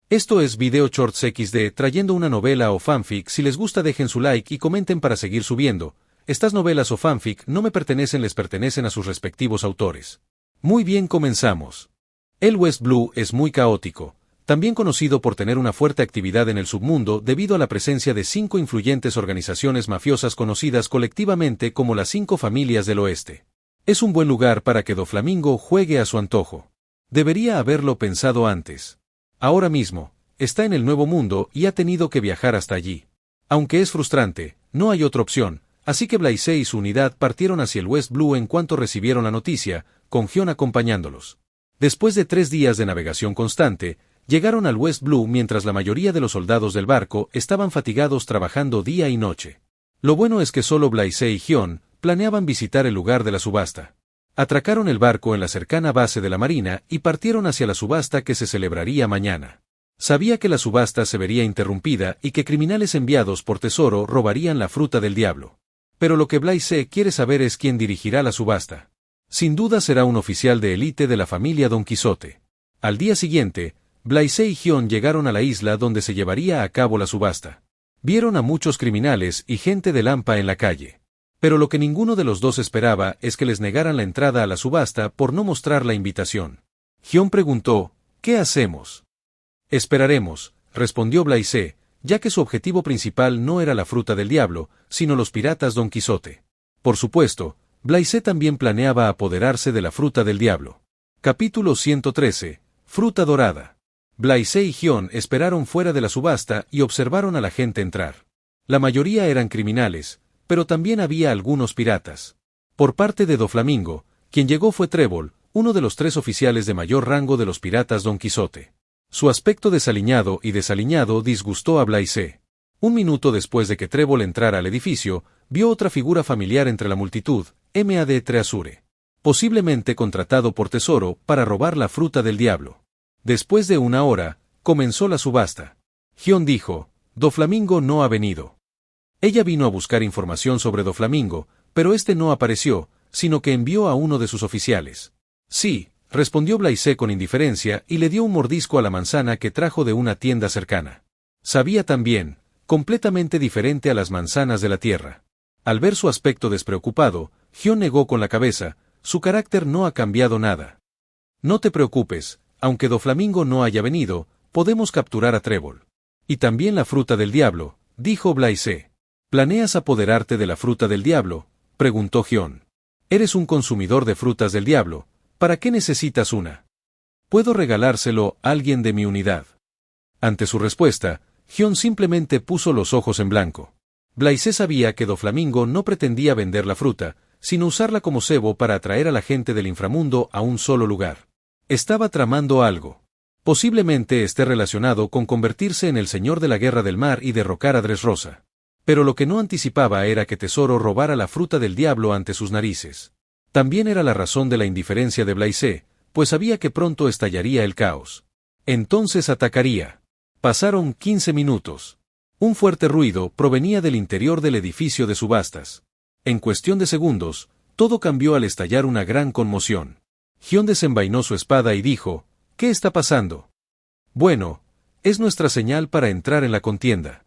Esto es Video Shorts XD trayendo una novela o fanfic. Si les gusta dejen su like y comenten para seguir subiendo. Estas novelas o fanfic no me pertenecen, les pertenecen a sus respectivos autores. Muy bien, comenzamos. El West Blue es muy caótico, también conocido por tener una fuerte actividad en el submundo debido a la presencia de 5 influyentes organizaciones mafiosas conocidas colectivamente como las 5 familias del oeste. Es un buen lugar para que Doflamingo juegue a su antojo. Debería haberlo pensado antes. Ahora mismo, está en el Nuevo Mundo y ha tenido que viajar hasta allí. Aunque es frustrante, no hay otra opción, así que Blaise y su unidad partieron hacia el West Blue en cuanto recibieron la noticia, con Hyun acompañándolos. Después de 3 días de navegación constante, llegaron al West Blue mientras la mayoría de los soldados del barco estaban fatigados trabajando día y noche. Lo bueno es que solo Blaise y Hyun planeaban visitar el lugar de la subasta. Atracaron el barco en la cercana base de la marina y partieron hacia la subasta que se celebraría mañana. Sabía que la subasta se vería interrumpida y que criminales enviados por Tesoro robarían la fruta del diablo. Pero lo que Blaise quiere saber es quién dirigirá la subasta. Sin duda será un oficial de élite de la familia Don Quijote. Al día siguiente, Blaise y Hyun llegaron a la isla donde se llevaría a cabo la subasta. Vieron a muchos criminales y gente de Lampa en la calle. Pero lo que ninguno de los dos esperaba es que les negaran la entrada a la subasta por no mostrar la invitación. Hyun preguntó, ¿qué hacemos? Esperaremos, respondió Blaise, ya que su objetivo principal no era la fruta del diablo, sino los piratas Don Quijote. Por supuesto, Blaise también planeaba apoderarse de la fruta del diablo. Capítulo 113. Fruta dorada. Blaise y Hyun esperaron fuera de la subasta y observaron a la gente entrar. La mayoría eran criminales, pero también había algunos piratas. Por parte de Doflamingo, quien llegó fue Trébol, uno de los 3 oficiales de mayor rango de los piratas Don Quijote. Su aspecto desaliñado disgustó a Blaise. Un minuto después de que Trébol entrara al edificio, vio otra figura familiar entre la multitud, Mad Treasure. Posiblemente contratado por Tesoro para robar la fruta del diablo. Después de 1 hora, comenzó la subasta. Hyun dijo, Doflamingo no ha venido. Ella vino a buscar información sobre Doflamingo, pero este no apareció, sino que envió a uno de sus oficiales. Sí, respondió Blaise con indiferencia y le dio un mordisco a la manzana que trajo de una tienda cercana. Sabía también, completamente diferente a las manzanas de la tierra. Al ver su aspecto despreocupado, Hyun negó con la cabeza, su carácter no ha cambiado nada. No te preocupes, aunque Doflamingo no haya venido, podemos capturar a Trébol. Y también la fruta del diablo, dijo Blaise. ¿Planeas apoderarte de la fruta del diablo?, preguntó Hyun. Eres un consumidor de frutas del diablo, ¿para qué necesitas una? Puedo regalárselo a alguien de mi unidad. Ante su respuesta, Hyun simplemente puso los ojos en blanco. Blaise sabía que Doflamingo no pretendía vender la fruta, sino usarla como cebo para atraer a la gente del inframundo a un solo lugar. Estaba tramando algo. Posiblemente esté relacionado con convertirse en el señor de la guerra del mar y derrocar a Dressrosa. Pero lo que no anticipaba era que Tesoro robara la fruta del diablo ante sus narices. También era la razón de la indiferencia de Blaise, pues sabía que pronto estallaría el caos. Entonces atacaría. Pasaron 15 minutos. Un fuerte ruido provenía del interior del edificio de subastas. En cuestión de segundos, todo cambió al estallar una gran conmoción. Hyun desenvainó su espada y dijo, ¿qué está pasando? Bueno, es nuestra señal para entrar en la contienda.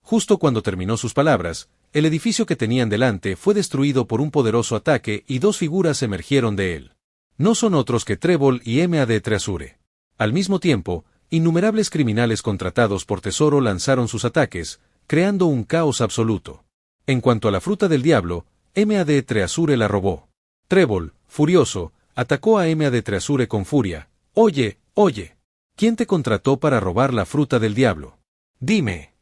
Justo cuando terminó sus palabras, el edificio que tenían delante fue destruido por un poderoso ataque y 2 figuras emergieron de él. No son otros que Trébol y Mad Treasure. Al mismo tiempo, innumerables criminales contratados por Tesoro lanzaron sus ataques, creando un caos absoluto. En cuanto a la fruta del diablo, Mad Treasure la robó. Trébol, furioso, atacó a Mad Treasure con furia. Oye, ¿quién te contrató para robar la fruta del diablo? Dime.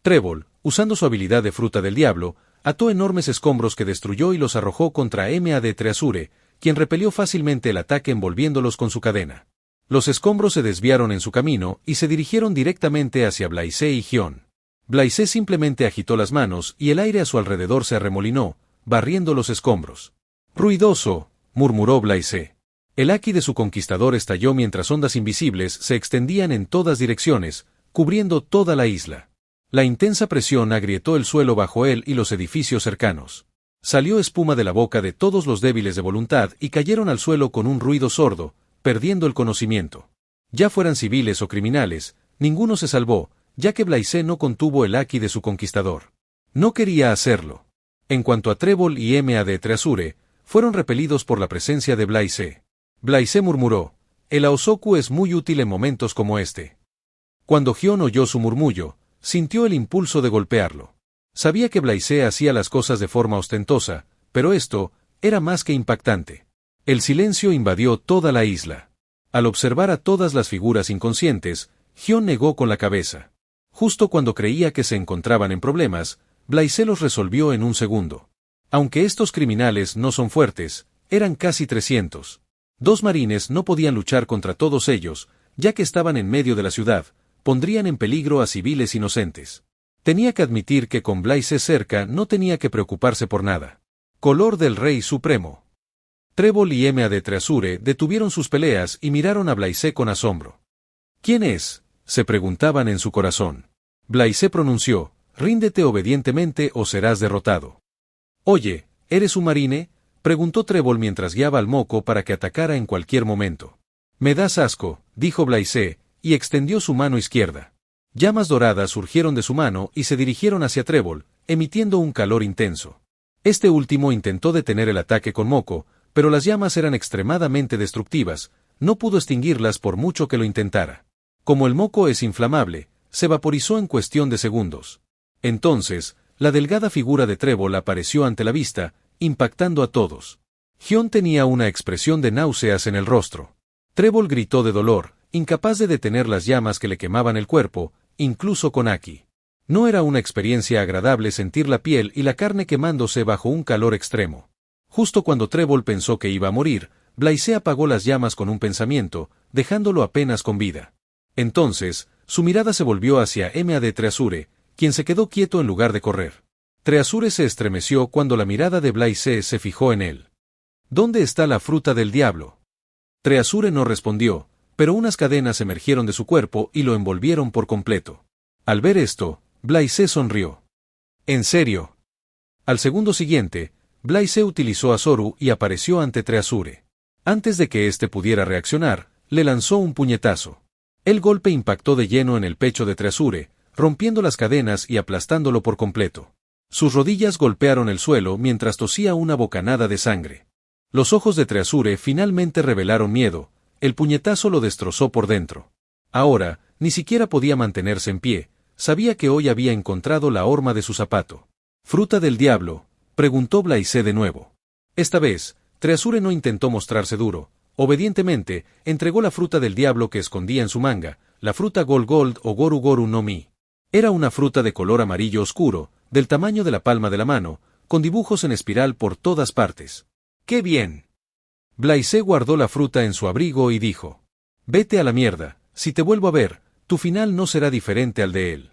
Trébol, usando su habilidad de fruta del diablo, ató enormes escombros que destruyó y los arrojó contra Mad Treasure, quien repelió fácilmente el ataque envolviéndolos con su cadena. Los escombros se desviaron en su camino y se dirigieron directamente hacia Blaise y Hyun. Blaise simplemente agitó las manos y el aire a su alrededor se arremolinó, barriendo los escombros. Ruidoso, murmuró Blaise. El haki de su conquistador estalló mientras ondas invisibles se extendían en todas direcciones, cubriendo toda la isla. La intensa presión agrietó el suelo bajo él y los edificios cercanos. Salió espuma de la boca de todos los débiles de voluntad y cayeron al suelo con un ruido sordo, perdiendo el conocimiento. Ya fueran civiles o criminales, Ninguno se salvó, ya que Blaise no contuvo el haki de su conquistador. No quería hacerlo. En cuanto a Trébol y Mad Treasure, fueron repelidos por la presencia de Blaise. Blaise murmuró, el Aosoku es muy útil en momentos como este. Cuando Gion oyó su murmullo, sintió el impulso de golpearlo. Sabía que Blaise hacía las cosas de forma ostentosa, pero esto era más que impactante. El silencio invadió toda la isla. Al observar a todas las figuras inconscientes, Gion negó con la cabeza. Justo cuando creía que se encontraban en problemas, Blaise los resolvió en un segundo. Aunque estos criminales no son fuertes, eran casi 300. 2 marines no podían luchar contra todos ellos, ya que estaban en medio de la ciudad, pondrían en peligro a civiles inocentes. Tenía que admitir que con Blaise cerca no tenía que preocuparse por nada. Color del Rey Supremo. Trébol y Mad Treasure detuvieron sus peleas y miraron a Blaise con asombro. ¿Quién es?, se preguntaban en su corazón. Blaise pronunció, ríndete obedientemente o serás derrotado. Oye, ¿eres un marine?, preguntó Trébol mientras guiaba al moco para que atacara en cualquier momento. Me das asco, dijo Blaise, y extendió su mano izquierda. Llamas doradas surgieron de su mano y se dirigieron hacia Trébol, emitiendo un calor intenso. Este último intentó detener el ataque con moco, pero las llamas eran extremadamente destructivas, no pudo extinguirlas por mucho que lo intentara. Como el moco es inflamable, se vaporizó en cuestión de segundos. Entonces, la delgada figura de Trébol apareció ante la vista, impactando a todos. Gion tenía una expresión de náuseas en el rostro. Trébol gritó de dolor, incapaz de detener las llamas que le quemaban el cuerpo, incluso con haki. No era una experiencia agradable sentir la piel y la carne quemándose bajo un calor extremo. Justo cuando Trébol pensó que iba a morir, Blaise apagó las llamas con un pensamiento, dejándolo apenas con vida. Entonces, su mirada se volvió hacia Mad Treasure, quien se quedó quieto en lugar de correr. Treasure se estremeció cuando la mirada de Blaise se fijó en él. ¿Dónde está la fruta del diablo? Treasure no respondió, pero unas cadenas emergieron de su cuerpo y lo envolvieron por completo. Al ver esto, Blaise sonrió. ¿En serio? Al segundo siguiente, Blaise utilizó a Zoru y apareció ante Treasure. Antes de que éste pudiera reaccionar, le lanzó un puñetazo. El golpe impactó de lleno en el pecho de Treasure, rompiendo las cadenas y aplastándolo por completo. Sus rodillas golpearon el suelo mientras tosía una bocanada de sangre. Los ojos de Treasure finalmente revelaron miedo, el puñetazo lo destrozó por dentro. Ahora, ni siquiera podía mantenerse en pie, sabía que hoy había encontrado la horma de su zapato. ¿Fruta del diablo?, preguntó Blaise de nuevo. Esta vez, Treasure no intentó mostrarse duro, obedientemente, entregó la fruta del diablo que escondía en su manga, la fruta Gold Gold o Goru Goru no Mi. Era una fruta de color amarillo oscuro, del tamaño de la palma de la mano, con dibujos en espiral por todas partes. ¡Qué bien! Blaise guardó la fruta en su abrigo y dijo, «Vete a la mierda, si te vuelvo a ver, tu final no será diferente al de él».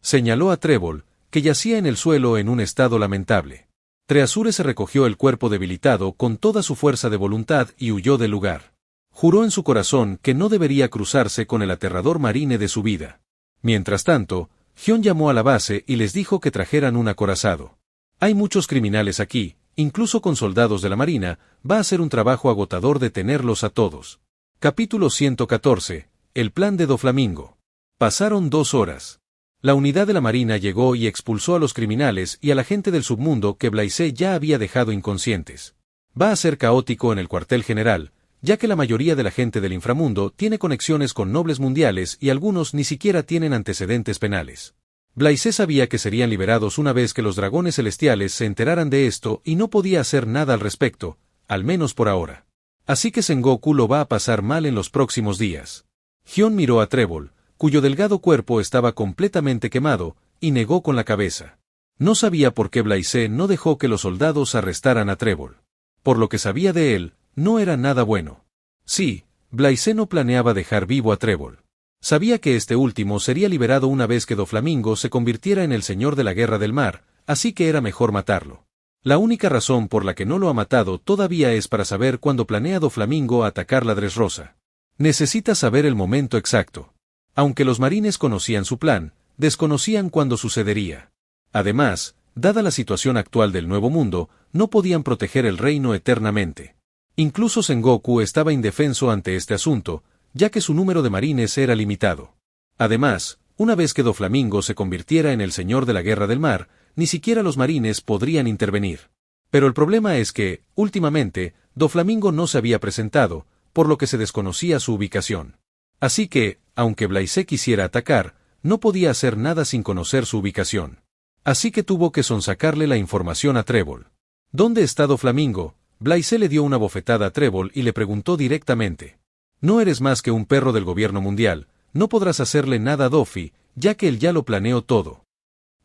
Señaló a Trébol, que yacía en el suelo en un estado lamentable. Treasure se recogió el cuerpo debilitado con toda su fuerza de voluntad y huyó del lugar. Juró en su corazón que no debería cruzarse con el aterrador marine de su vida. Mientras tanto, Gion llamó a la base y les dijo que trajeran un acorazado. Hay muchos criminales aquí, incluso con soldados de la marina, va a ser un trabajo agotador detenerlos a todos. Capítulo 114. El plan de Doflamingo. Pasaron 2 horas. La unidad de la marina llegó y expulsó a los criminales y a la gente del submundo que Blaise ya había dejado inconscientes. Va a ser caótico en el cuartel general, ya que la mayoría de la gente del inframundo tiene conexiones con nobles mundiales y algunos ni siquiera tienen antecedentes penales. Blaise sabía que serían liberados una vez que los dragones celestiales se enteraran de esto y no podía hacer nada al respecto, al menos por ahora. Así que Sengoku lo va a pasar mal en los próximos días. Gion miró a Trébol, cuyo delgado cuerpo estaba completamente quemado, y negó con la cabeza. No sabía por qué Blaise no dejó que los soldados arrestaran a Trébol. Por lo que sabía de él, no era nada bueno. Sí, Blaise no planeaba dejar vivo a Trébol. Sabía que este último sería liberado una vez que Doflamingo se convirtiera en el señor de la guerra del mar, así que era mejor matarlo. La única razón por la que no lo ha matado todavía es para saber cuándo planea Doflamingo atacar la Dressrosa. Necesita saber el momento exacto. Aunque los marines conocían su plan, desconocían cuándo sucedería. Además, dada la situación actual del Nuevo Mundo, no podían proteger el reino eternamente. Incluso Sengoku estaba indefenso ante este asunto, ya que su número de marines era limitado. Además, una vez que Doflamingo se convirtiera en el señor de la Guerra del Mar, ni siquiera los marines podrían intervenir. Pero el problema es que, últimamente, Doflamingo no se había presentado, por lo que se desconocía su ubicación. Así que, aunque Blaise quisiera atacar, no podía hacer nada sin conocer su ubicación. Así que tuvo que sonsacarle la información a Trébol. ¿Dónde está Doflamingo? Blaise le dio una bofetada a Trébol y le preguntó directamente. No eres más que un perro del gobierno mundial, no podrás hacerle nada a Doffy, ya que él ya lo planeó todo.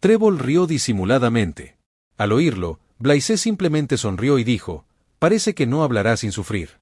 Trébol rió disimuladamente. Al oírlo, Blaise simplemente sonrió y dijo, parece que no hablará sin sufrir.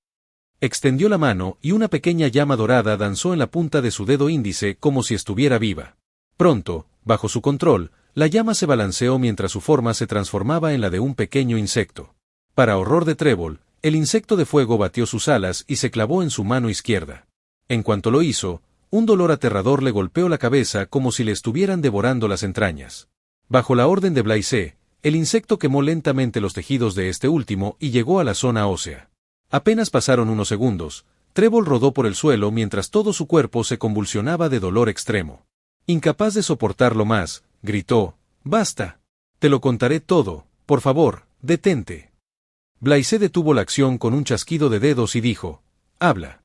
Extendió la mano y una pequeña llama dorada danzó en la punta de su dedo índice como si estuviera viva. Pronto, bajo su control, la llama se balanceó mientras su forma se transformaba en la de un pequeño insecto. Para horror de Trébol, el insecto de fuego batió sus alas y se clavó en su mano izquierda. En cuanto lo hizo, un dolor aterrador le golpeó la cabeza como si le estuvieran devorando las entrañas. Bajo la orden de Blaise, el insecto quemó lentamente los tejidos de este último y llegó a la zona ósea. Apenas pasaron unos segundos, Trébol rodó por el suelo mientras todo su cuerpo se convulsionaba de dolor extremo. Incapaz de soportarlo más, gritó, «¡Basta! Te lo contaré todo, por favor, detente». Blaise detuvo la acción con un chasquido de dedos y dijo, «Habla».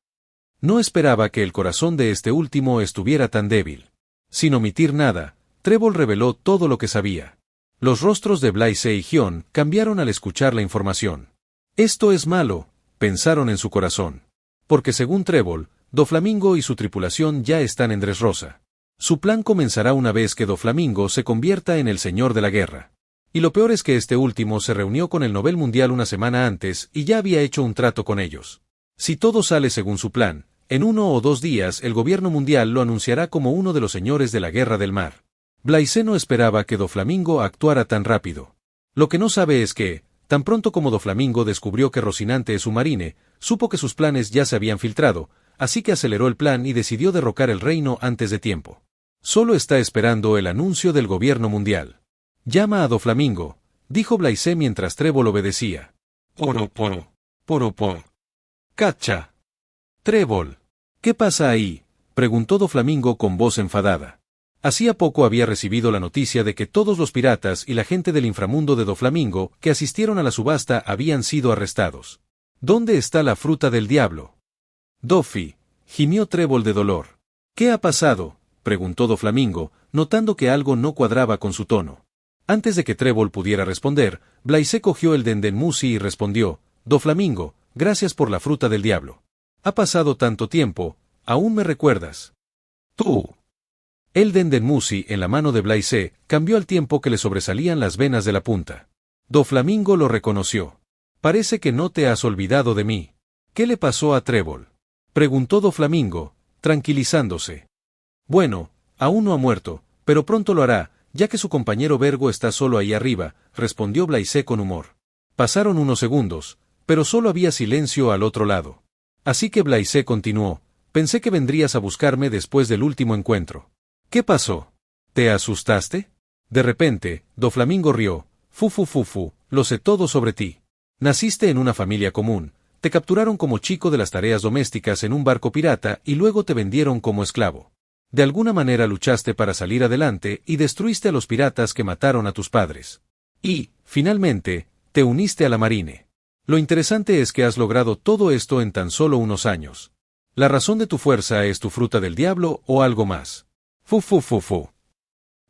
No esperaba que el corazón de este último estuviera tan débil. Sin omitir nada, Trébol reveló todo lo que sabía. Los rostros de Blaise y Gion cambiaron al escuchar la información. «Esto es malo», pensaron en su corazón. Porque según Trébol, Doflamingo y su tripulación ya están en Dressrosa. Su plan comenzará una vez que Doflamingo se convierta en el señor de la guerra. Y lo peor es que este último se reunió con el Nobel Mundial una semana antes y ya había hecho un trato con ellos. Si todo sale según su plan, en 1 o 2 días el gobierno mundial lo anunciará como uno de los señores de la Guerra del Mar. Blaise no esperaba que Doflamingo actuara tan rápido. Lo que no sabe es que, tan pronto como Doflamingo descubrió que Rocinante es su marine, supo que sus planes ya se habían filtrado, así que aceleró el plan y decidió derrocar el reino antes de tiempo. Solo está esperando el anuncio del gobierno mundial. Llama a Doflamingo, dijo Blaise mientras Trébol obedecía. Poro. Cacha. Trébol. ¿Qué pasa ahí? Preguntó Doflamingo con voz enfadada. Hacía poco había recibido la noticia de que todos los piratas y la gente del inframundo de Doflamingo que asistieron a la subasta habían sido arrestados. ¿Dónde está la fruta del diablo? Doffy, gimió Trébol de dolor. ¿Qué ha pasado? Preguntó Doflamingo, notando que algo no cuadraba con su tono. Antes de que Trébol pudiera responder, Blaise cogió el Dendenmusi y respondió, Doflamingo, gracias por la fruta del diablo. Ha pasado tanto tiempo, ¿aún me recuerdas? Tú. El Dendenmusi en la mano de Blaise cambió al tiempo que le sobresalían las venas de la punta. Doflamingo lo reconoció. Parece que no te has olvidado de mí. ¿Qué le pasó a Trébol? Preguntó Doflamingo, tranquilizándose. Bueno, aún no ha muerto, pero pronto lo hará, ya que su compañero Vergo está solo ahí arriba, respondió Blaise con humor. Pasaron unos segundos, pero solo había silencio al otro lado. Así que Blaise continuó, pensé que vendrías a buscarme después del último encuentro. ¿Qué pasó? ¿Te asustaste? De repente, Doflamingo rió, Fu, lo sé todo sobre ti. Naciste en una familia común, te capturaron como chico de las tareas domésticas en un barco pirata y luego te vendieron como esclavo. De alguna manera luchaste para salir adelante y destruiste a los piratas que mataron a tus padres. Y, finalmente, te uniste a la marine. Lo interesante es que has logrado todo esto en tan solo unos años. ¿La razón de tu fuerza es tu fruta del diablo o algo más? Fu.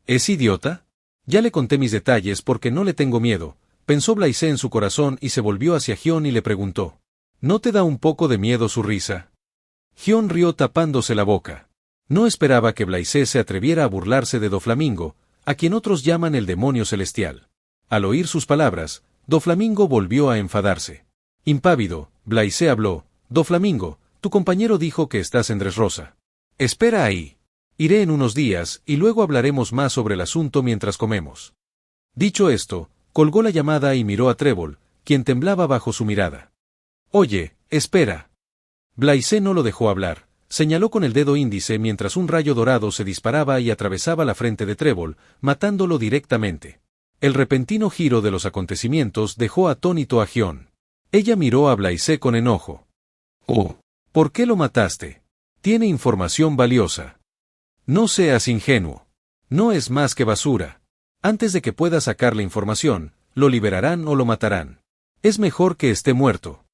¿Es idiota? Ya le conté mis detalles porque no le tengo miedo, pensó Blaise en su corazón y se volvió hacia Gion y le preguntó. ¿No te da un poco de miedo su risa? Gion rió tapándose la boca. No esperaba que Blaise se atreviera a burlarse de Doflamingo, a quien otros llaman el demonio celestial. Al oír sus palabras, Doflamingo volvió a enfadarse. Impávido, Blaise habló, Doflamingo, tu compañero dijo que estás en Dressrosa. Espera ahí. Iré en unos días y luego hablaremos más sobre el asunto mientras comemos. Dicho esto, colgó la llamada y miró a Trébol, quien temblaba bajo su mirada. Oye, espera. Blaise no lo dejó hablar. Señaló con el dedo índice mientras un rayo dorado se disparaba y atravesaba la frente de Trébol, matándolo directamente. El repentino giro de los acontecimientos dejó atónito a Gion. Ella miró a Blaise con enojo. «Oh, ¿por qué lo mataste? Tiene información valiosa». No seas ingenuo. No es más que basura. Antes de que pueda sacar la información, lo liberarán o lo matarán. Es mejor que esté muerto.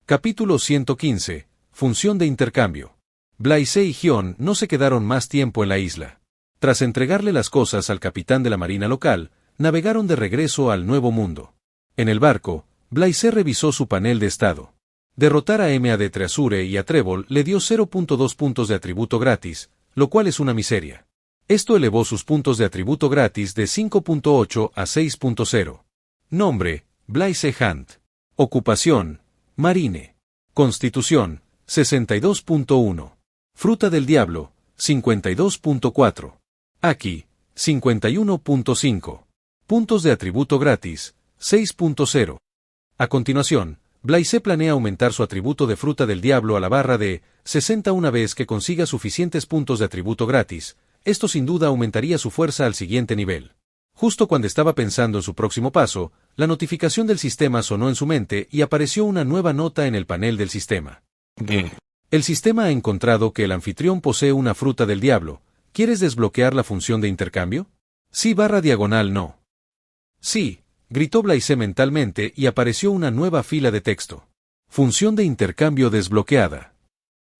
Capítulo 115. Función de intercambio. Blaise y Gion no se quedaron más tiempo en la isla. Tras entregarle las cosas al capitán de la marina local, navegaron de regreso al Nuevo Mundo. En el barco, Blaise revisó su panel de estado. Derrotar a M. de Treasure y a Trébol le dio 0.2 puntos de atributo gratis, lo cual es una miseria. Esto elevó sus puntos de atributo gratis de 5.8 a 6.0. Nombre: Blaise Hunt. Ocupación: Marine. Constitución: 62.1. Fruta del Diablo: 52.4. Aquí: 51.5. Puntos de atributo gratis: 6.0. A continuación, Blaise planea aumentar su atributo de Fruta del Diablo a la barra de 60 una vez que consiga suficientes puntos de atributo gratis. Esto sin duda aumentaría su fuerza al siguiente nivel. Justo cuando estaba pensando en su próximo paso, la notificación del sistema sonó en su mente y apareció una nueva nota en el panel del sistema. El sistema ha encontrado que el anfitrión posee una Fruta del Diablo. ¿Quieres desbloquear la función de intercambio? Sí / no. Sí, gritó Blaise mentalmente y apareció una nueva fila de texto. Función de intercambio desbloqueada.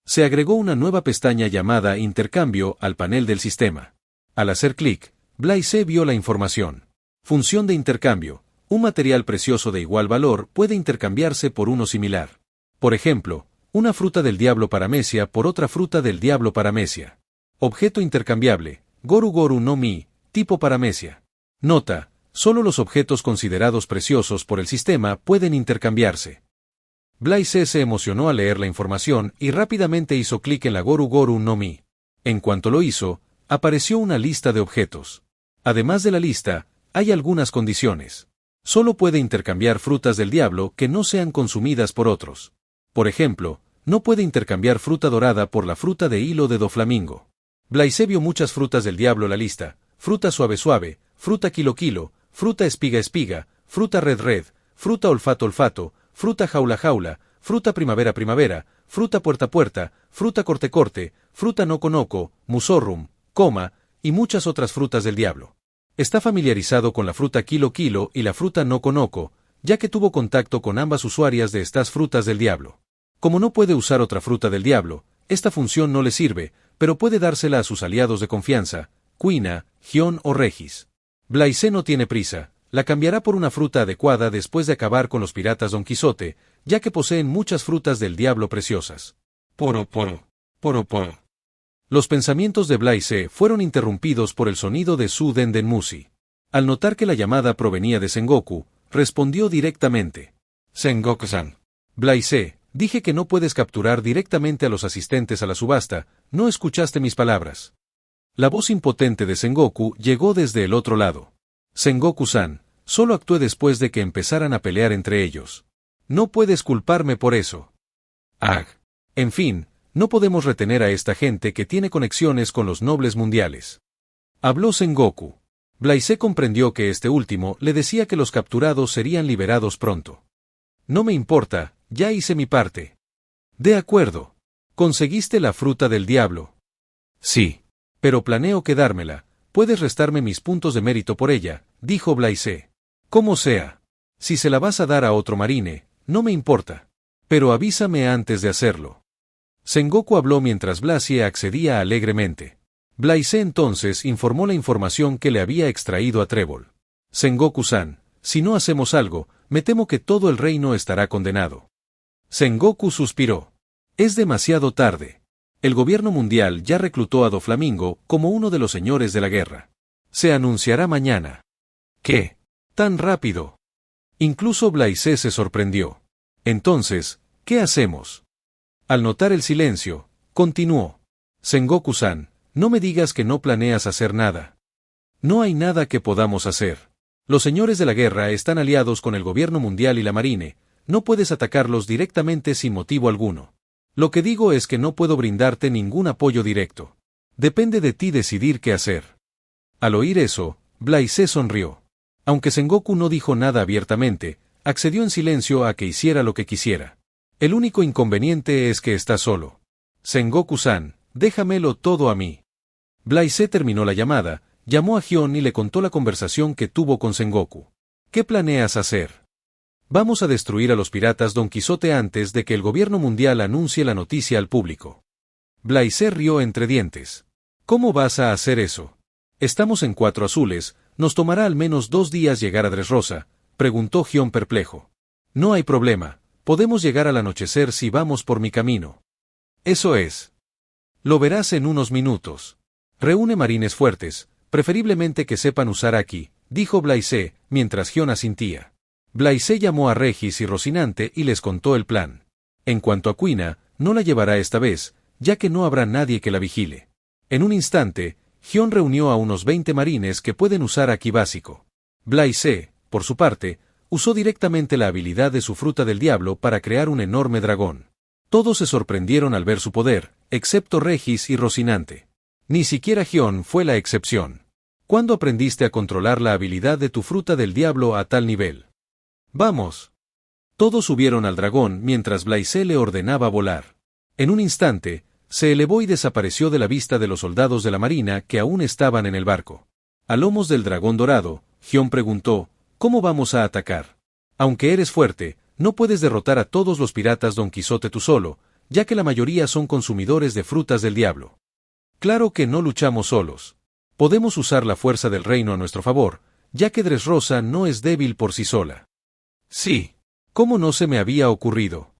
Se agregó una nueva pestaña llamada Intercambio al panel del sistema. Al hacer clic, Blaise vio la información. Función de intercambio. Un material precioso de igual valor puede intercambiarse por uno similar. Por ejemplo, una Fruta del Diablo paramecia por otra Fruta del Diablo paramecia. Objeto intercambiable: Goru Goru no Mi, tipo paramecia. Nota: solo los objetos considerados preciosos por el sistema pueden intercambiarse. Blaise se emocionó al leer la información y rápidamente hizo clic en la Goru Goru no Mi. En cuanto lo hizo, apareció una lista de objetos. Además de la lista, hay algunas condiciones. Solo puede intercambiar frutas del diablo que no sean consumidas por otros. Por ejemplo, no puede intercambiar fruta dorada por la fruta de hilo de Doflamingo. Blaise vio muchas frutas del diablo en la lista: fruta suave suave, fruta kilo kilo, fruta espiga espiga, fruta red red, fruta olfato olfato, fruta jaula jaula, fruta primavera primavera, fruta puerta puerta, fruta corte corte, fruta noco noco, musorrum, coma, y muchas otras frutas del diablo. Está familiarizado con la fruta kilo kilo y la fruta noco noco, ya que tuvo contacto con ambas usuarias de estas frutas del diablo. Como no puede usar otra fruta del diablo, esta función no le sirve, pero puede dársela a sus aliados de confianza, Quina, Gion o Regis. Blaise no tiene prisa, la cambiará por una fruta adecuada después de acabar con los piratas Don Quijote, ya que poseen muchas frutas del diablo preciosas. Poro poro, poro poro. Los pensamientos de Blaise fueron interrumpidos por el sonido de Su Denden Musi. Al notar que la llamada provenía de Sengoku, respondió directamente. Sengoku-san. Blaise, dije que no puedes capturar directamente a los asistentes a la subasta, ¿no escuchaste mis palabras? La voz impotente de Sengoku llegó desde el otro lado. Sengoku-san, solo actué después de que empezaran a pelear entre ellos. No puedes culparme por eso. En fin, no podemos retener a esta gente que tiene conexiones con los nobles mundiales. Habló Sengoku. Blaise comprendió que este último le decía que los capturados serían liberados pronto. No me importa, ya hice mi parte. De acuerdo. ¿Conseguiste la fruta del diablo? Sí. Pero planeo quedármela. Puedes restarme mis puntos de mérito por ella, dijo Blaise. Como sea. Si se la vas a dar a otro marine, no me importa. Pero avísame antes de hacerlo. Sengoku habló mientras Blaise accedía alegremente. Blaise entonces informó la información que le había extraído a Trébol. Sengoku-san, si no hacemos algo, me temo que todo el reino estará condenado. Sengoku suspiró. Es demasiado tarde. El gobierno mundial ya reclutó a Doflamingo como uno de los señores de la guerra. Se anunciará mañana. ¿Qué? ¿Tan rápido? Incluso Blaise se sorprendió. Entonces, ¿qué hacemos? Al notar el silencio, continuó. Sengoku-san, no me digas que no planeas hacer nada. No hay nada que podamos hacer. Los señores de la guerra están aliados con el gobierno mundial y la marine, no puedes atacarlos directamente sin motivo alguno. Lo que digo es que no puedo brindarte ningún apoyo directo. Depende de ti decidir qué hacer. Al oír eso, Blaise sonrió. Aunque Sengoku no dijo nada abiertamente, accedió en silencio a que hiciera lo que quisiera. El único inconveniente es que está solo. Sengoku-san, déjamelo todo a mí. Blaise terminó la llamada, llamó a Gion y le contó la conversación que tuvo con Sengoku. ¿Qué planeas hacer? Vamos a destruir a los piratas Don Quijote antes de que el gobierno mundial anuncie la noticia al público. Blaise rió entre dientes. ¿Cómo vas a hacer eso? Estamos en Cuatro Azules, nos tomará al menos 2 días llegar a Dressrosa, preguntó Gion perplejo. No hay problema, podemos llegar al anochecer si vamos por mi camino. Eso es. Lo verás en unos minutos. Reúne marines fuertes, preferiblemente que sepan usar Haki, dijo Blaise, mientras Gion asintía. Blaise llamó a Regis y Rocinante y les contó el plan. En cuanto a Kuina, no la llevará esta vez, ya que no habrá nadie que la vigile. En un instante, Gion reunió a unos 20 marines que pueden usar Haki básico. Blaise, por su parte, usó directamente la habilidad de su fruta del diablo para crear un enorme dragón. Todos se sorprendieron al ver su poder, excepto Regis y Rocinante. Ni siquiera Gion fue la excepción. ¿Cuándo aprendiste a controlar la habilidad de tu fruta del diablo a tal nivel? ¡Vamos! Todos subieron al dragón mientras Blaise le ordenaba volar. En un instante, se elevó y desapareció de la vista de los soldados de la marina que aún estaban en el barco. A lomos del dragón dorado, Gion preguntó, ¿cómo vamos a atacar? Aunque eres fuerte, no puedes derrotar a todos los piratas Don Quijote tú solo, ya que la mayoría son consumidores de frutas del diablo. Claro que no luchamos solos. Podemos usar la fuerza del reino a nuestro favor, ya que Dressrosa no es débil por sí sola. Sí. ¿Cómo no se me había ocurrido?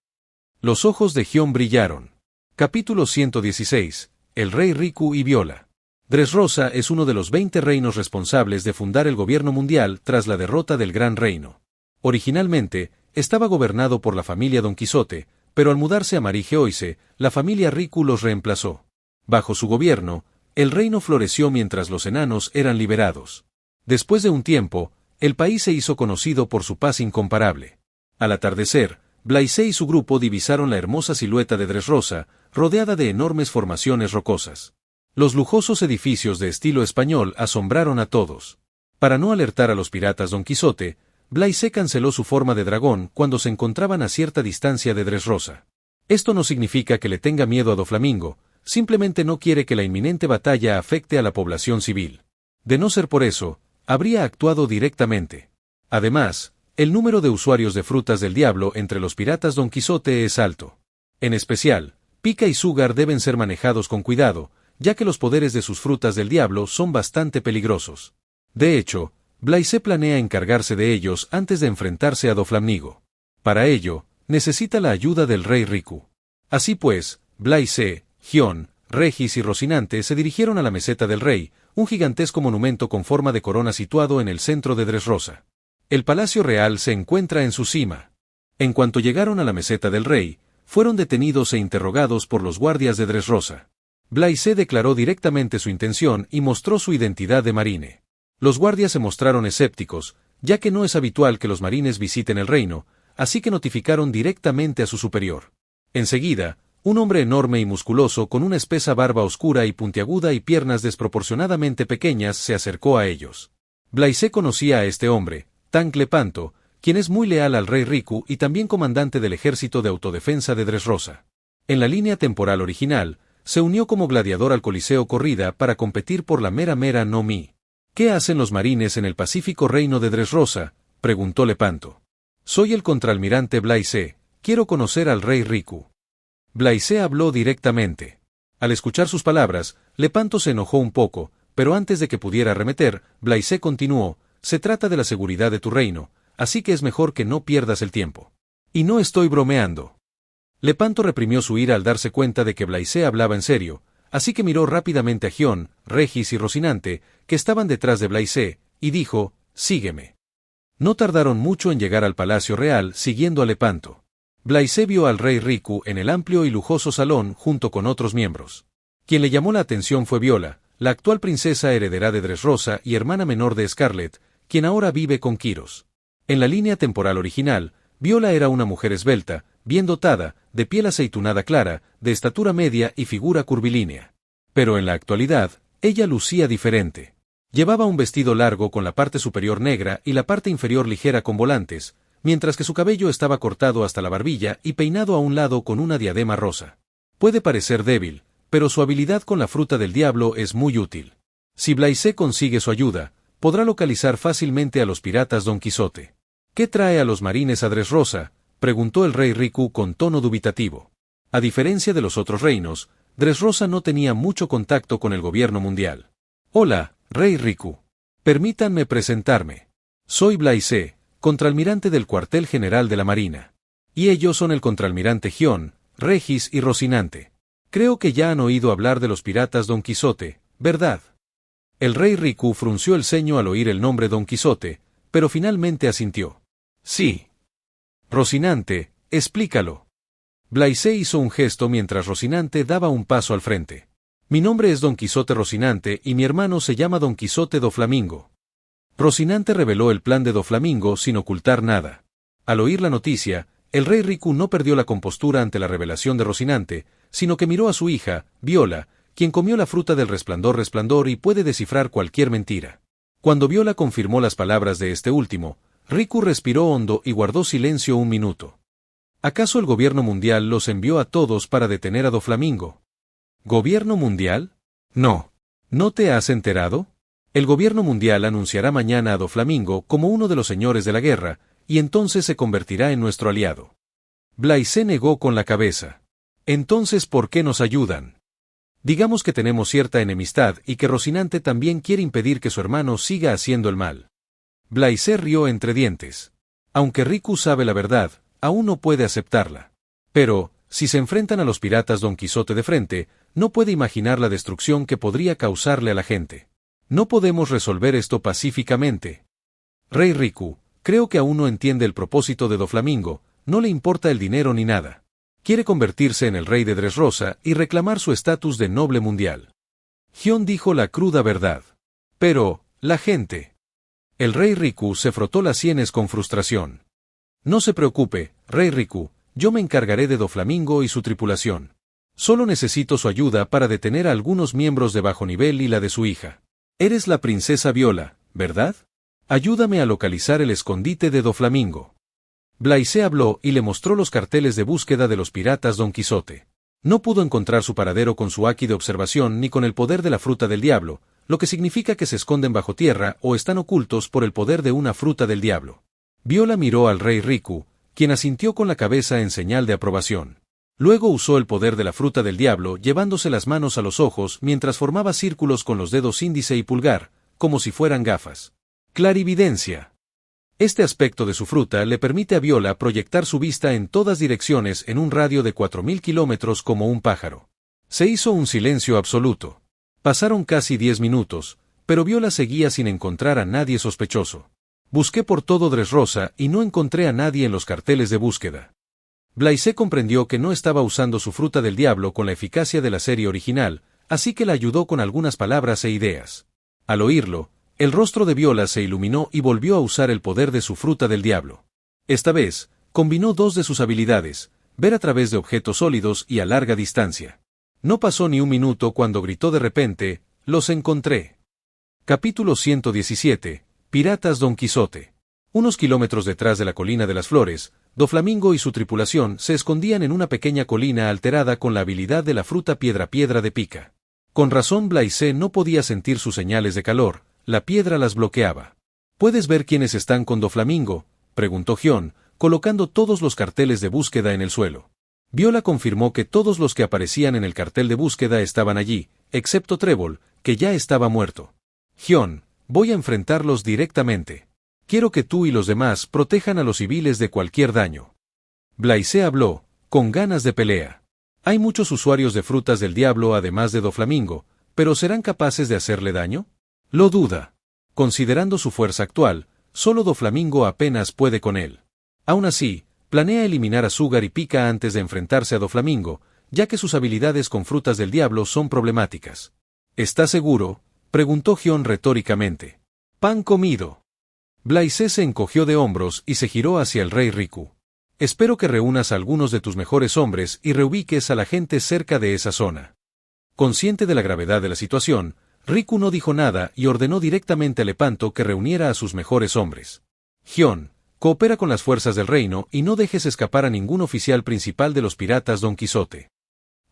Los ojos de Gion brillaron. Capítulo 116. El rey Riku y Viola. Dressrosa es uno de los 20 reinos responsables de fundar el gobierno mundial tras la derrota del Gran Reino. Originalmente, estaba gobernado por la familia Don Quijote, pero al mudarse a Marigeoise, la familia Riku los reemplazó. Bajo su gobierno, el reino floreció mientras los enanos eran liberados. Después de un tiempo, el país se hizo conocido por su paz incomparable. Al atardecer, Blaise y su grupo divisaron la hermosa silueta de Dressrosa, rodeada de enormes formaciones rocosas. Los lujosos edificios de estilo español asombraron a todos. Para no alertar a los piratas Don Quijote, Blaise canceló su forma de dragón cuando se encontraban a cierta distancia de Dressrosa. Esto no significa que le tenga miedo a Doflamingo, simplemente no quiere que la inminente batalla afecte a la población civil. De no ser por eso, habría actuado directamente. Además, el número de usuarios de frutas del diablo entre los piratas Don Quijote es alto. En especial, Pika y Sugar deben ser manejados con cuidado, ya que los poderes de sus frutas del diablo son bastante peligrosos. De hecho, Blaise planea encargarse de ellos antes de enfrentarse a Doflamingo. Para ello, necesita la ayuda del rey Riku. Así pues, Blaise, Gion, Regis y Rocinante se dirigieron a la meseta del rey, un gigantesco monumento con forma de corona situado en el centro de Dressrosa. El palacio real se encuentra en su cima. En cuanto llegaron a la meseta del rey, fueron detenidos e interrogados por los guardias de Dressrosa. Blaise declaró directamente su intención y mostró su identidad de marine. Los guardias se mostraron escépticos, ya que no es habitual que los marines visiten el reino, así que notificaron directamente a su superior. Enseguida, un hombre enorme y musculoso con una espesa barba oscura y puntiaguda y piernas desproporcionadamente pequeñas se acercó a ellos. Blaise conocía a este hombre, Tank Lepanto, quien es muy leal al rey Riku y también comandante del ejército de autodefensa de Dressrosa. En la línea temporal original, se unió como gladiador al Coliseo Corrida para competir por la Mera Mera no Mi. ¿Qué hacen los marines en el pacífico reino de Dressrosa?, preguntó Lepanto. Soy el contraalmirante Blaise, quiero conocer al rey Riku. Blaise habló directamente. Al escuchar sus palabras, Lepanto se enojó un poco, pero antes de que pudiera arremeter, Blaise continuó, se trata de la seguridad de tu reino, así que es mejor que no pierdas el tiempo. Y no estoy bromeando. Lepanto reprimió su ira al darse cuenta de que Blaise hablaba en serio, así que miró rápidamente a Gion, Regis y Rocinante, que estaban detrás de Blaise, y dijo, sígueme. No tardaron mucho en llegar al palacio real siguiendo a Lepanto. Blaise vio al rey Riku en el amplio y lujoso salón junto con otros miembros. Quien le llamó la atención fue Viola, la actual princesa heredera de Dressrosa y hermana menor de Scarlet, quien ahora vive con Kiros. En la línea temporal original, Viola era una mujer esbelta, bien dotada, de piel aceitunada clara, de estatura media y figura curvilínea. Pero en la actualidad, ella lucía diferente. Llevaba un vestido largo con la parte superior negra y la parte inferior ligera con volantes, mientras que su cabello estaba cortado hasta la barbilla y peinado a un lado con una diadema rosa. Puede parecer débil, pero su habilidad con la fruta del diablo es muy útil. Si Blaise consigue su ayuda, podrá localizar fácilmente a los piratas Don Quijote. ¿Qué trae a los marines a Dressrosa?, preguntó el rey Riku con tono dubitativo. A diferencia de los otros reinos, Dressrosa no tenía mucho contacto con el gobierno mundial. Hola, rey Riku. Permítanme presentarme. Soy Blaise, contraalmirante del cuartel general de la Marina. Y ellos son el contraalmirante Gion, Regis y Rocinante. Creo que ya han oído hablar de los piratas Don Quijote, ¿verdad? El rey Riku frunció el ceño al oír el nombre Don Quijote, pero finalmente asintió. Sí. Rocinante, explícalo. Blaise hizo un gesto mientras Rocinante daba un paso al frente. Mi nombre es Don Quijote Rocinante y mi hermano se llama Don Quijote Doflamingo. Rocinante reveló el plan de Doflamingo sin ocultar nada. Al oír la noticia, el rey Riku no perdió la compostura ante la revelación de Rocinante, sino que miró a su hija, Viola, quien comió la fruta del resplandor y puede descifrar cualquier mentira. Cuando Viola confirmó las palabras de este último, Riku respiró hondo y guardó silencio un minuto. ¿Acaso el gobierno mundial los envió a todos para detener a Doflamingo? ¿Gobierno mundial? No. ¿No te has enterado? El gobierno mundial anunciará mañana a Doflamingo como uno de los señores de la guerra, y entonces se convertirá en nuestro aliado. Blaise negó con la cabeza. Entonces, ¿por qué nos ayudan? Digamos que tenemos cierta enemistad y que Rocinante también quiere impedir que su hermano siga haciendo el mal. Blaise rió entre dientes. Aunque Riku sabe la verdad, aún no puede aceptarla. Pero, si se enfrentan a los piratas Don Quijote de frente, no puede imaginar la destrucción que podría causarle a la gente. No podemos resolver esto pacíficamente. Rey Riku, creo que aún no entiende el propósito de Doflamingo, no le importa el dinero ni nada. Quiere convertirse en el rey de Dressrosa y reclamar su estatus de noble mundial. Gion dijo la cruda verdad. Pero, la gente. El rey Riku se frotó las sienes con frustración. No se preocupe, rey Riku, yo me encargaré de Doflamingo y su tripulación. Solo necesito su ayuda para detener a algunos miembros de bajo nivel y la de su hija. Eres la princesa Viola, ¿verdad? Ayúdame a localizar el escondite de Doflamingo. Blaise habló y le mostró los carteles de búsqueda de los piratas Don Quijote. No pudo encontrar su paradero con su haki de observación ni con el poder de la fruta del diablo, lo que significa que se esconden bajo tierra o están ocultos por el poder de una fruta del diablo. Viola miró al rey Riku, quien asintió con la cabeza en señal de aprobación. Luego usó el poder de la fruta del diablo llevándose las manos a los ojos mientras formaba círculos con los dedos índice y pulgar, como si fueran gafas. Clarividencia. Este aspecto de su fruta le permite a Viola proyectar su vista en todas direcciones en un radio de 4000 kilómetros como un pájaro. Se hizo un silencio absoluto. Pasaron casi 10 minutos, pero Viola seguía sin encontrar a nadie sospechoso. Busqué por todo Dressrosa y no encontré a nadie en los carteles de búsqueda. Blaise comprendió que no estaba usando su fruta del diablo con la eficacia de la serie original, así que la ayudó con algunas palabras e ideas. Al oírlo, el rostro de Viola se iluminó y volvió a usar el poder de su fruta del diablo. Esta vez, combinó dos de sus habilidades, ver a través de objetos sólidos y a larga distancia. No pasó ni un minuto cuando gritó de repente, «¡Los encontré!». Capítulo 117, Piratas Don Quijote. Unos kilómetros detrás de la colina de las flores, Doflamingo y su tripulación se escondían en una pequeña colina alterada con la habilidad de la fruta piedra de pica. Con razón Blaise no podía sentir sus señales de calor, la piedra las bloqueaba. ¿Puedes ver quiénes están con Doflamingo?, preguntó Gion, colocando todos los carteles de búsqueda en el suelo. Viola confirmó que todos los que aparecían en el cartel de búsqueda estaban allí, excepto Trébol, que ya estaba muerto. Gion, voy a enfrentarlos directamente. Quiero que tú y los demás protejan a los civiles de cualquier daño. Blaise habló, con ganas de pelea. Hay muchos usuarios de frutas del diablo además de Doflamingo, pero ¿serán capaces de hacerle daño? Lo duda. Considerando su fuerza actual, solo Doflamingo apenas puede con él. Aún así, planea eliminar a Sugar y Pika antes de enfrentarse a Doflamingo, ya que sus habilidades con frutas del diablo son problemáticas. ¿Estás seguro?, preguntó Gion retóricamente. Pan comido. Blaise se encogió de hombros y se giró hacia el rey Riku. Espero que reúnas a algunos de tus mejores hombres y reubiques a la gente cerca de esa zona. Consciente de la gravedad de la situación, Riku no dijo nada y ordenó directamente a Lepanto que reuniera a sus mejores hombres. Gion, coopera con las fuerzas del reino y no dejes escapar a ningún oficial principal de los piratas Don Quijote.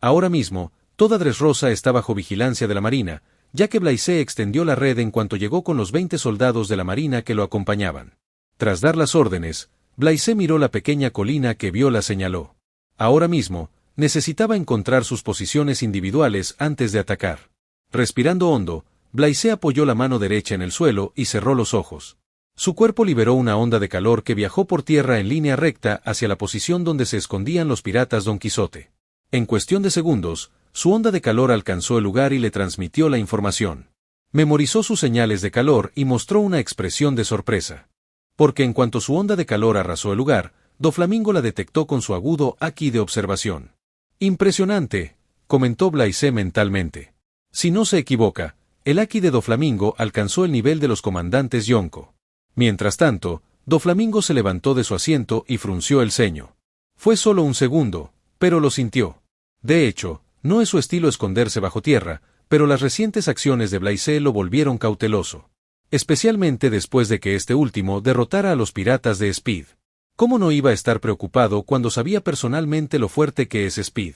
Ahora mismo, Toda Dressrosa estaba bajo vigilancia de la marina, ya que Blaise extendió la red en cuanto llegó con los 20 soldados de la marina que lo acompañaban. Tras dar las órdenes, Blaise miró la pequeña colina que vio, la señaló. Ahora mismo, necesitaba encontrar sus posiciones individuales antes de atacar. Respirando hondo, Blaise apoyó la mano derecha en el suelo y cerró los ojos. Su cuerpo liberó una onda de calor que viajó por tierra en línea recta hacia la posición donde se escondían los piratas Don Quijote. En cuestión de segundos, su onda de calor alcanzó el lugar y le transmitió la información. Memorizó sus señales de calor y mostró una expresión de sorpresa. Porque en cuanto su onda de calor arrasó el lugar, Doflamingo la detectó con su agudo haki de observación. «Impresionante», comentó Blaise mentalmente. Si no se equivoca, el haki de Doflamingo alcanzó el nivel de los comandantes Yonko. Mientras tanto, Doflamingo se levantó de su asiento y frunció el ceño. Fue solo un segundo, pero lo sintió. De hecho, no es su estilo esconderse bajo tierra, pero las recientes acciones de Blaise lo volvieron cauteloso. Especialmente después de que este último derrotara a los piratas de Speed. ¿Cómo no iba a estar preocupado cuando sabía personalmente lo fuerte que es Speed?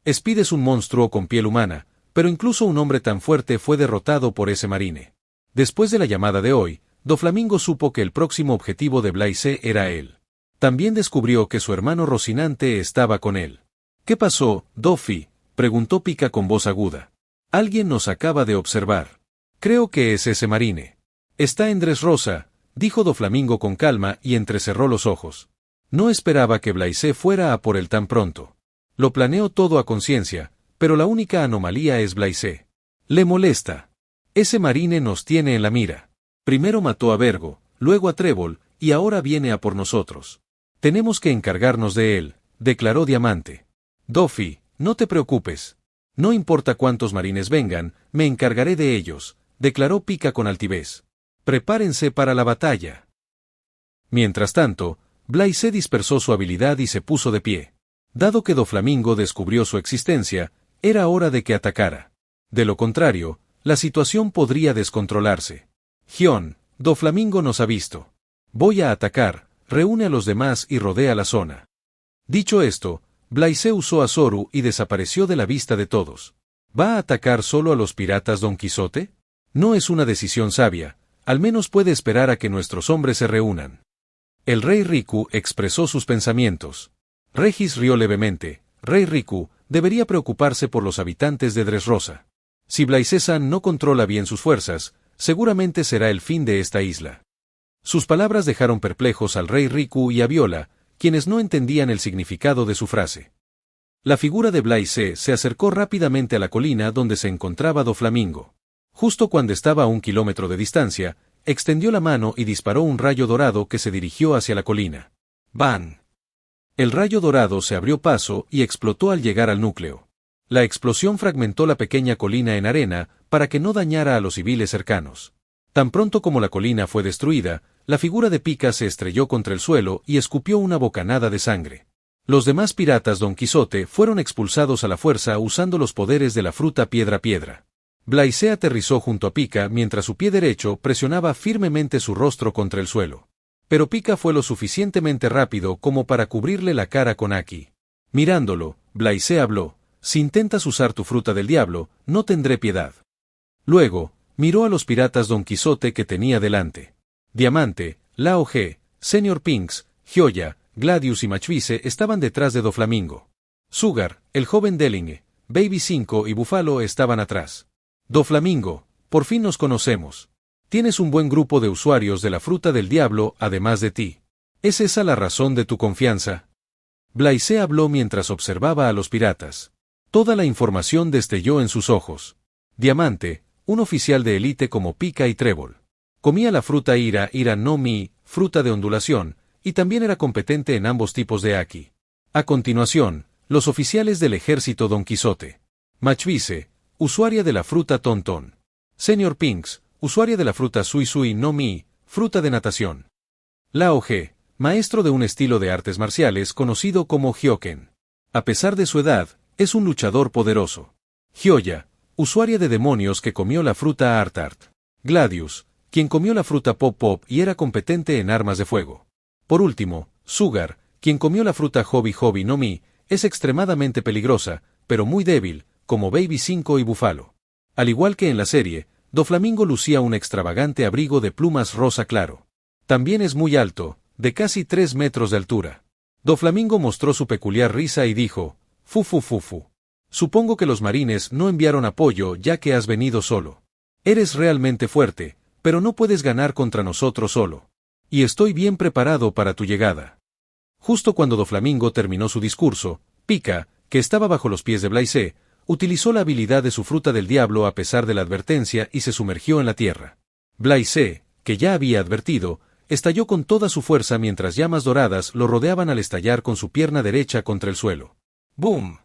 Speed es un monstruo con piel humana, pero incluso un hombre tan fuerte fue derrotado por ese marine. Después de la llamada de hoy, Doflamingo supo que el próximo objetivo de Blaise era él. También descubrió que su hermano Rocinante estaba con él. «¿Qué pasó, Dofi?», preguntó Pika con voz aguda. «Alguien nos acaba de observar. Creo que es ese marine. Está en Dressrosa», dijo Doflamingo con calma y entrecerró los ojos. No esperaba que Blaise fuera a por él tan pronto. Lo planeó todo a conciencia, pero la única anomalía es Blaise. Le molesta. Ese marine nos tiene en la mira. Primero mató a Vergo, luego a Trébol, y ahora viene a por nosotros. Tenemos que encargarnos de él, declaró Diamante. Dofi, no te preocupes. No importa cuántos marines vengan, me encargaré de ellos, declaró Pika con altivez. Prepárense para la batalla. Mientras tanto, Blaise dispersó su habilidad y se puso de pie. Dado que Doflamingo descubrió su existencia, era hora de que atacara. De lo contrario, la situación podría descontrolarse. Gion, Doflamingo nos ha visto. Voy a atacar, reúne a los demás y rodea la zona. Dicho esto, Blaise usó a Zoru y desapareció de la vista de todos. ¿Va a atacar solo a los piratas Don Quijote? No es una decisión sabia, al menos puede esperar a que nuestros hombres se reúnan. El rey Riku expresó sus pensamientos. Regis rió levemente. Rey Riku, debería preocuparse por los habitantes de Dressrosa. Si Blaise-san no controla bien sus fuerzas, seguramente será el fin de esta isla. Sus palabras dejaron perplejos al rey Riku y a Viola, quienes no entendían el significado de su frase. La figura de Blaise se acercó rápidamente a la colina donde se encontraba Doflamingo. Justo cuando estaba a 1 kilómetro de distancia, extendió la mano y disparó un rayo dorado que se dirigió hacia la colina. ¡Ban! El rayo dorado se abrió paso y explotó al llegar al núcleo. La explosión fragmentó la pequeña colina en arena para que no dañara a los civiles cercanos. Tan pronto como la colina fue destruida, la figura de Pika se estrelló contra el suelo y escupió una bocanada de sangre. Los demás piratas Don Quijote fueron expulsados a la fuerza usando los poderes de la fruta piedra. Blaise aterrizó junto a Pika mientras su pie derecho presionaba firmemente su rostro contra el suelo. Pero Pika fue lo suficientemente rápido como para cubrirle la cara con haki. Mirándolo, Blaise habló: «Si intentas usar tu fruta del diablo, no tendré piedad». Luego, miró a los piratas Don Quijote que tenía delante. Diamante, Lao Ge, Senior Pinks, Gioya, Gladius y Machvise estaban detrás de Doflamingo. Sugar, el joven Delinge, Baby 5 y Búfalo estaban atrás. Doflamingo, por fin nos conocemos. Tienes un buen grupo de usuarios de la fruta del diablo además de ti. ¿Es esa la razón de tu confianza? Blaise habló mientras observaba a los piratas. Toda la información destelló en sus ojos. Diamante, un oficial de élite como Pika y Trébol. Comía la fruta Ira no Mi, fruta de ondulación, y también era competente en ambos tipos de haki. A continuación, los oficiales del ejército Don Quijote. Machvise, usuaria de la fruta Tontón. Senior Pinks, usuaria de la fruta Sui no Mi, fruta de natación. Lao Ge, maestro de un estilo de artes marciales conocido como Hyoken. A pesar de su edad, es un luchador poderoso. Gioya, usuaria de demonios que comió la fruta Artart. Gladius, quien comió la fruta Pop Pop y era competente en armas de fuego. Por último, Sugar, quien comió la fruta Hobby no Mi, es extremadamente peligrosa, pero muy débil, como Baby 5 y Búfalo. Al igual que en la serie, Doflamingo lucía un extravagante abrigo de plumas rosa claro. También es muy alto, de casi 3 metros de altura. Doflamingo mostró su peculiar risa y dijo, fu. Supongo que los marines no enviaron apoyo ya que has venido solo. Eres realmente fuerte, pero no puedes ganar contra nosotros solo. Y estoy bien preparado para tu llegada. Justo cuando Doflamingo terminó su discurso, Pika, que estaba bajo los pies de Blaise, utilizó la habilidad de su fruta del diablo a pesar de la advertencia y se sumergió en la tierra. Blaise, que ya había advertido, estalló con toda su fuerza mientras llamas doradas lo rodeaban al estallar con su pierna derecha contra el suelo. ¡Boom!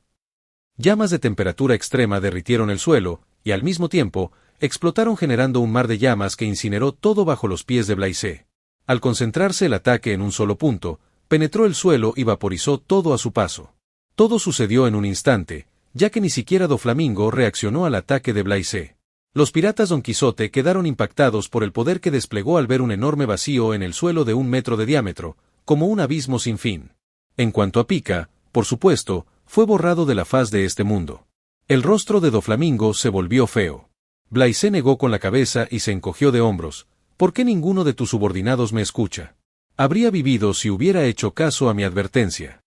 Llamas de temperatura extrema derritieron el suelo, y al mismo tiempo, explotaron generando un mar de llamas que incineró todo bajo los pies de Blaise. Al concentrarse el ataque en un solo punto, penetró el suelo y vaporizó todo a su paso. Todo sucedió en un instante, ya que ni siquiera Doflamingo reaccionó al ataque de Blaise. Los piratas Don Quijote quedaron impactados por el poder que desplegó al ver un enorme vacío en el suelo de 1 metro de diámetro, como un abismo sin fin. En cuanto a Pika, por supuesto, fue borrado de la faz de este mundo. El rostro de Doflamingo se volvió feo. Blaise negó con la cabeza y se encogió de hombros. ¿Por qué ninguno de tus subordinados me escucha? Habría vivido si hubiera hecho caso a mi advertencia.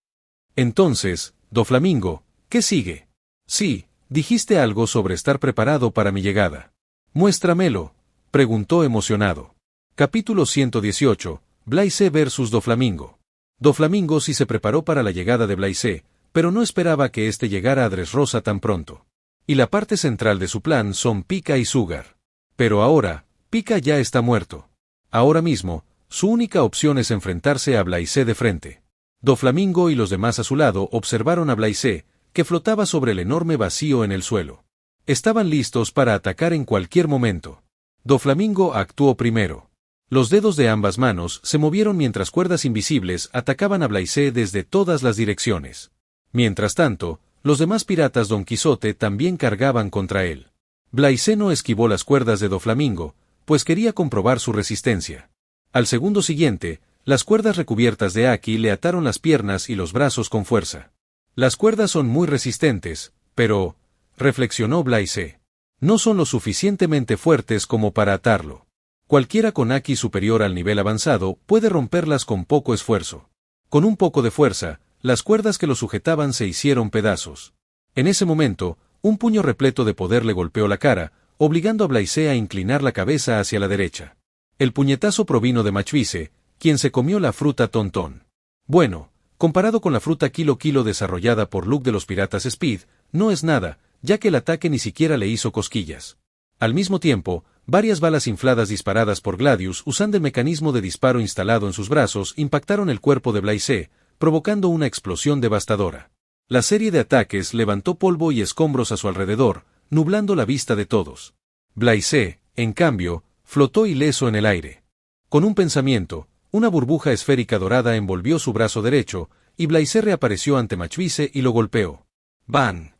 Entonces, Doflamingo, ¿qué sigue? Sí, dijiste algo sobre estar preparado para mi llegada. Muéstramelo, preguntó emocionado. Capítulo 118, Blaise vs Doflamingo. Doflamingo sí se preparó para la llegada de Blaise, pero no esperaba que éste llegara a Dressrosa tan pronto. Y la parte central de su plan son Pika y Sugar. Pero ahora, Pika ya está muerto. Ahora mismo, su única opción es enfrentarse a Blaise de frente. Doflamingo y los demás a su lado observaron a Blaise, que flotaba sobre el enorme vacío en el suelo. Estaban listos para atacar en cualquier momento. Doflamingo actuó primero. Los dedos de ambas manos se movieron mientras cuerdas invisibles atacaban a Blaise desde todas las direcciones. Mientras tanto, los demás piratas Don Quijote también cargaban contra él. Blaise no esquivó las cuerdas de Doflamingo, pues quería comprobar su resistencia. Al segundo siguiente, las cuerdas recubiertas de haki le ataron las piernas y los brazos con fuerza. Las cuerdas son muy resistentes, pero, reflexionó Blaise, no son lo suficientemente fuertes como para atarlo. Cualquiera con haki superior al nivel avanzado puede romperlas con poco esfuerzo. Con un poco de fuerza, las cuerdas que lo sujetaban se hicieron pedazos. En ese momento, un puño repleto de poder le golpeó la cara, obligando a Blaise a inclinar la cabeza hacia la derecha. El puñetazo provino de Machvise, quien se comió la fruta Tontón. Bueno, comparado con la fruta Kilo desarrollada por Luke de los Piratas Speed, no es nada, ya que el ataque ni siquiera le hizo cosquillas. Al mismo tiempo, varias balas infladas disparadas por Gladius usando el mecanismo de disparo instalado en sus brazos impactaron el cuerpo de Blaise, provocando una explosión devastadora. La serie de ataques levantó polvo y escombros a su alrededor, nublando la vista de todos. Blaise, en cambio, flotó ileso en el aire. Con un pensamiento, una burbuja esférica dorada envolvió su brazo derecho, y Blaise reapareció ante Machvise y lo golpeó. ¡Ban!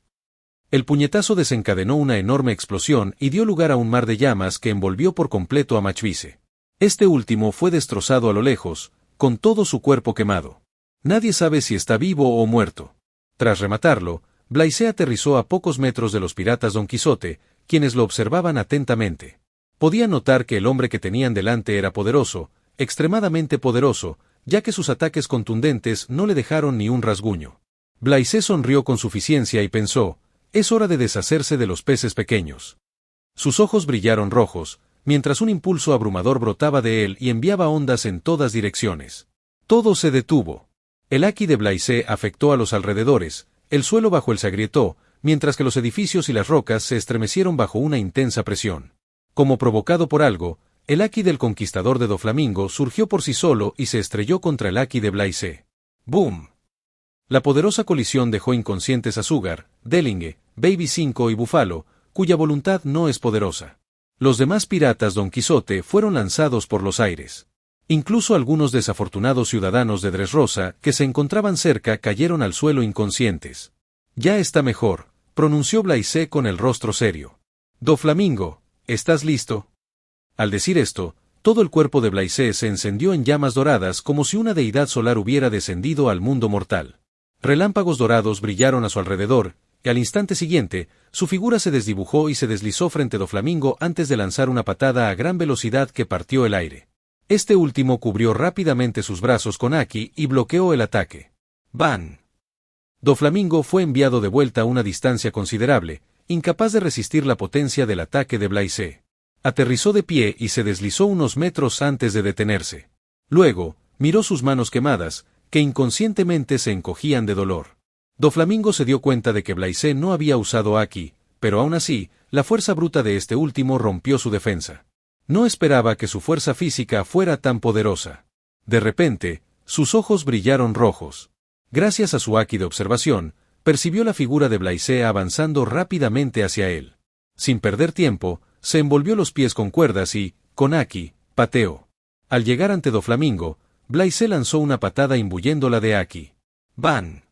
El puñetazo desencadenó una enorme explosión y dio lugar a un mar de llamas que envolvió por completo a Machvise. Este último fue destrozado a lo lejos, con todo su cuerpo quemado. Nadie sabe si está vivo o muerto. Tras rematarlo, Blaise aterrizó a pocos metros de los piratas Don Quijote, quienes lo observaban atentamente. Podían notar que el hombre que tenían delante era poderoso, extremadamente poderoso, ya que sus ataques contundentes no le dejaron ni un rasguño. Blaise sonrió con suficiencia y pensó, es hora de deshacerse de los peces pequeños. Sus ojos brillaron rojos, mientras un impulso abrumador brotaba de él y enviaba ondas en todas direcciones. Todo se detuvo. El haki de Blaise afectó a los alrededores, el suelo bajo él se agrietó, mientras que los edificios y las rocas se estremecieron bajo una intensa presión. Como provocado por algo, el haki del conquistador de Doflamingo surgió por sí solo y se estrelló contra el haki de Blaise. ¡Boom! La poderosa colisión dejó inconscientes a Sugar, Delingue, Baby 5 y Búfalo, cuya voluntad no es poderosa. Los demás piratas Don Quijote fueron lanzados por los aires. Incluso algunos desafortunados ciudadanos de Dressrosa que se encontraban cerca cayeron al suelo inconscientes. Ya está mejor, pronunció Blaise con el rostro serio. Doflamingo, ¿estás listo? Al decir esto, todo el cuerpo de Blaise se encendió en llamas doradas como si una deidad solar hubiera descendido al mundo mortal. Relámpagos dorados brillaron a su alrededor, y al instante siguiente, su figura se desdibujó y se deslizó frente a Doflamingo antes de lanzar una patada a gran velocidad que partió el aire. Este último cubrió rápidamente sus brazos con Aki y bloqueó el ataque. ¡Ban! Doflamingo fue enviado de vuelta a una distancia considerable, incapaz de resistir la potencia del ataque de Blaise. Aterrizó de pie y se deslizó unos metros antes de detenerse. Luego, miró sus manos quemadas, que inconscientemente se encogían de dolor. Doflamingo se dio cuenta de que Blaise no había usado Aki, pero aún así, la fuerza bruta de este último rompió su defensa. No esperaba que su fuerza física fuera tan poderosa. De repente, sus ojos brillaron rojos. Gracias a su Aki de observación, percibió la figura de Blaise avanzando rápidamente hacia él. Sin perder tiempo, se envolvió los pies con cuerdas y, con Aki, pateó. Al llegar ante Doflamingo, Blaise lanzó una patada imbuyéndola de Aki. ¡Ban!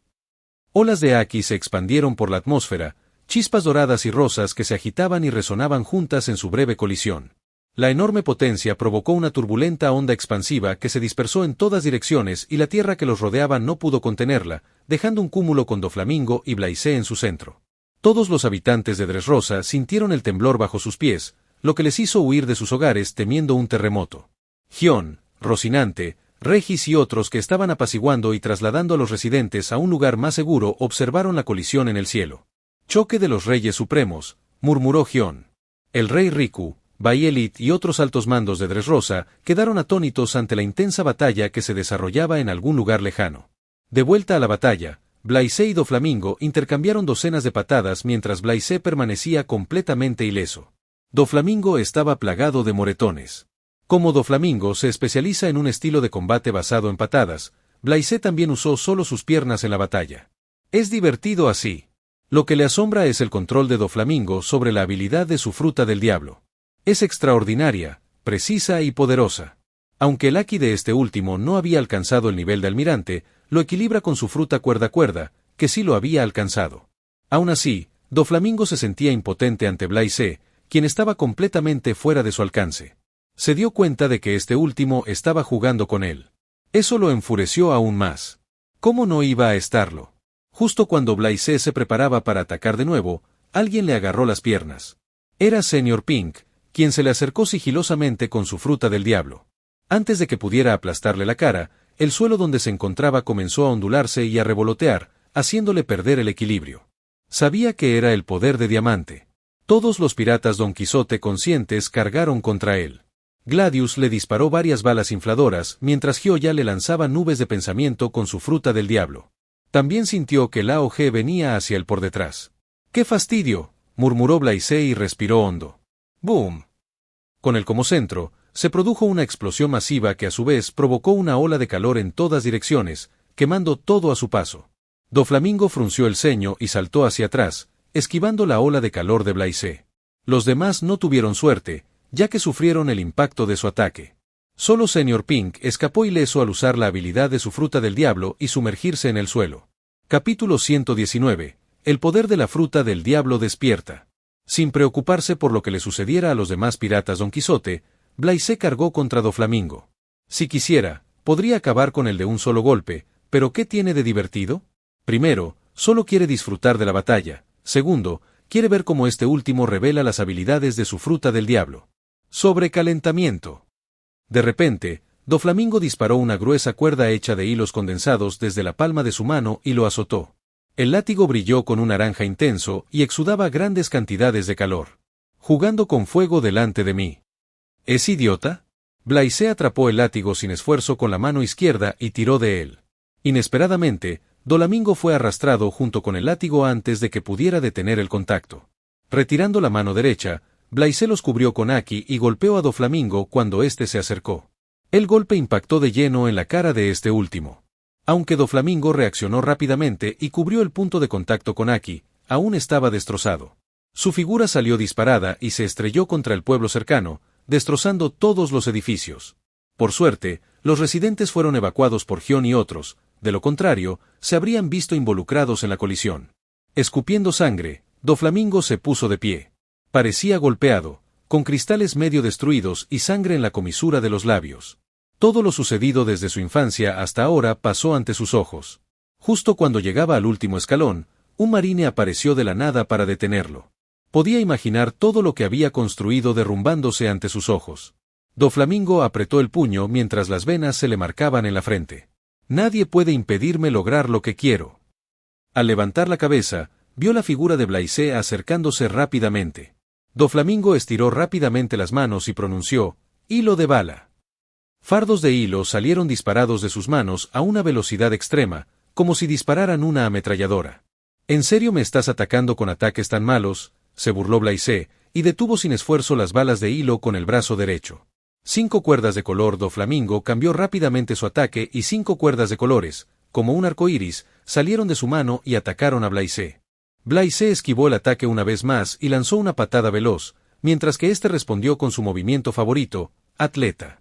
Olas de Aki se expandieron por la atmósfera, chispas doradas y rosas que se agitaban y resonaban juntas en su breve colisión. La enorme potencia provocó una turbulenta onda expansiva que se dispersó en todas direcciones y la tierra que los rodeaba no pudo contenerla, dejando un cúmulo con Doflamingo y Blaise en su centro. Todos los habitantes de Dressrosa sintieron el temblor bajo sus pies, lo que les hizo huir de sus hogares temiendo un terremoto. Gion, Rocinante, Regis y otros que estaban apaciguando y trasladando a los residentes a un lugar más seguro observaron la colisión en el cielo. Choque de los reyes supremos, murmuró Gion. El rey Riku, Bayelit y otros altos mandos de Dressrosa quedaron atónitos ante la intensa batalla que se desarrollaba en algún lugar lejano. De vuelta a la batalla, Blaise y Doflamingo intercambiaron docenas de patadas mientras Blaise permanecía completamente ileso. Doflamingo estaba plagado de moretones. Como Doflamingo se especializa en un estilo de combate basado en patadas, Blaise también usó solo sus piernas en la batalla. Es divertido así. Lo que le asombra es el control de Doflamingo sobre la habilidad de su fruta del diablo. Es extraordinaria, precisa y poderosa. Aunque el Aki de este último no había alcanzado el nivel de almirante, lo equilibra con su fruta cuerda, que sí lo había alcanzado. Aún así, Doflamingo se sentía impotente ante Blaise, quien estaba completamente fuera de su alcance. Se dio cuenta de que este último estaba jugando con él. Eso lo enfureció aún más. ¿Cómo no iba a estarlo? Justo cuando Blaise se preparaba para atacar de nuevo, alguien le agarró las piernas. Era Sr. Pink, quien se le acercó sigilosamente con su fruta del diablo. Antes de que pudiera aplastarle la cara, el suelo donde se encontraba comenzó a ondularse y a revolotear, haciéndole perder el equilibrio. Sabía que era el poder de Diamante. Todos los piratas Don Quijote conscientes cargaron contra él. Gladius le disparó varias balas infladoras, mientras Gioya le lanzaba nubes de pensamiento con su fruta del diablo. También sintió que Lao Ge venía hacia él por detrás. ¡Qué fastidio!, murmuró Blaise y respiró hondo. ¡Boom! Con él como centro, se produjo una explosión masiva que a su vez provocó una ola de calor en todas direcciones, quemando todo a su paso. Doflamingo frunció el ceño y saltó hacia atrás, esquivando la ola de calor de Blaise. Los demás no tuvieron suerte, ya que sufrieron el impacto de su ataque. Solo Sr. Pink escapó ileso al usar la habilidad de su fruta del diablo y sumergirse en el suelo. Capítulo 119. El poder de la fruta del diablo despierta. Sin preocuparse por lo que le sucediera a los demás piratas Don Quijote, Blaise cargó contra Doflamingo. Si quisiera, podría acabar con él de un solo golpe, pero ¿qué tiene de divertido? Primero, solo quiere disfrutar de la batalla. Segundo, quiere ver cómo este último revela las habilidades de su fruta del diablo. Sobrecalentamiento. De repente, Doflamingo disparó una gruesa cuerda hecha de hilos condensados desde la palma de su mano y lo azotó. El látigo brilló con un naranja intenso y exudaba grandes cantidades de calor. Jugando con fuego delante de mí. ¿Es idiota? Blaise atrapó el látigo sin esfuerzo con la mano izquierda y tiró de él. Inesperadamente, Doflamingo fue arrastrado junto con el látigo antes de que pudiera detener el contacto. Retirando la mano derecha, Blaise los cubrió con Aki y golpeó a Doflamingo cuando éste se acercó. El golpe impactó de lleno en la cara de este último. Aunque Doflamingo reaccionó rápidamente y cubrió el punto de contacto con Aki, aún estaba destrozado. Su figura salió disparada y se estrelló contra el pueblo cercano, destrozando todos los edificios. Por suerte, los residentes fueron evacuados por Gion y otros, de lo contrario, se habrían visto involucrados en la colisión. Escupiendo sangre, Doflamingo se puso de pie. Parecía golpeado, con cristales medio destruidos y sangre en la comisura de los labios. Todo lo sucedido desde su infancia hasta ahora pasó ante sus ojos. Justo cuando llegaba al último escalón, Un marine apareció de la nada para detenerlo. Podía imaginar todo lo que había construido derrumbándose ante sus ojos. Doflamingo apretó el puño mientras las venas se le marcaban en la frente. Nadie puede impedirme lograr lo que quiero. Al levantar la cabeza, vio la figura de Blaise acercándose rápidamente. Doflamingo estiró rápidamente las manos y pronunció, «Hilo de bala». Fardos de hilo salieron disparados de sus manos a una velocidad extrema, como si dispararan una ametralladora. «¿En serio me estás atacando con ataques tan malos?», se burló Blaise, y detuvo sin esfuerzo las balas de hilo con el brazo derecho. 5 cuerdas de color Doflamingo cambió rápidamente su ataque y 5 cuerdas de colores, como un arco iris, salieron de su mano y atacaron a Blaise. Blaise esquivó el ataque una vez más y lanzó una patada veloz, mientras que éste respondió con su movimiento favorito, atleta.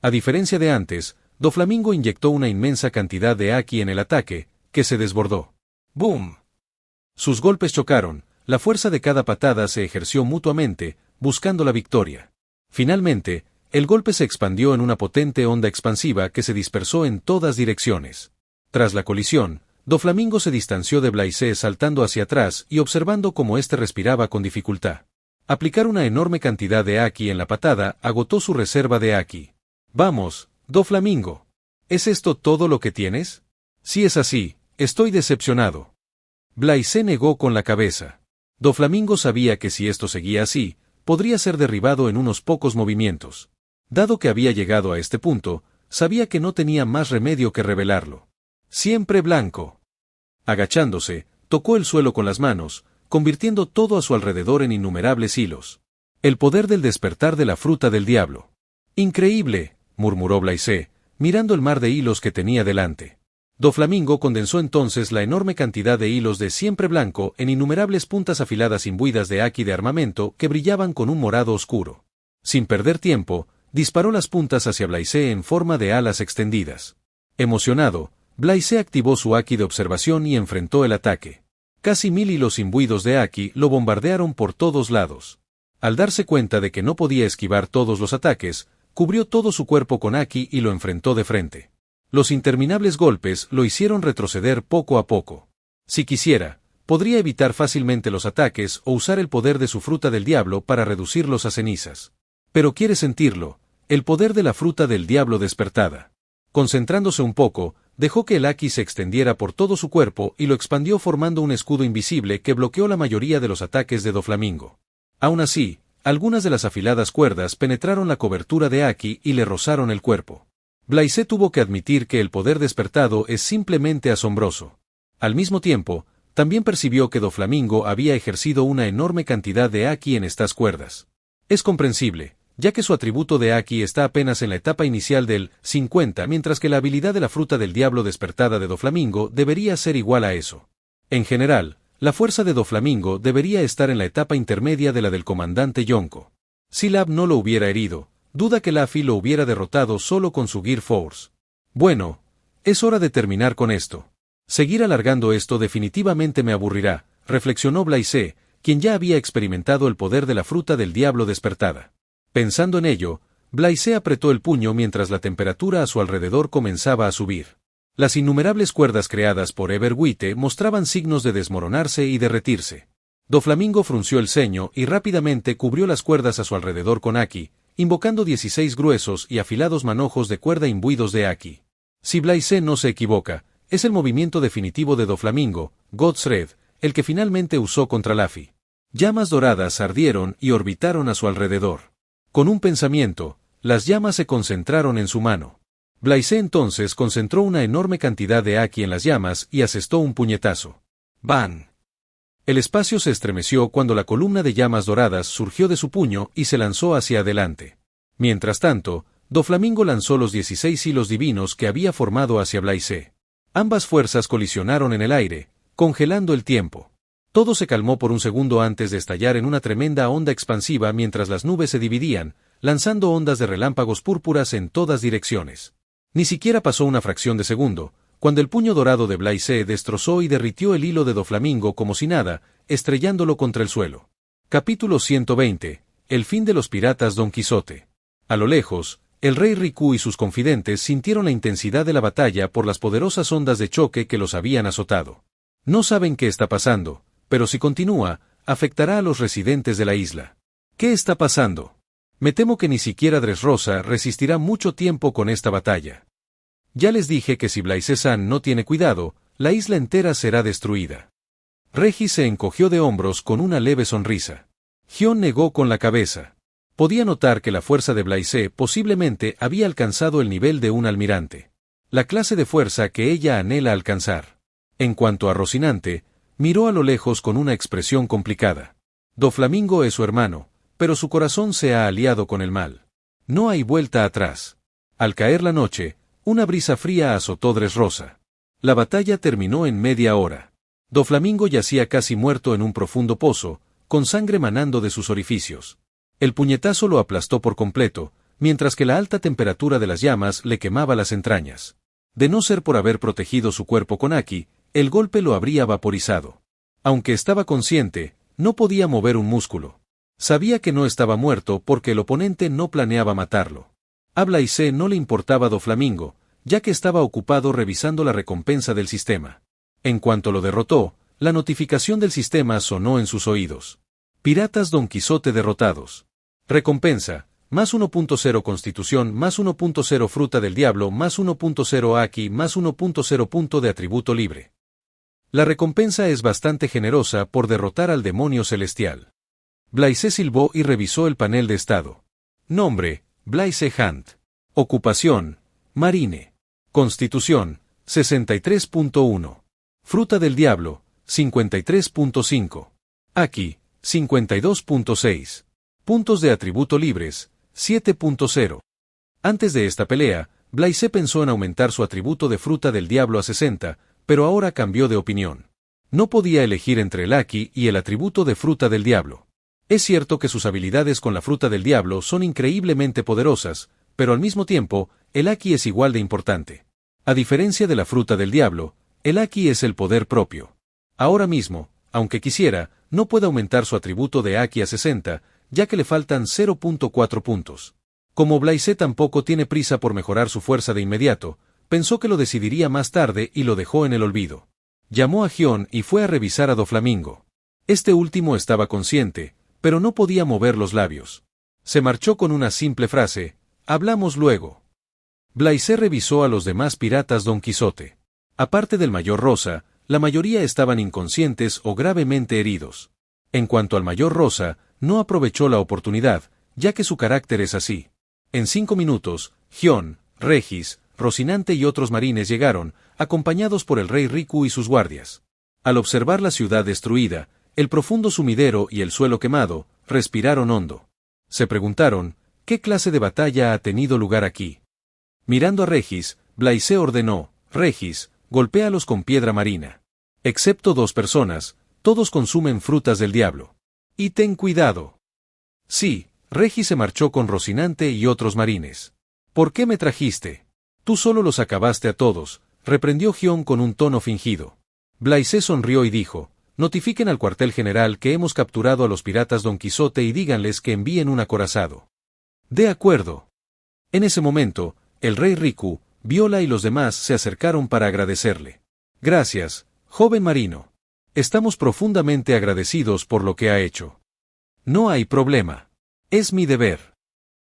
A diferencia de antes, Doflamingo inyectó una inmensa cantidad de haki en el ataque, que se desbordó. ¡Boom! Sus golpes chocaron, la fuerza de cada patada se ejerció mutuamente, buscando la victoria. Finalmente, el golpe se expandió en una potente onda expansiva que se dispersó en todas direcciones. Tras la colisión, Doflamingo se distanció de Blaise saltando hacia atrás y observando cómo éste respiraba con dificultad. Aplicar una enorme cantidad de haki en la patada agotó su reserva de haki. «Vamos, Doflamingo. ¿Es esto todo lo que tienes? Si es así, estoy decepcionado». Blaise negó con la cabeza. Doflamingo sabía que si esto seguía así, podría ser derribado en unos pocos movimientos. Dado que había llegado a este punto, sabía que no tenía más remedio que revelarlo. «Siempre blanco». Agachándose, tocó el suelo con las manos, convirtiendo todo a su alrededor en innumerables hilos. El poder del despertar de la fruta del diablo. «Increíble», murmuró Blaise, mirando el mar de hilos que tenía delante. Doflamingo condensó entonces la enorme cantidad de hilos de siempre blanco en innumerables puntas afiladas imbuidas de haki de armamento que brillaban con un morado oscuro. Sin perder tiempo, disparó las puntas hacia Blaise en forma de alas extendidas. Emocionado, Blaise activó su haki de observación y enfrentó el ataque. Casi 1000 hilos imbuidos de haki lo bombardearon por todos lados. Al darse cuenta de que no podía esquivar todos los ataques, cubrió todo su cuerpo con haki y lo enfrentó de frente. Los interminables golpes lo hicieron retroceder poco a poco. Si quisiera, podría evitar fácilmente los ataques o usar el poder de su fruta del diablo para reducirlos a cenizas. Pero quiere sentirlo, el poder de la fruta del diablo despertada. Concentrándose un poco, dejó que el haki se extendiera por todo su cuerpo y lo expandió formando un escudo invisible que bloqueó la mayoría de los ataques de Doflamingo. Aún así, algunas de las afiladas cuerdas penetraron la cobertura de haki y le rozaron el cuerpo. Blaise tuvo que admitir que el poder despertado es simplemente asombroso. Al mismo tiempo, también percibió que Doflamingo había ejercido una enorme cantidad de haki en estas cuerdas. Es comprensible, ya que su atributo de haki está apenas en la etapa inicial del 50, mientras que la habilidad de la fruta del diablo despertada de Doflamingo debería ser igual a eso. En general, la fuerza de Doflamingo debería estar en la etapa intermedia de la del comandante Yonko. Si Lab no lo hubiera herido, duda que Laffy lo hubiera derrotado solo con su Gear Force. Bueno, es hora de terminar con esto. Seguir alargando esto definitivamente me aburrirá, reflexionó Blaise, quien ya había experimentado el poder de la fruta del diablo despertada. Pensando en ello, Blaise apretó el puño mientras la temperatura a su alrededor comenzaba a subir. Las innumerables cuerdas creadas por Everwhite mostraban signos de desmoronarse y derretirse. Doflamingo frunció el ceño y rápidamente cubrió las cuerdas a su alrededor con haki, invocando 16 gruesos y afilados manojos de cuerda imbuidos de haki. Si Blaise no se equivoca, es el movimiento definitivo de Doflamingo, God's Red, el que finalmente usó contra Laffy. Llamas doradas ardieron y orbitaron a su alrededor. Con un pensamiento, las llamas se concentraron en su mano. Blaise entonces concentró una enorme cantidad de haki en las llamas y asestó un puñetazo. ¡Ban! El espacio se estremeció cuando la columna de llamas doradas surgió de su puño y se lanzó hacia adelante. Mientras tanto, Doflamingo lanzó los 16 hilos divinos que había formado hacia Blaise. Ambas fuerzas colisionaron en el aire, congelando el tiempo. Todo se calmó por un segundo antes de estallar en una tremenda onda expansiva mientras las nubes se dividían, lanzando ondas de relámpagos púrpuras en todas direcciones. Ni siquiera pasó una fracción de segundo, cuando el puño dorado de Blaise destrozó y derritió el hilo de Doflamingo como si nada, estrellándolo contra el suelo. Capítulo 120. El fin de los piratas Don Quijote. A lo lejos, el rey Riku y sus confidentes sintieron la intensidad de la batalla por las poderosas ondas de choque que los habían azotado. No saben qué está pasando, pero si continúa, afectará a los residentes de la isla. ¿Qué está pasando? Me temo que ni siquiera Dressrosa resistirá mucho tiempo con esta batalla. Ya les dije que si Blaise-san no tiene cuidado, la isla entera será destruida. Regis se encogió de hombros con una leve sonrisa. Hyun negó con la cabeza. Podía notar que la fuerza de Blaise posiblemente había alcanzado el nivel de un almirante. La clase de fuerza que ella anhela alcanzar. En cuanto a Rocinante, miró a lo lejos con una expresión complicada. Doflamingo es su hermano, pero su corazón se ha aliado con el mal. No hay vuelta atrás. Al caer la noche, una brisa fría azotó Dressrosa. La batalla terminó en media hora. Doflamingo yacía casi muerto en un profundo pozo, con sangre manando de sus orificios. El puñetazo lo aplastó por completo, mientras que la alta temperatura de las llamas le quemaba las entrañas. De no ser por haber protegido su cuerpo con Aki, el golpe lo habría vaporizado. Aunque estaba consciente, no podía mover un músculo. Sabía que no estaba muerto porque el oponente no planeaba matarlo. A Blaise no le importaba Doflamingo, ya que estaba ocupado revisando la recompensa del sistema. En cuanto lo derrotó, la notificación del sistema sonó en sus oídos. Piratas Don Quijote derrotados. Recompensa, más 1.0 Constitución, más 1.0 Fruta del Diablo, más 1.0 Aki, más 1.0 punto de atributo libre. La recompensa es bastante generosa por derrotar al demonio celestial. Blaise silbó y revisó el panel de estado. Nombre, Blaise Hunt. Ocupación, Marine. Constitución, 63.1. Fruta del Diablo, 53.5. Aki, 52.6. Puntos de atributo libres, 7.0. Antes de esta pelea, Blaise pensó en aumentar su atributo de Fruta del Diablo a 60, pero ahora cambió de opinión. No podía elegir entre el Aki y el atributo de Fruta del Diablo. Es cierto que sus habilidades con la Fruta del Diablo son increíblemente poderosas, pero al mismo tiempo, el Aki es igual de importante. A diferencia de la Fruta del Diablo, el Aki es el poder propio. Ahora mismo, aunque quisiera, no puede aumentar su atributo de Aki a 60, ya que le faltan 0.4 puntos. Como Blaise tampoco tiene prisa por mejorar su fuerza de inmediato, pensó que lo decidiría más tarde y lo dejó en el olvido. Llamó a Hyun y fue a revisar a Doflamingo. Este último estaba consciente, pero no podía mover los labios. Se marchó con una simple frase, «Hablamos luego». Blaise revisó a los demás piratas Don Quijote. Aparte del Mayor Rosa, la mayoría estaban inconscientes o gravemente heridos. En cuanto al Mayor Rosa, no aprovechó la oportunidad, ya que su carácter es así. En 5 minutos, Hyun, Regis, Rocinante y otros marines llegaron, acompañados por el rey Riku y sus guardias. Al observar la ciudad destruida, el profundo sumidero y el suelo quemado, respiraron hondo. Se preguntaron, ¿qué clase de batalla ha tenido lugar aquí? Mirando a Regis, Blaise ordenó, Regis, golpéalos con piedra marina. Excepto 2 personas, todos consumen frutas del diablo. Y ten cuidado. Sí, Regis se marchó con Rocinante y otros marines. ¿Por qué me trajiste? Tú solo los acabaste a todos, reprendió Hyun con un tono fingido. Blaise sonrió y dijo, notifiquen al cuartel general que hemos capturado a los piratas Don Quijote y díganles que envíen un acorazado. De acuerdo. En ese momento, el rey Riku, Viola y los demás se acercaron para agradecerle. Gracias, joven marino. Estamos profundamente agradecidos por lo que ha hecho. No hay problema. Es mi deber.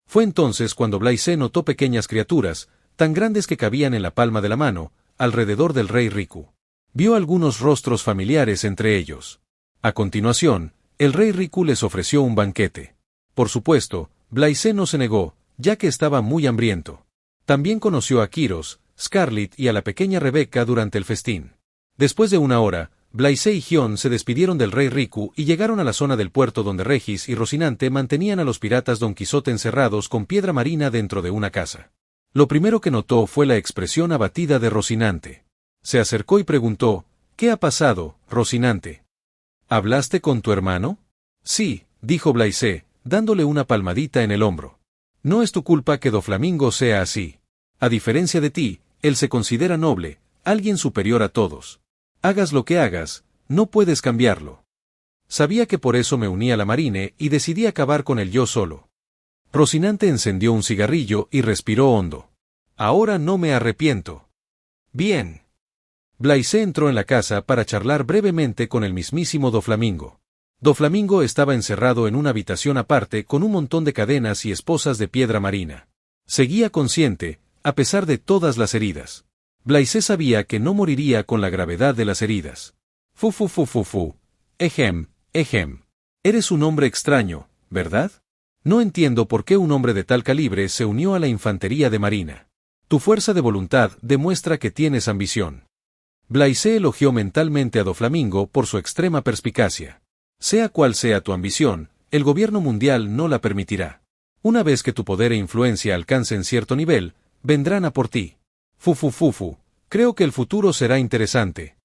Fue entonces cuando Blaise notó pequeñas criaturas, tan grandes que cabían en la palma de la mano, alrededor del rey Riku. Vio algunos rostros familiares entre ellos. A continuación, el rey Riku les ofreció un banquete. Por supuesto, Blaise no se negó, ya que estaba muy hambriento. También conoció a Kiros, Scarlet y a la pequeña Rebeca durante el festín. Después de una hora, Blaise y Hyun se despidieron del rey Riku y llegaron a la zona del puerto donde Regis y Rocinante mantenían a los piratas Don Quijote encerrados con piedra marina dentro de una casa. Lo primero que notó fue la expresión abatida de Rocinante. Se acercó y preguntó, ¿qué ha pasado, Rocinante? ¿Hablaste con tu hermano? Sí, dijo Blaise, dándole una palmadita en el hombro. No es tu culpa que Doflamingo sea así. A diferencia de ti, él se considera noble, alguien superior a todos. Hagas lo que hagas, no puedes cambiarlo. Sabía que por eso me uní a la marine y decidí acabar con él yo solo. Rocinante encendió un cigarrillo y respiró hondo. Ahora no me arrepiento. Bien. Blaise entró en la casa para charlar brevemente con el mismísimo Doflamingo. Doflamingo estaba encerrado en una habitación aparte con un montón de cadenas y esposas de piedra marina. Seguía consciente, a pesar de todas las heridas. Blaise sabía que no moriría con la gravedad de las heridas. Fu. Ejem. Eres un hombre extraño, ¿verdad? No entiendo por qué un hombre de tal calibre se unió a la infantería de marina. Tu fuerza de voluntad demuestra que tienes ambición. Blaise elogió mentalmente a Doflamingo por su extrema perspicacia. Sea cual sea tu ambición, el gobierno mundial no la permitirá. Una vez que tu poder e influencia alcancen cierto nivel, vendrán a por ti. Fu. Creo que el futuro será interesante.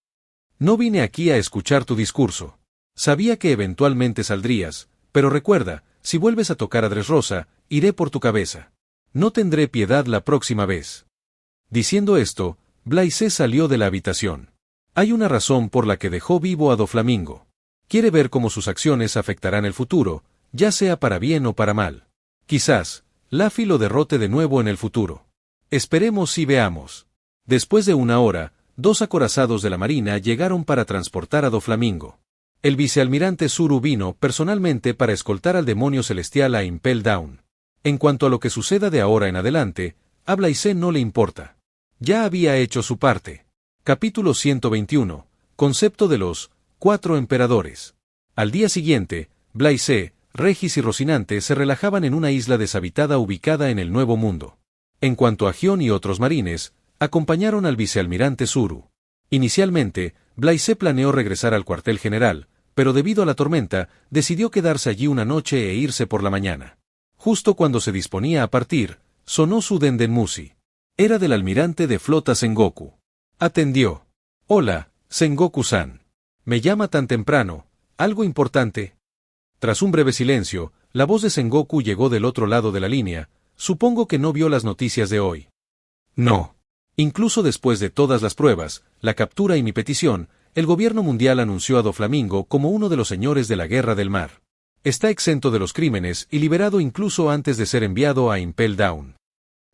No vine aquí a escuchar tu discurso. Sabía que eventualmente saldrías, pero recuerda, si vuelves a tocar a Dressrosa, iré por tu cabeza. No tendré piedad la próxima vez. Diciendo esto, Blaise salió de la habitación. Hay una razón por la que dejó vivo a Doflamingo. Quiere ver cómo sus acciones afectarán el futuro, ya sea para bien o para mal. Quizás, Laffy lo derrote de nuevo en el futuro. Esperemos y veamos. Después de una hora, 2 acorazados de la marina llegaron para transportar a Doflamingo. El vicealmirante Zuru vino personalmente para escoltar al demonio celestial a Impel Down. En cuanto a lo que suceda de ahora en adelante, a Blaise no le importa. Ya había hecho su parte. Capítulo 121. Concepto de los 4 emperadores. Al día siguiente, Blaise, Regis y Rocinante se relajaban en una isla deshabitada ubicada en el Nuevo Mundo. En cuanto a Gion y otros marines, acompañaron al vicealmirante Zuru. Inicialmente, Blaise planeó regresar al cuartel general, pero debido a la tormenta, decidió quedarse allí una noche e irse por la mañana. Justo cuando se disponía a partir, sonó su Dendenmusi. Era del almirante de flota Sengoku. Atendió. Hola, Sengoku-san. Me llama tan temprano, ¿algo importante? Tras un breve silencio, la voz de Sengoku llegó del otro lado de la línea. Supongo que no vio las noticias de hoy. No. Incluso después de todas las pruebas, la captura y mi petición, el gobierno mundial anunció a Doflamingo como uno de los señores de la guerra del mar. Está exento de los crímenes y liberado incluso antes de ser enviado a Impel Down.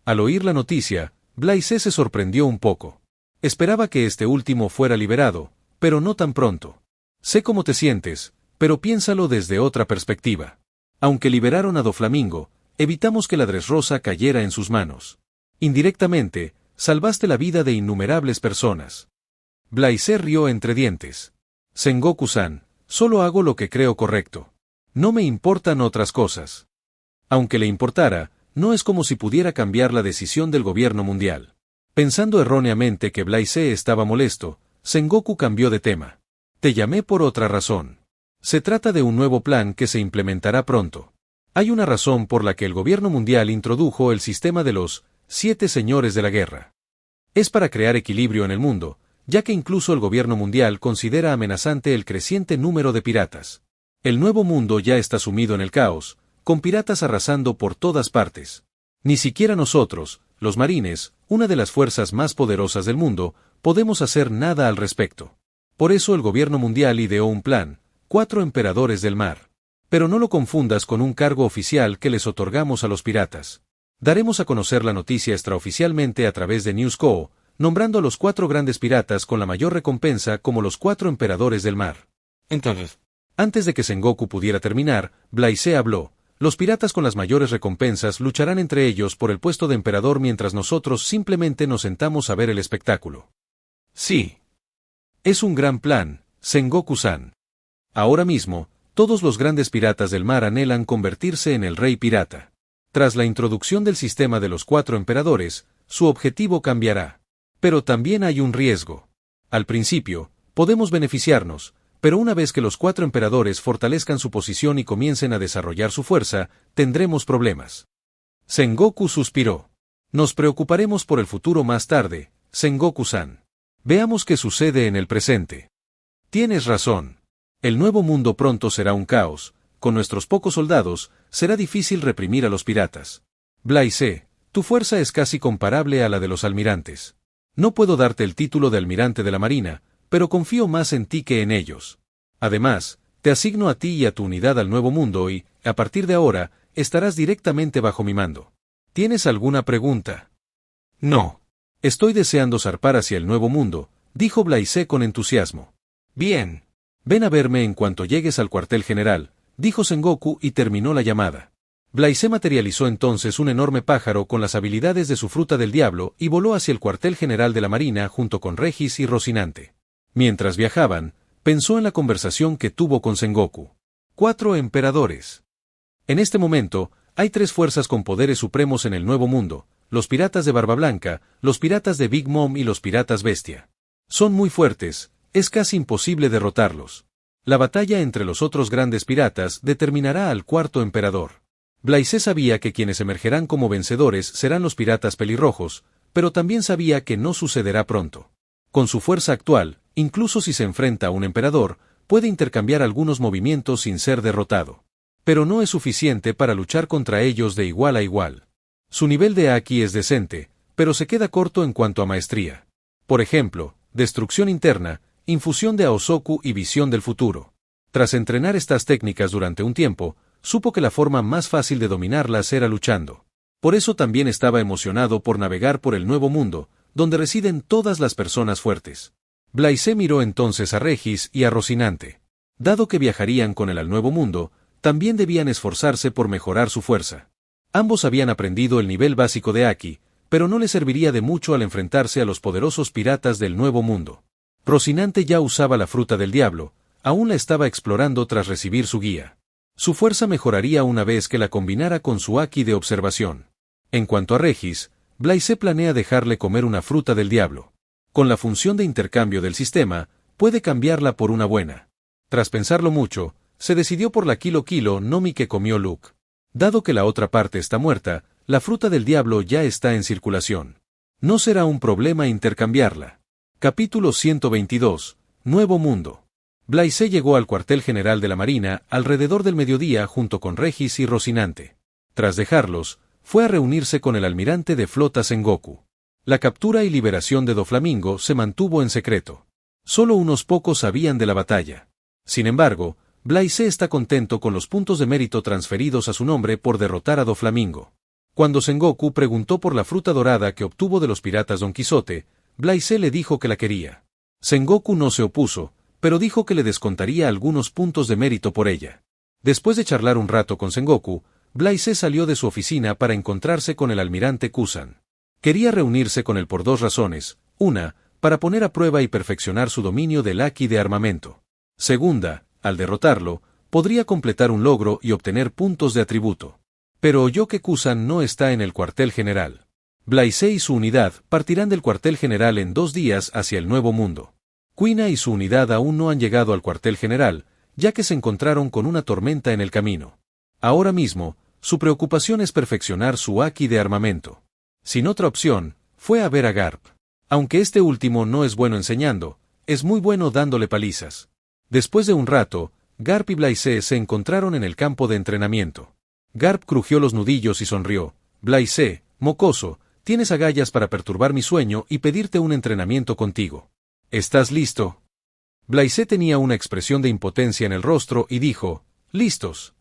Al oír la noticia, Blaise se sorprendió un poco. Esperaba que este último fuera liberado, pero no tan pronto. Sé cómo te sientes, pero piénsalo desde otra perspectiva. Aunque liberaron a Doflamingo, evitamos que la Dressrosa cayera en sus manos. Indirectamente, salvaste la vida de innumerables personas. Blaise rió entre dientes. Sengoku-san, solo hago lo que creo correcto. No me importan otras cosas. Aunque le importara, no es como si pudiera cambiar la decisión del gobierno mundial. Pensando erróneamente que Blaise estaba molesto, Sengoku cambió de tema. Te llamé por otra razón. Se trata de un nuevo plan que se implementará pronto. Hay una razón por la que el gobierno mundial introdujo el sistema de los 7 señores de la guerra. Es para crear equilibrio en el mundo, ya que incluso el gobierno mundial considera amenazante el creciente número de piratas. El nuevo mundo ya está sumido en el caos, con piratas arrasando por todas partes. Ni siquiera nosotros, los marines, una de las fuerzas más poderosas del mundo, podemos hacer nada al respecto. Por eso el gobierno mundial ideó un plan, 4 emperadores del mar. Pero no lo confundas con un cargo oficial que les otorgamos a los piratas. Daremos a conocer la noticia extraoficialmente a través de Newsco, nombrando a los 4 grandes piratas con la mayor recompensa como los 4 emperadores del mar. Entonces, antes de que Sengoku pudiera terminar, Blaise habló. Los piratas con las mayores recompensas lucharán entre ellos por el puesto de emperador mientras nosotros simplemente nos sentamos a ver el espectáculo. Sí. Es un gran plan, Sengoku-san. Ahora mismo, todos los grandes piratas del mar anhelan convertirse en el rey pirata. Tras la introducción del sistema de los 4 emperadores, su objetivo cambiará. Pero también hay un riesgo. Al principio, podemos beneficiarnos, pero una vez que los 4 emperadores fortalezcan su posición y comiencen a desarrollar su fuerza, tendremos problemas. Sengoku suspiró. Nos preocuparemos por el futuro más tarde, Sengoku-san. Veamos qué sucede en el presente. Tienes razón. El nuevo mundo pronto será un caos. Con nuestros pocos soldados, será difícil reprimir a los piratas. Blaise, tu fuerza es casi comparable a la de los almirantes. No puedo darte el título de almirante de la marina, pero confío más en ti que en ellos. Además, te asigno a ti y a tu unidad al nuevo mundo y, a partir de ahora, estarás directamente bajo mi mando. ¿Tienes alguna pregunta? No. Estoy deseando zarpar hacia el nuevo mundo, dijo Blaise con entusiasmo. Bien. Ven a verme en cuanto llegues al cuartel general, dijo Sengoku y terminó la llamada. Blaise materializó entonces un enorme pájaro con las habilidades de su fruta del diablo y voló hacia el cuartel general de la Marina junto con Regis y Rocinante. Mientras viajaban, pensó en la conversación que tuvo con Sengoku. 4 emperadores. En este momento, hay 3 fuerzas con poderes supremos en el Nuevo Mundo, los piratas de Barba Blanca, los piratas de Big Mom y los piratas bestia. Son muy fuertes, es casi imposible derrotarlos. La batalla entre los otros grandes piratas determinará al 4º emperador. Blaise sabía que quienes emergerán como vencedores serán los piratas pelirrojos, pero también sabía que no sucederá pronto. Con su fuerza actual, incluso si se enfrenta a un emperador, puede intercambiar algunos movimientos sin ser derrotado. Pero no es suficiente para luchar contra ellos de igual a igual. Su nivel de Haki es decente, pero se queda corto en cuanto a maestría. Por ejemplo, destrucción interna, infusión de Aosoku y visión del futuro. Tras entrenar estas técnicas durante un tiempo, supo que la forma más fácil de dominarlas era luchando. Por eso también estaba emocionado por navegar por el Nuevo Mundo, donde residen todas las personas fuertes. Blaise miró entonces a Regis y a Rocinante. Dado que viajarían con él al Nuevo Mundo, también debían esforzarse por mejorar su fuerza. Ambos habían aprendido el nivel básico de Haki, pero no les serviría de mucho al enfrentarse a los poderosos piratas del Nuevo Mundo. Rocinante ya usaba la fruta del diablo, aún la estaba explorando tras recibir su guía. Su fuerza mejoraría una vez que la combinara con su Haki de observación. En cuanto a Regis, Blaise planea dejarle comer una fruta del diablo. Con la función de intercambio del sistema, puede cambiarla por una buena. Tras pensarlo mucho, se decidió por la Kilo Kilo no Mi que comió Luke. Dado que la otra parte está muerta, la fruta del diablo ya está en circulación. No será un problema intercambiarla. Capítulo 122. Nuevo Mundo. Blaise llegó al cuartel general de la Marina alrededor del mediodía junto con Regis y Rocinante. Tras dejarlos, fue a reunirse con el almirante de flota Sengoku. La captura y liberación de Doflamingo se mantuvo en secreto. Solo unos pocos sabían de la batalla. Sin embargo, Blaise está contento con los puntos de mérito transferidos a su nombre por derrotar a Doflamingo. Cuando Sengoku preguntó por la fruta dorada que obtuvo de los piratas Don Quijote, Blaise le dijo que la quería. Sengoku no se opuso, pero dijo que le descontaría algunos puntos de mérito por ella. Después de charlar un rato con Sengoku, Blaise salió de su oficina para encontrarse con el almirante Kusan. Quería reunirse con él por 2 razones: una, para poner a prueba y perfeccionar su dominio del Haki de armamento. Segunda, al derrotarlo, podría completar un logro y obtener puntos de atributo. Pero oyó que Kusan no está en el cuartel general. Blaise y su unidad partirán del cuartel general en 2 días hacia el Nuevo Mundo. Kuina y su unidad aún no han llegado al cuartel general, ya que se encontraron con una tormenta en el camino. Ahora mismo, su preocupación es perfeccionar su Haki de armamento. Sin otra opción, fue a ver a Garp. Aunque este último no es bueno enseñando, es muy bueno dándole palizas. Después de un rato, Garp y Blaise se encontraron en el campo de entrenamiento. Garp crujió los nudillos y sonrió. Blaise, mocoso, tienes agallas para perturbar mi sueño y pedirte un entrenamiento contigo. ¿Estás listo? Blaise tenía una expresión de impotencia en el rostro y dijo, listos.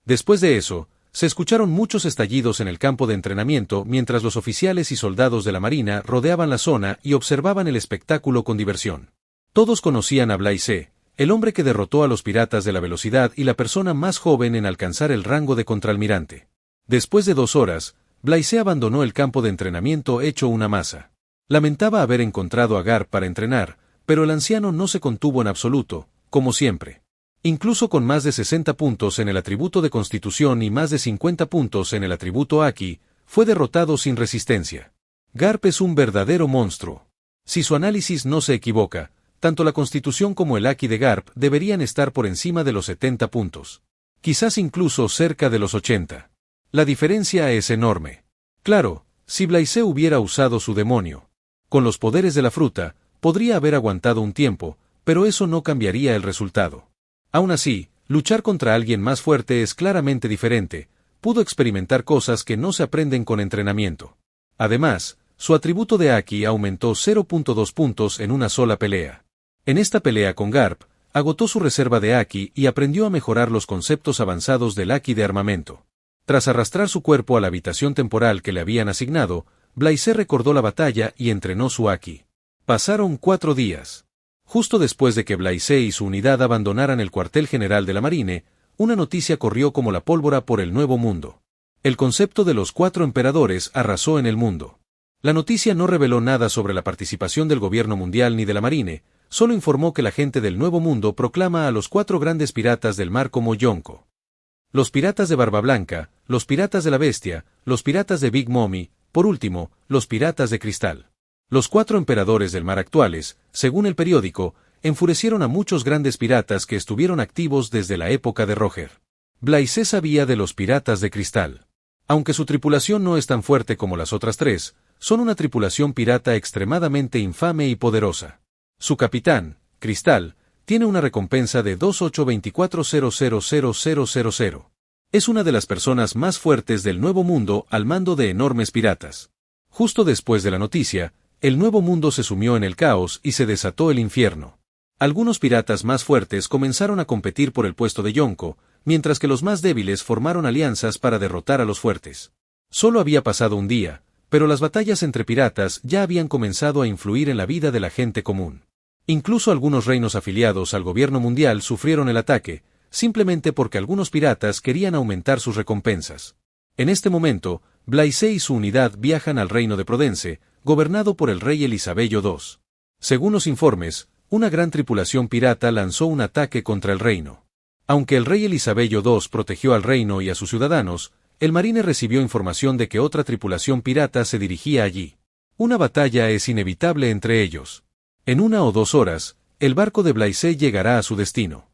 Después de eso, se escucharon muchos estallidos en el campo de entrenamiento mientras los oficiales y soldados de la Marina rodeaban la zona y observaban el espectáculo con diversión. Todos conocían a Blaise, el hombre que derrotó a los piratas de la velocidad y la persona más joven en alcanzar el rango de contraalmirante. Después de 2 horas, Blaise abandonó el campo de entrenamiento hecho una masa. Lamentaba haber encontrado a Garp para entrenar, pero el anciano no se contuvo en absoluto, como siempre. Incluso con más de 60 puntos en el atributo de Constitución y más de 50 puntos en el atributo Haki, fue derrotado sin resistencia. Garp es un verdadero monstruo. Si su análisis no se equivoca, tanto la Constitución como el Haki de Garp deberían estar por encima de los 70 puntos. Quizás incluso cerca de los 80. La diferencia es enorme. Claro, si Blaise hubiera usado su demonio. Con los poderes de la fruta, podría haber aguantado un tiempo, pero eso no cambiaría el resultado. Aún así, luchar contra alguien más fuerte es claramente diferente. Pudo experimentar cosas que no se aprenden con entrenamiento. Además, su atributo de Haki aumentó 0.2 puntos en una sola pelea. En esta pelea con Garp, agotó su reserva de Haki y aprendió a mejorar los conceptos avanzados del Haki de armamento. Tras arrastrar su cuerpo a la habitación temporal que le habían asignado, Blaise recordó la batalla y entrenó su Haki. Pasaron 4 días. Justo después de que Blaise y su unidad abandonaran el cuartel general de la Marine, una noticia corrió como la pólvora por el Nuevo Mundo. El concepto de los 4 emperadores arrasó en el mundo. La noticia no reveló nada sobre la participación del gobierno mundial ni de la Marine, solo informó que la gente del Nuevo Mundo proclama a los 4 grandes piratas del mar como Yonko. Los piratas de Barba Blanca, los piratas de la Bestia, los piratas de Big Mommy, por último, los piratas de Cristal. Los 4 emperadores del mar actuales, según el periódico, enfurecieron a muchos grandes piratas que estuvieron activos desde la época de Roger. Blaise sabía de los piratas de Cristal. Aunque su tripulación no es tan fuerte como las otras 3, son una tripulación pirata extremadamente infame y poderosa. Su capitán, Cristal, tiene una recompensa de 2824000000. Es una de las personas más fuertes del Nuevo Mundo al mando de enormes piratas. Justo después de la noticia, el Nuevo Mundo se sumió en el caos y se desató el infierno. Algunos piratas más fuertes comenzaron a competir por el puesto de Yonko, mientras que los más débiles formaron alianzas para derrotar a los fuertes. Solo había pasado un día, pero las batallas entre piratas ya habían comenzado a influir en la vida de la gente común. Incluso algunos reinos afiliados al gobierno mundial sufrieron el ataque, simplemente porque algunos piratas querían aumentar sus recompensas. En este momento, Blaise y su unidad viajan al reino de Prodence, gobernado por el rey Elisabello II. Según los informes, una gran tripulación pirata lanzó un ataque contra el reino. Aunque el rey Elisabello II protegió al reino y a sus ciudadanos, el marine recibió información de que otra tripulación pirata se dirigía allí. Una batalla es inevitable entre ellos. En 1 o 2 horas, el barco de Blaise llegará a su destino.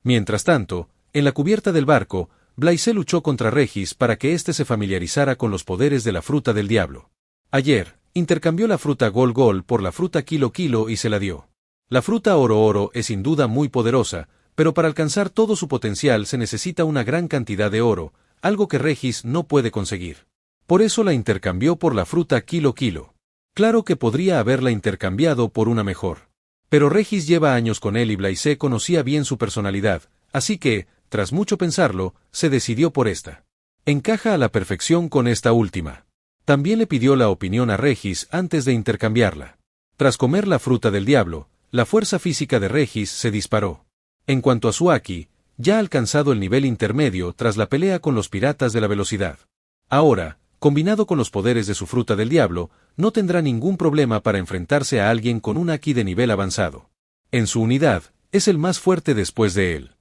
Mientras tanto, en la cubierta del barco, Blaise luchó contra Regis para que éste se familiarizara con los poderes de la fruta del diablo. Ayer, intercambió la fruta Gol Gol por la fruta Kilo Kilo y se la dio. La fruta Oro Oro es sin duda muy poderosa, pero para alcanzar todo su potencial se necesita una gran cantidad de oro, algo que Regis no puede conseguir. Por eso la intercambió por la fruta Kilo Kilo. Claro que podría haberla intercambiado por una mejor. Pero Regis lleva años con él y Blaise conocía bien su personalidad, así que, tras mucho pensarlo, se decidió por esta. Encaja a la perfección con esta última. También le pidió la opinión a Regis antes de intercambiarla. Tras comer la fruta del diablo, la fuerza física de Regis se disparó. En cuanto a su Haki, ya ha alcanzado el nivel intermedio tras la pelea con los piratas de la velocidad. Ahora, combinado con los poderes de su fruta del diablo, no tendrá ningún problema para enfrentarse a alguien con un Haki de nivel avanzado. En su unidad, es el más fuerte después de él.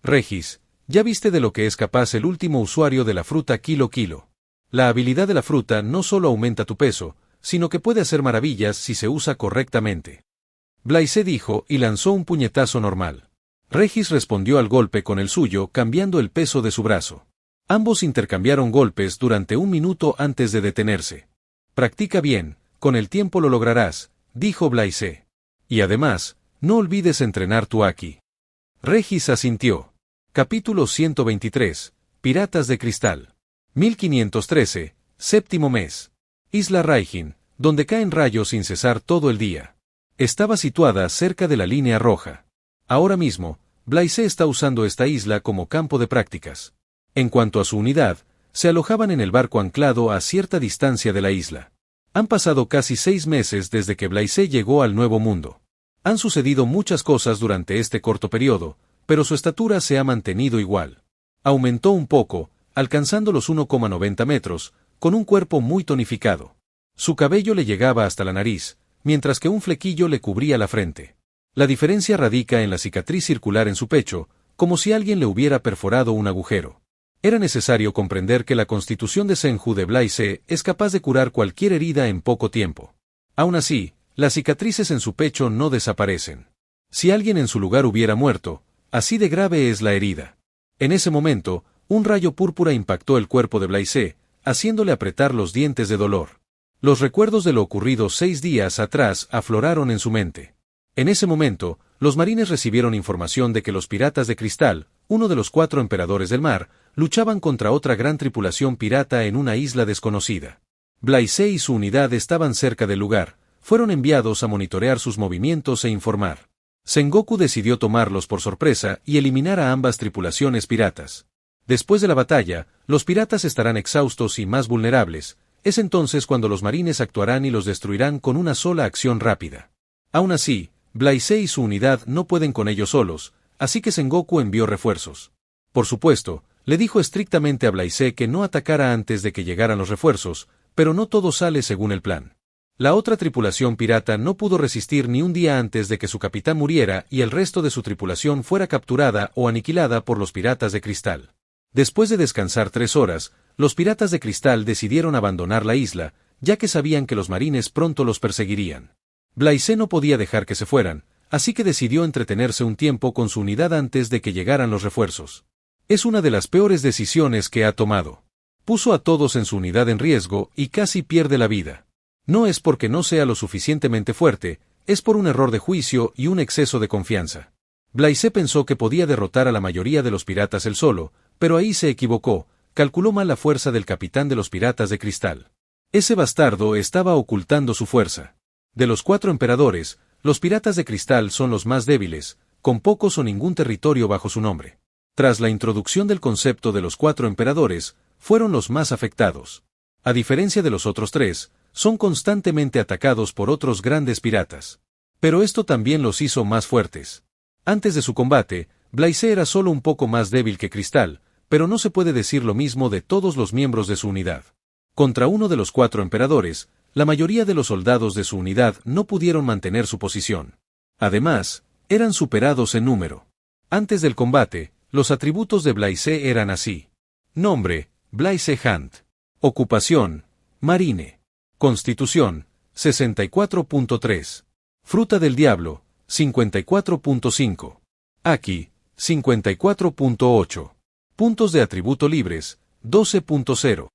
Regis, ya viste de lo que es capaz el último usuario de la fruta Kilo Kilo. La habilidad de la fruta no solo aumenta tu peso, sino que puede hacer maravillas si se usa correctamente. Blaise dijo y lanzó un puñetazo normal. Regis respondió al golpe con el suyo, cambiando el peso de su brazo. Ambos intercambiaron golpes durante 1 minuto antes de detenerse. Practica bien, con el tiempo lo lograrás, dijo Blaise. Y además, no olvides entrenar tu Haki. Regis asintió. Capítulo 123. Piratas de Cristal. 1513, séptimo mes. Isla Raijin, donde caen rayos sin cesar todo el día. Estaba situada cerca de la línea roja. Ahora mismo, Blaise está usando esta isla como campo de prácticas. En cuanto a su unidad, se alojaban en el barco anclado a cierta distancia de la isla. Han pasado casi 6 meses desde que Blaise llegó al Nuevo Mundo. Han sucedido muchas cosas durante este corto periodo, pero su estatura se ha mantenido igual. Aumentó un poco, alcanzando los 1,90 metros, con un cuerpo muy tonificado. Su cabello le llegaba hasta la nariz, mientras que un flequillo le cubría la frente. La diferencia radica en la cicatriz circular en su pecho, como si alguien le hubiera perforado un agujero. Era necesario comprender que la constitución de Senju de Blaise es capaz de curar cualquier herida en poco tiempo. Aún así, las cicatrices en su pecho no desaparecen. Si alguien en su lugar hubiera muerto, así de grave es la herida. En ese momento, un rayo púrpura impactó el cuerpo de Blaise, haciéndole apretar los dientes de dolor. Los recuerdos de lo ocurrido 6 días atrás afloraron en su mente. En ese momento, los marines recibieron información de que los piratas de Cristal, uno de los 4 emperadores del mar, luchaban contra otra gran tripulación pirata en una isla desconocida. Blaise y su unidad estaban cerca del lugar, fueron enviados a monitorear sus movimientos e informar. Sengoku decidió tomarlos por sorpresa y eliminar a ambas tripulaciones piratas. Después de la batalla, los piratas estarán exhaustos y más vulnerables, es entonces cuando los marines actuarán y los destruirán con una sola acción rápida. Aún así, Blaise y su unidad no pueden con ellos solos, así que Sengoku envió refuerzos. Por supuesto, le dijo estrictamente a Blaise que no atacara antes de que llegaran los refuerzos, pero no todo sale según el plan. La otra tripulación pirata no pudo resistir ni un día antes de que su capitán muriera y el resto de su tripulación fuera capturada o aniquilada por los piratas de cristal. Después de descansar 3 horas, los piratas de cristal decidieron abandonar la isla, ya que sabían que los marines pronto los perseguirían. Blaise no podía dejar que se fueran, así que decidió entretenerse un tiempo con su unidad antes de que llegaran los refuerzos. Es una de las peores decisiones que ha tomado. Puso a todos en su unidad en riesgo y casi pierde la vida. No es porque no sea lo suficientemente fuerte, es por un error de juicio y un exceso de confianza. Blaise pensó que podía derrotar a la mayoría de los piratas él solo, pero ahí se equivocó, calculó mal la fuerza del capitán de los piratas de cristal. Ese bastardo estaba ocultando su fuerza. De los 4 emperadores, los piratas de cristal son los más débiles, con pocos o ningún territorio bajo su nombre. Tras la introducción del concepto de los 4 emperadores, fueron los más afectados. A diferencia de los otros 3, son constantemente atacados por otros grandes piratas. Pero esto también los hizo más fuertes. Antes de su combate, Blaise era solo un poco más débil que Cristal, pero no se puede decir lo mismo de todos los miembros de su unidad. Contra uno de los 4 emperadores, la mayoría de los soldados de su unidad no pudieron mantener su posición. Además, eran superados en número. Antes del combate, los atributos de Blaise eran así. Nombre, Blaise Hunt. Ocupación, Marine. Constitución, 64.3. Fruta del Diablo, 54.5. Aki, 54.8. Puntos de atributo libres, 12.0.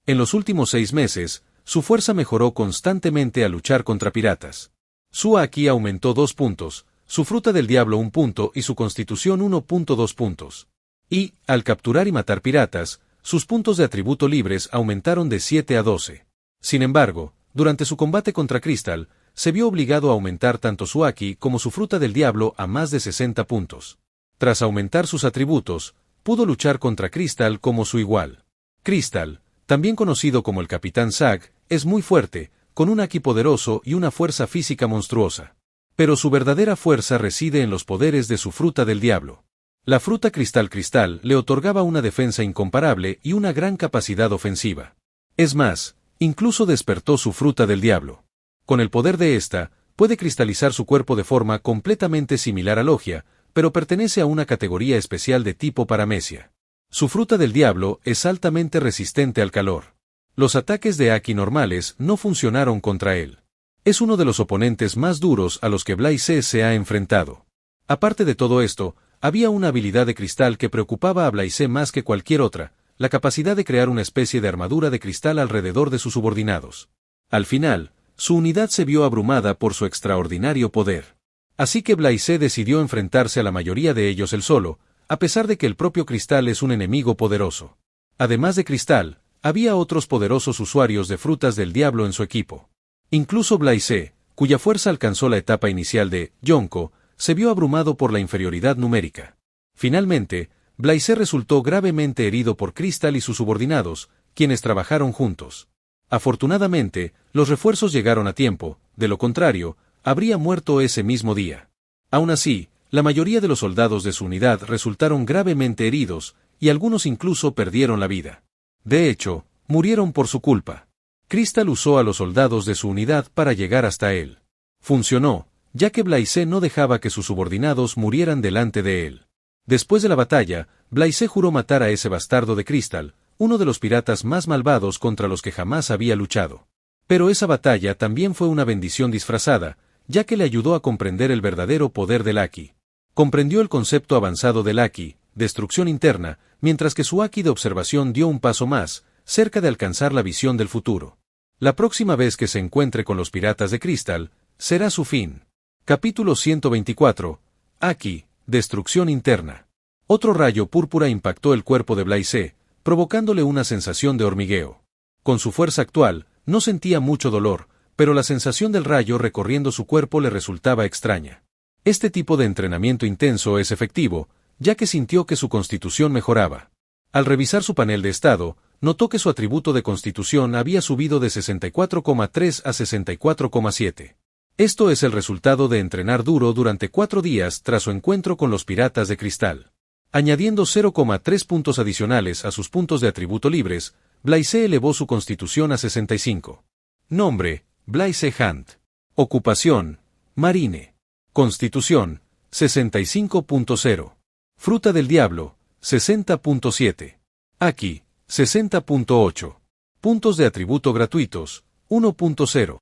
En los últimos 6 meses, su fuerza mejoró constantemente al luchar contra piratas. Su Aki aumentó 2 puntos, su Fruta del Diablo 1 punto y su Constitución 1.2 puntos. Y, al capturar y matar piratas, sus puntos de atributo libres aumentaron de 7 a 12. Sin embargo, durante su combate contra Cristal, se vio obligado a aumentar tanto su Aki como su Fruta del Diablo a más de 60 puntos. Tras aumentar sus atributos, pudo luchar contra Cristal como su igual. Cristal, también conocido como el Capitán Zag, es muy fuerte, con un Aki poderoso y una fuerza física monstruosa. Pero su verdadera fuerza reside en los poderes de su Fruta del Diablo. La Fruta Cristal le otorgaba una defensa incomparable y una gran capacidad ofensiva. Es más, incluso despertó su Fruta del Diablo. Con el poder de esta, puede cristalizar su cuerpo de forma completamente similar a Logia, pero pertenece a una categoría especial de tipo paramecia. Su Fruta del Diablo es altamente resistente al calor. Los ataques de Aki normales no funcionaron contra él. Es uno de los oponentes más duros a los que Blaise se ha enfrentado. Aparte de todo esto, había una habilidad de cristal que preocupaba a Blaise más que cualquier otra, la capacidad de crear una especie de armadura de cristal alrededor de sus subordinados. Al final, su unidad se vio abrumada por su extraordinario poder. Así que Blaise decidió enfrentarse a la mayoría de ellos él solo, a pesar de que el propio Cristal es un enemigo poderoso. Además de Cristal, había otros poderosos usuarios de Frutas del Diablo en su equipo. Incluso Blaise, cuya fuerza alcanzó la etapa inicial de Yonko, se vio abrumado por la inferioridad numérica. Finalmente, Blaise resultó gravemente herido por Cristal y sus subordinados, quienes trabajaron juntos. Afortunadamente, los refuerzos llegaron a tiempo, de lo contrario, habría muerto ese mismo día. Aún así, la mayoría de los soldados de su unidad resultaron gravemente heridos, y algunos incluso perdieron la vida. De hecho, murieron por su culpa. Cristal usó a los soldados de su unidad para llegar hasta él. Funcionó, ya que Blaise no dejaba que sus subordinados murieran delante de él. Después de la batalla, Blaise juró matar a ese bastardo de Cristal, uno de los piratas más malvados contra los que jamás había luchado. Pero esa batalla también fue una bendición disfrazada, ya que le ayudó a comprender el verdadero poder del Aki. Comprendió el concepto avanzado del Aki, destrucción interna, mientras que su Aki de observación dio un paso más, cerca de alcanzar la visión del futuro. La próxima vez que se encuentre con los piratas de Cristal, será su fin. Capítulo 124. Aki, destrucción interna. Otro rayo púrpura impactó el cuerpo de Blaise, provocándole una sensación de hormigueo. Con su fuerza actual, no sentía mucho dolor, pero la sensación del rayo recorriendo su cuerpo le resultaba extraña. Este tipo de entrenamiento intenso es efectivo, ya que sintió que su constitución mejoraba. Al revisar su panel de estado, notó que su atributo de constitución había subido de 64,3 a 64,7. Esto es el resultado de entrenar duro durante 4 días tras su encuentro con los Piratas de Cristal. Añadiendo 0,3 puntos adicionales a sus puntos de atributo libres, Blaise elevó su constitución a 65. Nombre: Blaise Hunt. Ocupación: Marine. Constitución: 65.0. Fruta del Diablo: 60.7. Aki: 60.8. Puntos de atributo gratuitos: 1.0.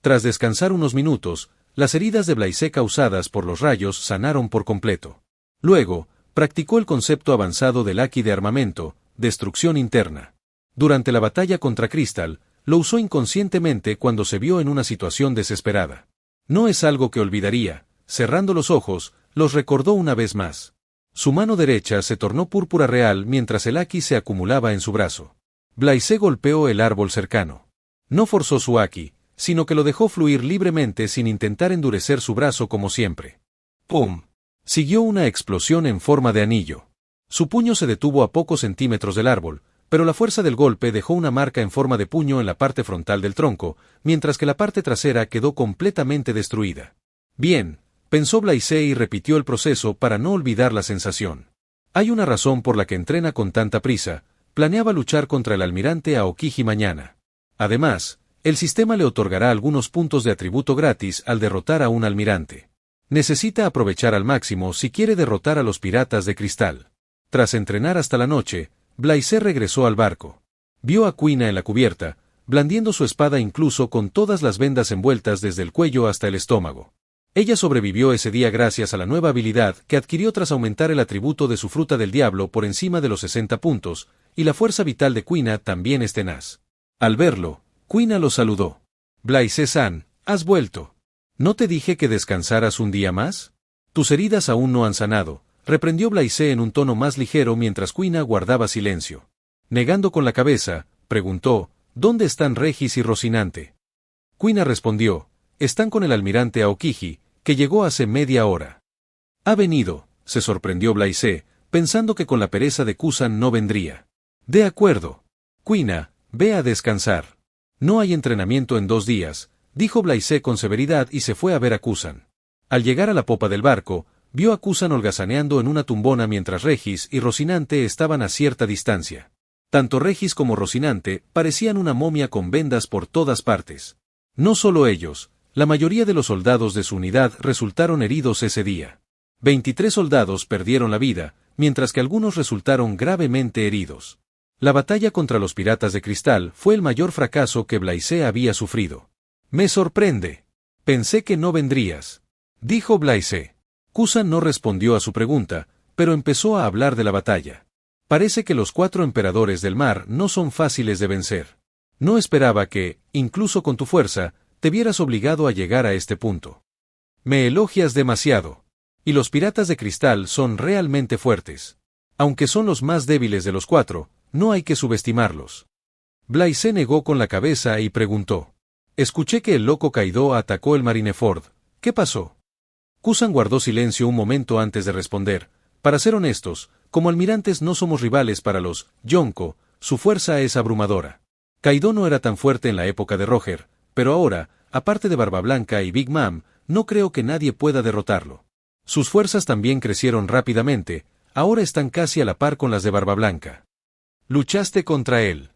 Tras descansar unos minutos, las heridas de Blaise causadas por los rayos sanaron por completo. Luego, practicó el concepto avanzado del Aki de armamento, destrucción interna. Durante la batalla contra Crystal, lo usó inconscientemente cuando se vio en una situación desesperada. No es algo que olvidaría. Cerrando los ojos, los recordó una vez más. Su mano derecha se tornó púrpura real mientras el Aki se acumulaba en su brazo. Blaise golpeó el árbol cercano. No forzó su Aki, sino que lo dejó fluir libremente sin intentar endurecer su brazo como siempre. ¡Pum! Siguió una explosión en forma de anillo. Su puño se detuvo a pocos centímetros del árbol, pero la fuerza del golpe dejó una marca en forma de puño en la parte frontal del tronco, mientras que la parte trasera quedó completamente destruida. Bien, pensó Blaise y repitió el proceso para no olvidar la sensación. Hay una razón por la que entrena con tanta prisa. Planeaba luchar contra el almirante Aokiji mañana. Además, el sistema le otorgará algunos puntos de atributo gratis al derrotar a un almirante. Necesita aprovechar al máximo si quiere derrotar a los Piratas de Cristal. Tras entrenar hasta la noche, Blaise regresó al barco. Vio a Kuina en la cubierta, blandiendo su espada incluso con todas las vendas envueltas desde el cuello hasta el estómago. Ella sobrevivió ese día gracias a la nueva habilidad que adquirió tras aumentar el atributo de su fruta del diablo por encima de los 60 puntos, y la fuerza vital de Kuina también es tenaz. Al verlo, Kuina lo saludó. Blaise-san, has vuelto. ¿No te dije que descansaras un día más? Tus heridas aún no han sanado, reprendió Blaise en un tono más ligero mientras Kuina guardaba silencio. Negando con la cabeza, preguntó, ¿dónde están Regis y Rocinante? Kuina respondió, están con el almirante Aokiji, que llegó hace media hora. Ha venido, se sorprendió Blaise, pensando que con la pereza de Kusan no vendría. De acuerdo. Kuina, ve a descansar. No hay entrenamiento en 2 días, dijo Blaise con severidad y se fue a ver a Kusan. Al llegar a la popa del barco, vio a Kusan holgazaneando en una tumbona mientras Regis y Rocinante estaban a cierta distancia. Tanto Regis como Rocinante parecían una momia con vendas por todas partes. No solo ellos, la mayoría de los soldados de su unidad resultaron heridos ese día. 23 soldados perdieron la vida, mientras que algunos resultaron gravemente heridos. La batalla contra los Piratas de Cristal fue el mayor fracaso que Blaise había sufrido. Me sorprende. Pensé que no vendrías, dijo Blaise. Kusan no respondió a su pregunta, pero empezó a hablar de la batalla. Parece que los 4 emperadores del mar no son fáciles de vencer. No esperaba que, incluso con tu fuerza, te vieras obligado a llegar a este punto. Me elogias demasiado. Y los Piratas de Cristal son realmente fuertes. Aunque son los más débiles de los 4, no hay que subestimarlos. Blaise negó con la cabeza y preguntó. Escuché que el loco Kaido atacó el Marineford. ¿Qué pasó? Kusan guardó silencio un momento antes de responder. Para ser honestos, como almirantes no somos rivales para los Yonko, su fuerza es abrumadora. Kaido no era tan fuerte en la época de Roger, pero ahora, aparte de Barba Blanca y Big Mom, no creo que nadie pueda derrotarlo. Sus fuerzas también crecieron rápidamente, ahora están casi a la par con las de Barba Blanca. ¿Luchaste contra él?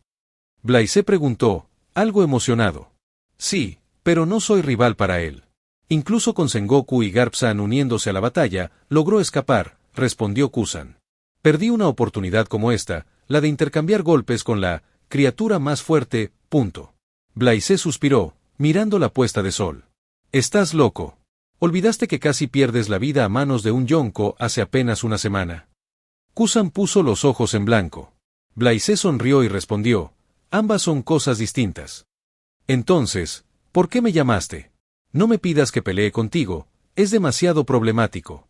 Blaise preguntó, algo emocionado. Sí, pero no soy rival para él. Incluso con Sengoku y Garp-san uniéndose a la batalla, logró escapar, respondió Kusan. Perdí una oportunidad como esta, la de intercambiar golpes con la criatura más fuerte, punto. Blaise suspiró, mirando la puesta de sol. Estás loco. ¿Olvidaste que casi pierdes la vida a manos de un Yonko hace apenas una semana? Kusan puso los ojos en blanco. Blaise sonrió y respondió, ambas son cosas distintas. Entonces, ¿por qué me llamaste? No me pidas que pelee contigo, es demasiado problemático.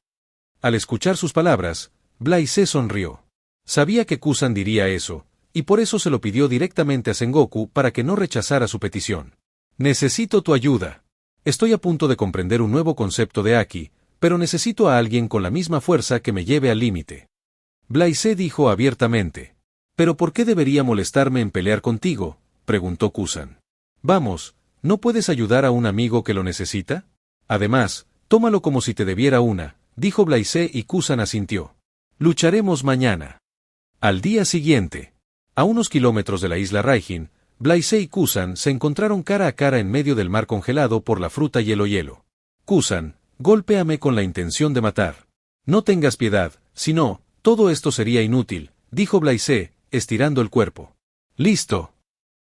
Al escuchar sus palabras, Blaise sonrió. Sabía que Kusan diría eso, y por eso se lo pidió directamente a Sengoku para que no rechazara su petición. Necesito tu ayuda. Estoy a punto de comprender un nuevo concepto de Aki, pero necesito a alguien con la misma fuerza que me lleve al límite. Blaise dijo abiertamente. ¿Pero por qué debería molestarme en pelear contigo?, preguntó Kusan. Vamos, ¿no puedes ayudar a un amigo que lo necesita? Además, tómalo como si te debiera una, dijo Blaise y Kusan asintió. Lucharemos mañana. Al día siguiente, a unos kilómetros de la isla Raijin, Blaise y Kusan se encontraron cara a cara en medio del mar congelado por la fruta hielo. Kusan, golpéame con la intención de matar. No tengas piedad, si no, todo esto sería inútil, dijo Blaise, estirando el cuerpo. Listo.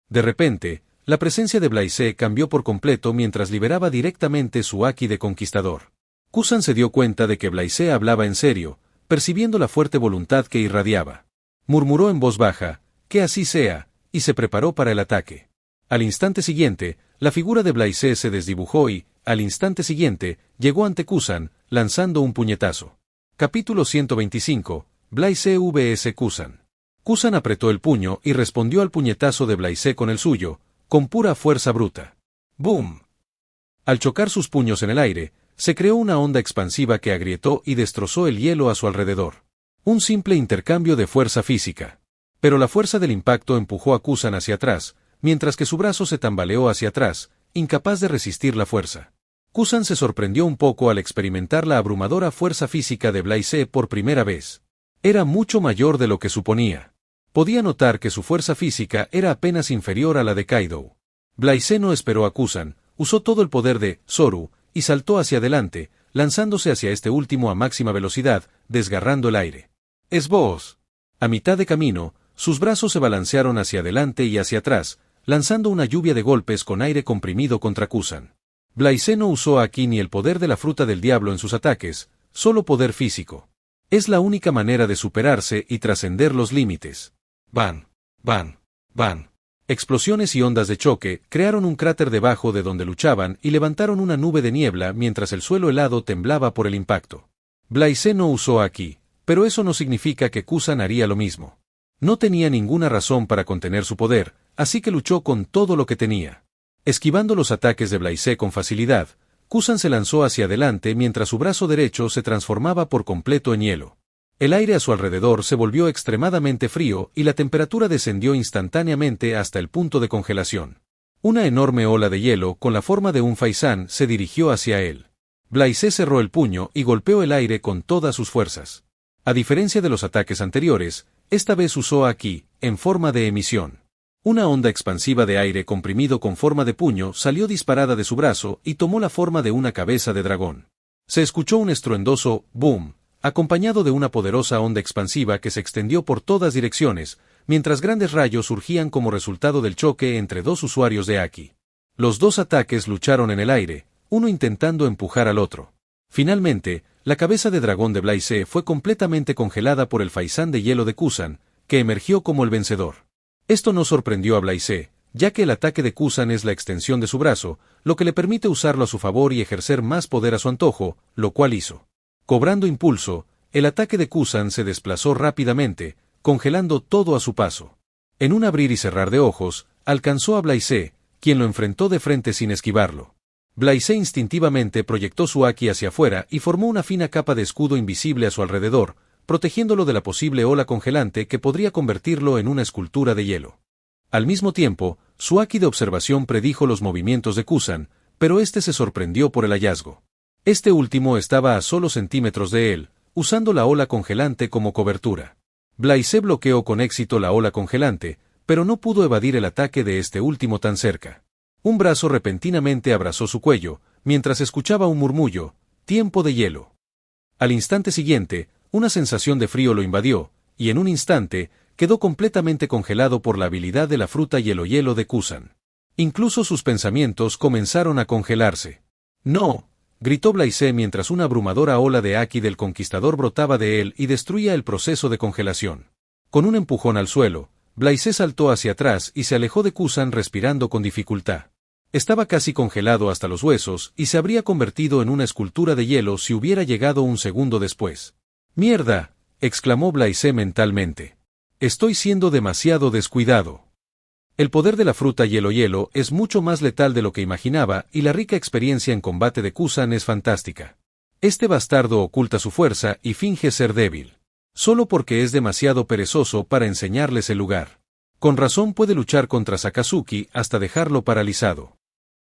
De repente, la presencia de Blaise cambió por completo mientras liberaba directamente su haki de conquistador. Kusan se dio cuenta de que Blaise hablaba en serio, percibiendo la fuerte voluntad que irradiaba. Murmuró en voz baja, que así sea, y se preparó para el ataque. Al instante siguiente, la figura de Blaise se desdibujó y, al instante siguiente, llegó ante Kusan, lanzando un puñetazo. Capítulo 125, Blaise vs Kusan. Kusan apretó el puño y respondió al puñetazo de Blaise con el suyo, con pura fuerza bruta. ¡Boom! Al chocar sus puños en el aire, se creó una onda expansiva que agrietó y destrozó el hielo a su alrededor. Un simple intercambio de fuerza física. Pero la fuerza del impacto empujó a Kusan hacia atrás, mientras que su brazo se tambaleó hacia atrás, incapaz de resistir la fuerza. Kusan se sorprendió un poco al experimentar la abrumadora fuerza física de Blaise por primera vez. Era mucho mayor de lo que suponía. Podía notar que su fuerza física era apenas inferior a la de Kaido. Blaise no esperó a Kusan, usó todo el poder de Zoru, y saltó hacia adelante, lanzándose hacia este último a máxima velocidad, desgarrando el aire. ¡Esboz! A mitad de camino, sus brazos se balancearon hacia adelante y hacia atrás, lanzando una lluvia de golpes con aire comprimido contra Kusan. Blaise no usó aquí ni el poder de la fruta del diablo en sus ataques, solo poder físico. Es la única manera de superarse y trascender los límites. ¡Ban! ¡Ban! ¡Ban! Explosiones y ondas de choque crearon un cráter debajo de donde luchaban y levantaron una nube de niebla mientras el suelo helado temblaba por el impacto. Blaise no usó aquí, pero eso no significa que Kusan haría lo mismo. No tenía ninguna razón para contener su poder, así que luchó con todo lo que tenía. Esquivando los ataques de Blaise con facilidad, Kusan se lanzó hacia adelante mientras su brazo derecho se transformaba por completo en hielo. El aire a su alrededor se volvió extremadamente frío y la temperatura descendió instantáneamente hasta el punto de congelación. Una enorme ola de hielo con la forma de un faisán se dirigió hacia él. Blaise cerró el puño y golpeó el aire con todas sus fuerzas. A diferencia de los ataques anteriores, esta vez usó haki, en forma de emisión. Una onda expansiva de aire comprimido con forma de puño salió disparada de su brazo y tomó la forma de una cabeza de dragón. Se escuchó un estruendoso boom, acompañado de una poderosa onda expansiva que se extendió por todas direcciones, mientras grandes rayos surgían como resultado del choque entre dos usuarios de haki. Los dos ataques lucharon en el aire, uno intentando empujar al otro. Finalmente, la cabeza de dragón de Blaise fue completamente congelada por el faisán de hielo de Kusan, que emergió como el vencedor. Esto no sorprendió a Blaise, ya que el ataque de Kusan es la extensión de su brazo, lo que le permite usarlo a su favor y ejercer más poder a su antojo, lo cual hizo. Cobrando impulso, el ataque de Kusan se desplazó rápidamente, congelando todo a su paso. En un abrir y cerrar de ojos, alcanzó a Blaise, quien lo enfrentó de frente sin esquivarlo. Blaise instintivamente proyectó su haki hacia afuera y formó una fina capa de escudo invisible a su alrededor, protegiéndolo de la posible ola congelante que podría convertirlo en una escultura de hielo. Al mismo tiempo, su haki de observación predijo los movimientos de Kusan, pero este se sorprendió por el hallazgo. Este último estaba a solo centímetros de él, usando la ola congelante como cobertura. Blaise bloqueó con éxito la ola congelante, pero no pudo evadir el ataque de este último tan cerca. Un brazo repentinamente abrazó su cuello, mientras escuchaba un murmullo, tiempo de hielo. Al instante siguiente, una sensación de frío lo invadió, y en un instante, quedó completamente congelado por la habilidad de la fruta hielo de Kusan. Incluso sus pensamientos comenzaron a congelarse. ¡No! Gritó Blaise mientras una abrumadora ola de haki del conquistador brotaba de él y destruía el proceso de congelación. Con un empujón al suelo, Blaise saltó hacia atrás y se alejó de Kusan respirando con dificultad. Estaba casi congelado hasta los huesos y se habría convertido en una escultura de hielo si hubiera llegado un segundo después. ¡Mierda!, exclamó Blaise mentalmente. Estoy siendo demasiado descuidado. El poder de la fruta hielo es mucho más letal de lo que imaginaba y la rica experiencia en combate de Kusan es fantástica. Este bastardo oculta su fuerza y finge ser débil. Solo porque es demasiado perezoso para enseñarles el lugar. Con razón puede luchar contra Sakazuki hasta dejarlo paralizado.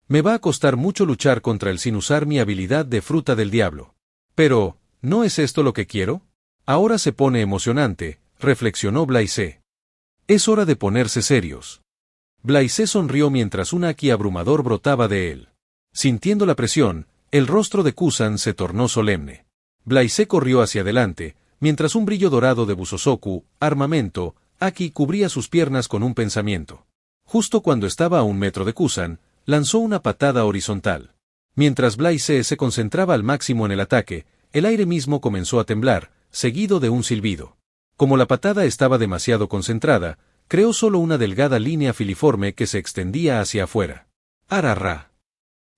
Me va a costar mucho luchar contra él sin usar mi habilidad de fruta del diablo. Pero, ¿no es esto lo que quiero? Ahora se pone emocionante, reflexionó Blaise. Es hora de ponerse serios. Blaise sonrió mientras un haki abrumador brotaba de él. Sintiendo la presión, el rostro de Kusan se tornó solemne. Blaise corrió hacia adelante, mientras un brillo dorado de Busosoku, armamento, haki cubría sus piernas con un pensamiento. Justo cuando estaba a 1 metro de Kusan, lanzó una patada horizontal. Mientras Blaise se concentraba al máximo en el ataque, el aire mismo comenzó a temblar, seguido de un silbido. Como la patada estaba demasiado concentrada, creó solo una delgada línea filiforme que se extendía hacia afuera. ¡Ararra!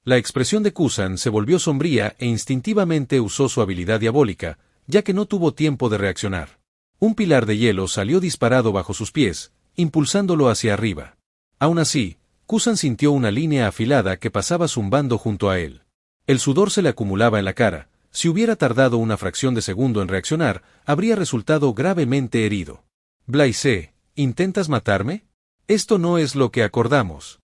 La expresión de Kusan se volvió sombría e instintivamente usó su habilidad diabólica, ya que no tuvo tiempo de reaccionar. Un pilar de hielo salió disparado bajo sus pies, impulsándolo hacia arriba. Aún así, Kusan sintió una línea afilada que pasaba zumbando junto a él. El sudor se le acumulaba en la cara. Si hubiera tardado una fracción de segundo en reaccionar, habría resultado gravemente herido. Blaise, ¿intentas matarme? Esto no es lo que acordamos.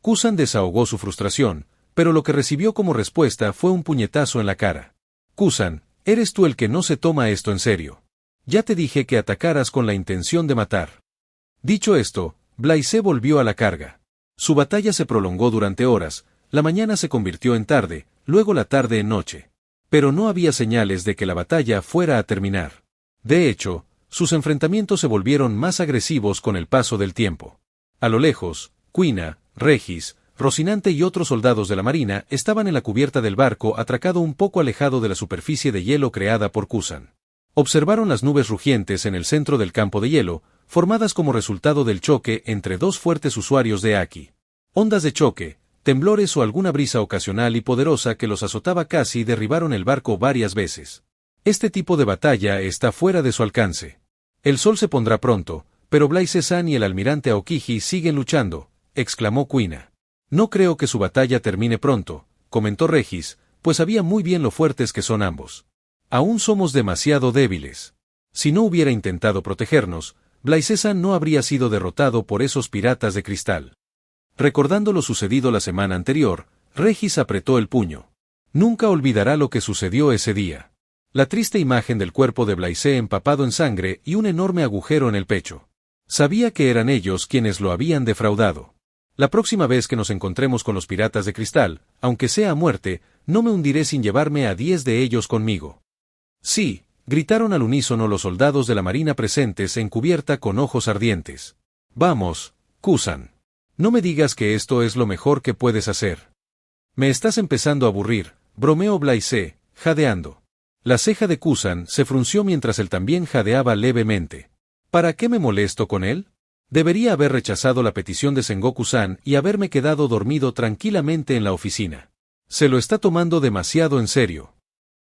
Kusan desahogó su frustración, pero lo que recibió como respuesta fue un puñetazo en la cara. Kusan, eres tú el que no se toma esto en serio. Ya te dije que atacaras con la intención de matar. Dicho esto, Blaise volvió a la carga. Su batalla se prolongó durante horas, la mañana se convirtió en tarde, luego la tarde en noche. Pero no había señales de que la batalla fuera a terminar. De hecho, sus enfrentamientos se volvieron más agresivos con el paso del tiempo. A lo lejos, Quina, Regis, Rocinante y otros soldados de la marina estaban en la cubierta del barco atracado un poco alejado de la superficie de hielo creada por Kusan. Observaron las nubes rugientes en el centro del campo de hielo, formadas como resultado del choque entre dos fuertes usuarios de haki. Ondas de choque, temblores o alguna brisa ocasional y poderosa que los azotaba casi derribaron el barco varias veces. Este tipo de batalla está fuera de su alcance. El sol se pondrá pronto, pero Blaise-san y el almirante Aokiji siguen luchando, exclamó Quina. No creo que su batalla termine pronto, comentó Regis, pues sabía muy bien lo fuertes que son ambos. Aún somos demasiado débiles. Si no hubiera intentado protegernos, Blaise-san no habría sido derrotado por esos piratas de cristal. Recordando lo sucedido la semana anterior, Regis apretó el puño. Nunca olvidará lo que sucedió ese día. La triste imagen del cuerpo de Blaise empapado en sangre y un enorme agujero en el pecho. Sabía que eran ellos quienes lo habían defraudado. La próxima vez que nos encontremos con los piratas de cristal, aunque sea a muerte, no me hundiré sin llevarme a 10 de ellos conmigo. Sí, gritaron al unísono los soldados de la marina presentes en cubierta con ojos ardientes. Vamos, Kusan. No me digas que esto es lo mejor que puedes hacer. Me estás empezando a aburrir, bromeó Blaise, jadeando. La ceja de Kusan se frunció mientras él también jadeaba levemente. ¿Para qué me molesto con él? Debería haber rechazado la petición de Sengoku-san y haberme quedado dormido tranquilamente en la oficina. Se lo está tomando demasiado en serio.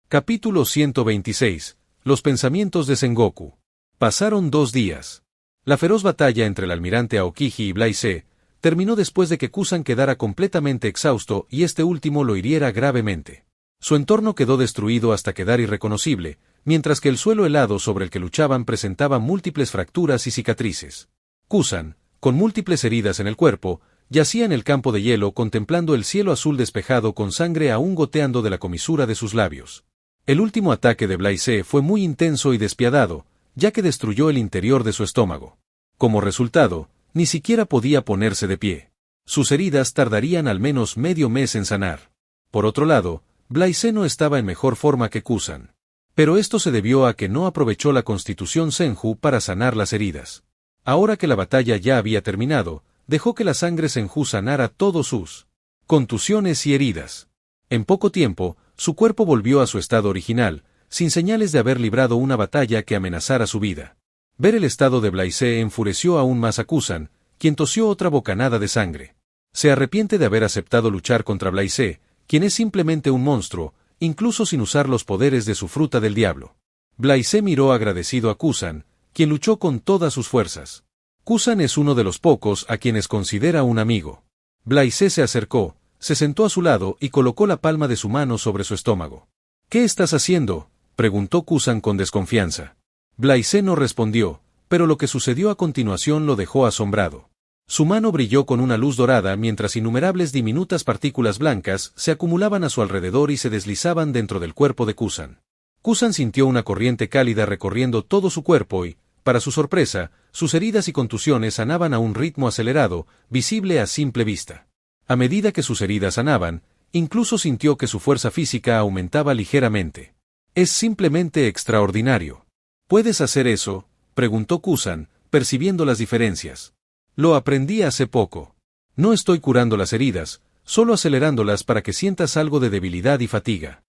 Capítulo 126. Los pensamientos de Sengoku. Pasaron 2 días. La feroz batalla entre el almirante Aokiji y Blaise terminó después de que Kusan quedara completamente exhausto y este último lo hiriera gravemente. Su entorno quedó destruido hasta quedar irreconocible, mientras que el suelo helado sobre el que luchaban presentaba múltiples fracturas y cicatrices. Kusan, con múltiples heridas en el cuerpo, yacía en el campo de hielo contemplando el cielo azul despejado con sangre aún goteando de la comisura de sus labios. El último ataque de Blaise fue muy intenso y despiadado, ya que destruyó el interior de su estómago. Como resultado, ni siquiera podía ponerse de pie. Sus heridas tardarían al menos medio mes en sanar. Por otro lado, Blaise no estaba en mejor forma que Kusan. Pero esto se debió a que no aprovechó la constitución Senju para sanar las heridas. Ahora que la batalla ya había terminado, dejó que la sangre Senju sanara todos sus contusiones y heridas. En poco tiempo, su cuerpo volvió a su estado original, sin señales de haber librado una batalla que amenazara su vida. Ver el estado de Blaise enfureció aún más a Kusan, quien tosió otra bocanada de sangre. Se arrepiente de haber aceptado luchar contra Blaise, quien es simplemente un monstruo, incluso sin usar los poderes de su fruta del diablo. Blaise miró agradecido a Kusan, quien luchó con todas sus fuerzas. Kusan es uno de los pocos a quienes considera un amigo. Blaise se acercó, se sentó a su lado y colocó la palma de su mano sobre su estómago. ¿Qué estás haciendo?, preguntó Kusan con desconfianza. Blaise no respondió, pero lo que sucedió a continuación lo dejó asombrado. Su mano brilló con una luz dorada mientras innumerables diminutas partículas blancas se acumulaban a su alrededor y se deslizaban dentro del cuerpo de Kusan. Kusan sintió una corriente cálida recorriendo todo su cuerpo y, para su sorpresa, sus heridas y contusiones sanaban a un ritmo acelerado, visible a simple vista. A medida que sus heridas sanaban, incluso sintió que su fuerza física aumentaba ligeramente. Es simplemente extraordinario. ¿Puedes hacer eso?, preguntó Kusan, percibiendo las diferencias. Lo aprendí hace poco. No estoy curando las heridas, solo acelerándolas para que sientas algo de debilidad y fatiga.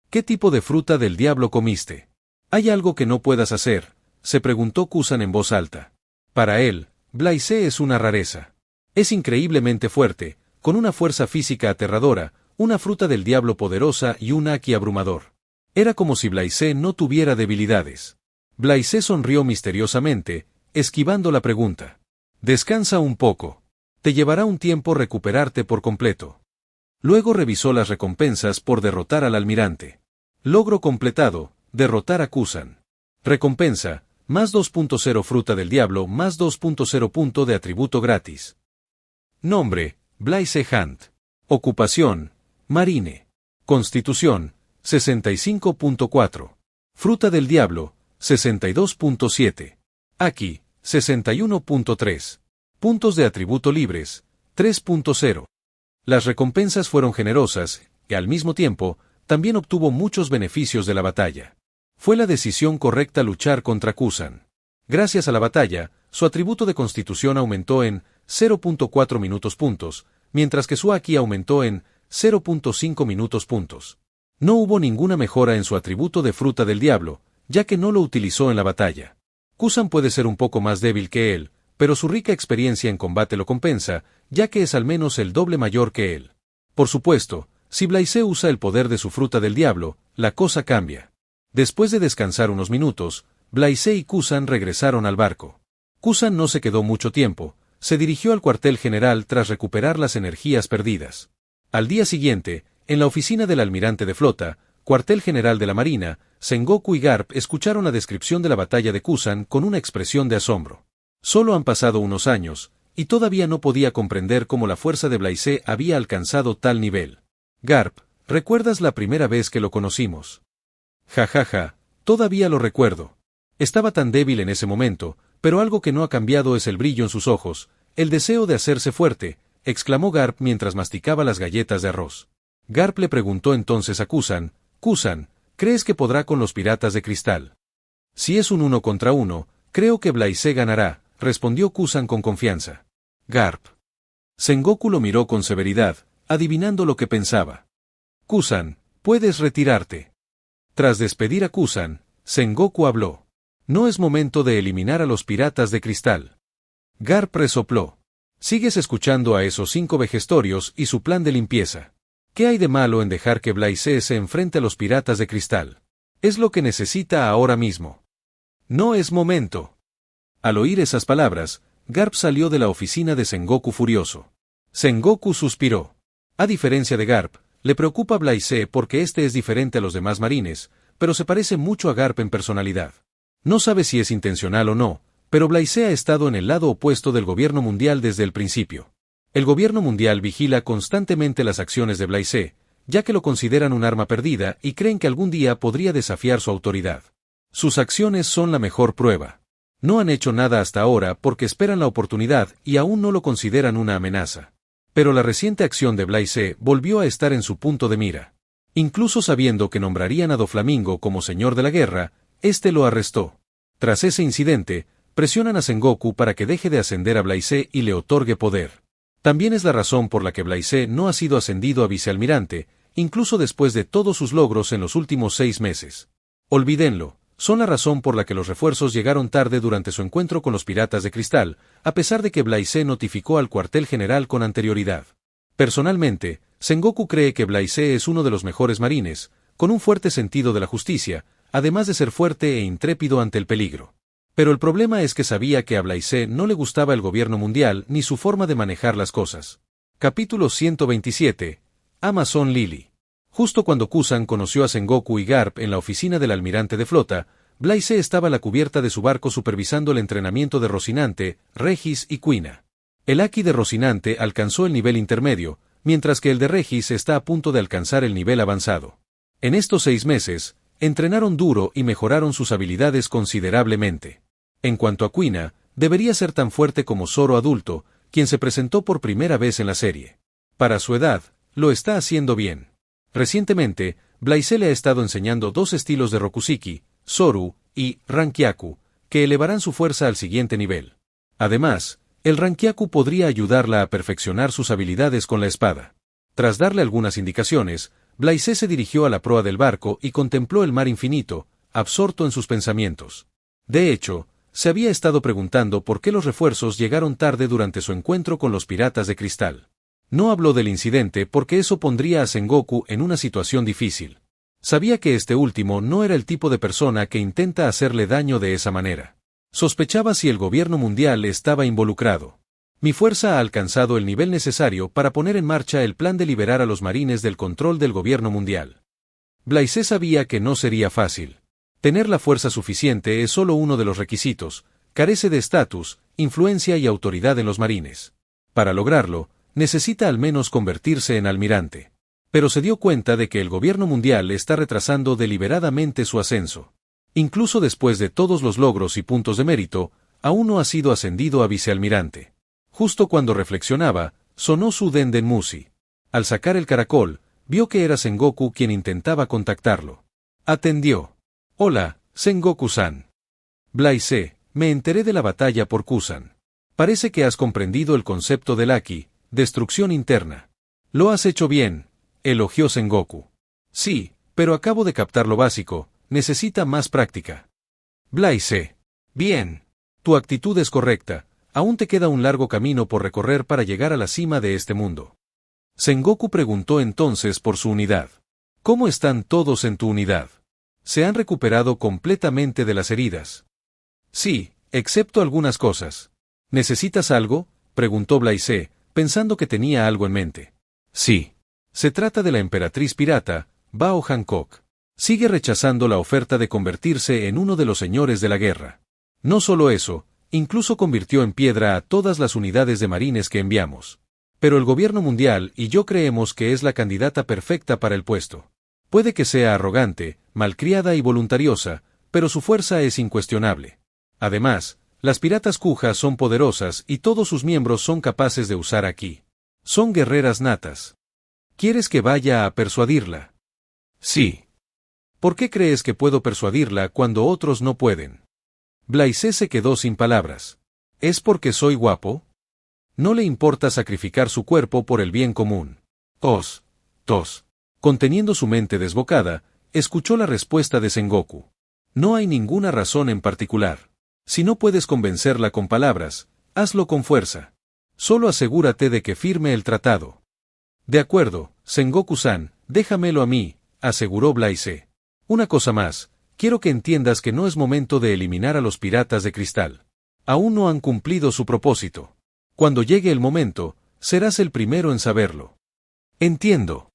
¿Qué tipo de fruta del diablo comiste? ¿Hay algo que no puedas hacer?, se preguntó Kusan en voz alta. Para él, Blaise es una rareza. Es increíblemente fuerte, con una fuerza física aterradora, una fruta del diablo poderosa y un haki abrumador. Era como si Blaise no tuviera debilidades. Blaise sonrió misteriosamente, esquivando la pregunta. Descansa un poco. Te llevará un tiempo recuperarte por completo. Luego revisó las recompensas por derrotar al almirante. Logro completado, derrotar a Kusan. Recompensa, más 2.0 fruta del diablo más 2.0 punto de atributo gratis. Nombre, Blaise Hunt. Ocupación, marine. Constitución, 65.4. Fruta del diablo, 62.7. Haki, 61.3. Puntos de atributo libres, 3.0. Las recompensas fueron generosas, y al mismo tiempo, también obtuvo muchos beneficios de la batalla. Fue la decisión correcta luchar contra Kusan. Gracias a la batalla, su atributo de constitución aumentó en 0.4 minutos puntos, mientras que su haki aumentó en 0.5 minutos puntos. No hubo ninguna mejora en su atributo de fruta del diablo, ya que no lo utilizó en la batalla. Kusan puede ser un poco más débil que él, pero su rica experiencia en combate lo compensa, ya que es al menos el doble mayor que él. Por supuesto, si Blaise usa el poder de su fruta del diablo, la cosa cambia. Después de descansar unos minutos, Blaise y Kusan regresaron al barco. Kusan no se quedó mucho tiempo, se dirigió al cuartel general tras recuperar las energías perdidas. Al día siguiente, en la oficina del almirante de flota, cuartel general de la Marina, Sengoku y Garp escucharon la descripción de la batalla de Kusan con una expresión de asombro. Solo han pasado unos años, y todavía no podía comprender cómo la fuerza de Blaise había alcanzado tal nivel. Garp, ¿recuerdas la primera vez que lo conocimos? Ja, todavía lo recuerdo. Estaba tan débil en ese momento, pero algo que no ha cambiado es el brillo en sus ojos, el deseo de hacerse fuerte, exclamó Garp mientras masticaba las galletas de arroz. Garp le preguntó entonces a Kusan, Kusan, ¿crees que podrá con los piratas de cristal? Si es un 1 contra 1, creo que Blaise ganará, respondió Kusan con confianza. Garp. Sengoku lo miró con severidad, adivinando lo que pensaba. Kusan, puedes retirarte. Tras despedir a Kusan, Sengoku habló. No es momento de eliminar a los piratas de cristal. Garp resopló. Sigues escuchando a esos 5 vejestorios y su plan de limpieza. ¿Qué hay de malo en dejar que Blaise se enfrente a los piratas de cristal? Es lo que necesita ahora mismo. No es momento. Al oír esas palabras, Garp salió de la oficina de Sengoku furioso. Sengoku suspiró. A diferencia de Garp, le preocupa Blaise porque este es diferente a los demás marines, pero se parece mucho a Garp en personalidad. No sabe si es intencional o no, pero Blaise ha estado en el lado opuesto del gobierno mundial desde el principio. El gobierno mundial vigila constantemente las acciones de Blaise, ya que lo consideran un arma perdida y creen que algún día podría desafiar su autoridad. Sus acciones son la mejor prueba. No han hecho nada hasta ahora porque esperan la oportunidad y aún no lo consideran una amenaza. Pero la reciente acción de Blaise volvió a estar en su punto de mira. Incluso sabiendo que nombrarían a Doflamingo como señor de la guerra, este lo arrestó. Tras ese incidente, presionan a Sengoku para que deje de ascender a Blaise y le otorgue poder. También es la razón por la que Blaise no ha sido ascendido a vicealmirante, incluso después de todos sus logros en los últimos 6 meses. Olvídenlo, son la razón por la que los refuerzos llegaron tarde durante su encuentro con los piratas de cristal, a pesar de que Blaise notificó al cuartel general con anterioridad. Personalmente, Sengoku cree que Blaise es uno de los mejores marines, con un fuerte sentido de la justicia, además de ser fuerte e intrépido ante el peligro. Pero el problema es que sabía que a Blaise no le gustaba el gobierno mundial ni su forma de manejar las cosas. Capítulo 127. Amazon Lily. Justo cuando Kusan conoció a Sengoku y Garp en la oficina del almirante de flota, Blaise estaba a la cubierta de su barco supervisando el entrenamiento de Rocinante, Regis y Quina. El Aki de Rocinante alcanzó el nivel intermedio, mientras que el de Regis está a punto de alcanzar el nivel avanzado. En estos 6 meses, entrenaron duro y mejoraron sus habilidades considerablemente. En cuanto a Kuina, debería ser tan fuerte como Zoro adulto, quien se presentó por primera vez en la serie. Para su edad, lo está haciendo bien. Recientemente, Blaise le ha estado enseñando 2 estilos de Rokuseki, Zoru y Rankyaku, que elevarán su fuerza al siguiente nivel. Además, el Rankyaku podría ayudarla a perfeccionar sus habilidades con la espada. Tras darle algunas indicaciones, Blaise se dirigió a la proa del barco y contempló el mar infinito, absorto en sus pensamientos. De hecho, se había estado preguntando por qué los refuerzos llegaron tarde durante su encuentro con los piratas de cristal. No habló del incidente porque eso pondría a Sengoku en una situación difícil. Sabía que este último no era el tipo de persona que intenta hacerle daño de esa manera. Sospechaba si el gobierno mundial estaba involucrado. Mi fuerza ha alcanzado el nivel necesario para poner en marcha el plan de liberar a los marines del control del gobierno mundial. Blaise sabía que no sería fácil. Tener la fuerza suficiente es solo uno de los requisitos, carece de estatus, influencia y autoridad en los marines. Para lograrlo, necesita al menos convertirse en almirante. Pero se dio cuenta de que el gobierno mundial está retrasando deliberadamente su ascenso. Incluso después de todos los logros y puntos de mérito, aún no ha sido ascendido a vicealmirante. Justo cuando reflexionaba, sonó su Dendenmushi. Al sacar el caracol, vio que era Sengoku quien intentaba contactarlo. Atendió. Hola, Sengoku-san. Blaise, me enteré de la batalla por Kusan. Parece que has comprendido el concepto del Aki, destrucción interna. Lo has hecho bien, elogió Sengoku. Sí, pero acabo de captar lo básico, necesita más práctica. Blaise. Bien. Tu actitud es correcta, aún te queda un largo camino por recorrer para llegar a la cima de este mundo. Sengoku preguntó entonces por su unidad. ¿Cómo están todos en tu unidad? ¿Se han recuperado completamente de las heridas? Sí, excepto algunas cosas. ¿Necesitas algo?, preguntó Blaise, pensando que tenía algo en mente. Sí. Se trata de la emperatriz pirata, Bao Hancock. Sigue rechazando la oferta de convertirse en uno de los señores de la guerra. No solo eso, incluso convirtió en piedra a todas las unidades de marines que enviamos. Pero el gobierno mundial y yo creemos que es la candidata perfecta para el puesto. Puede que sea arrogante, malcriada y voluntariosa, pero su fuerza es incuestionable. Además, las piratas Kuja son poderosas y todos sus miembros son capaces de usar Aki. Son guerreras natas. ¿Quieres que vaya a persuadirla? Sí. ¿Por qué crees que puedo persuadirla cuando otros no pueden? Blaise se quedó sin palabras. ¿Es porque soy guapo? No le importa sacrificar su cuerpo por el bien común. Tos. Conteniendo su mente desbocada, escuchó la respuesta de Sengoku. No hay ninguna razón en particular. Si no puedes convencerla con palabras, hazlo con fuerza. Solo asegúrate de que firme el tratado. De acuerdo, Sengoku-san, déjamelo a mí, aseguró Blaise. Una cosa más, quiero que entiendas que no es momento de eliminar a los piratas de cristal. Aún no han cumplido su propósito. Cuando llegue el momento, serás el primero en saberlo. Entiendo.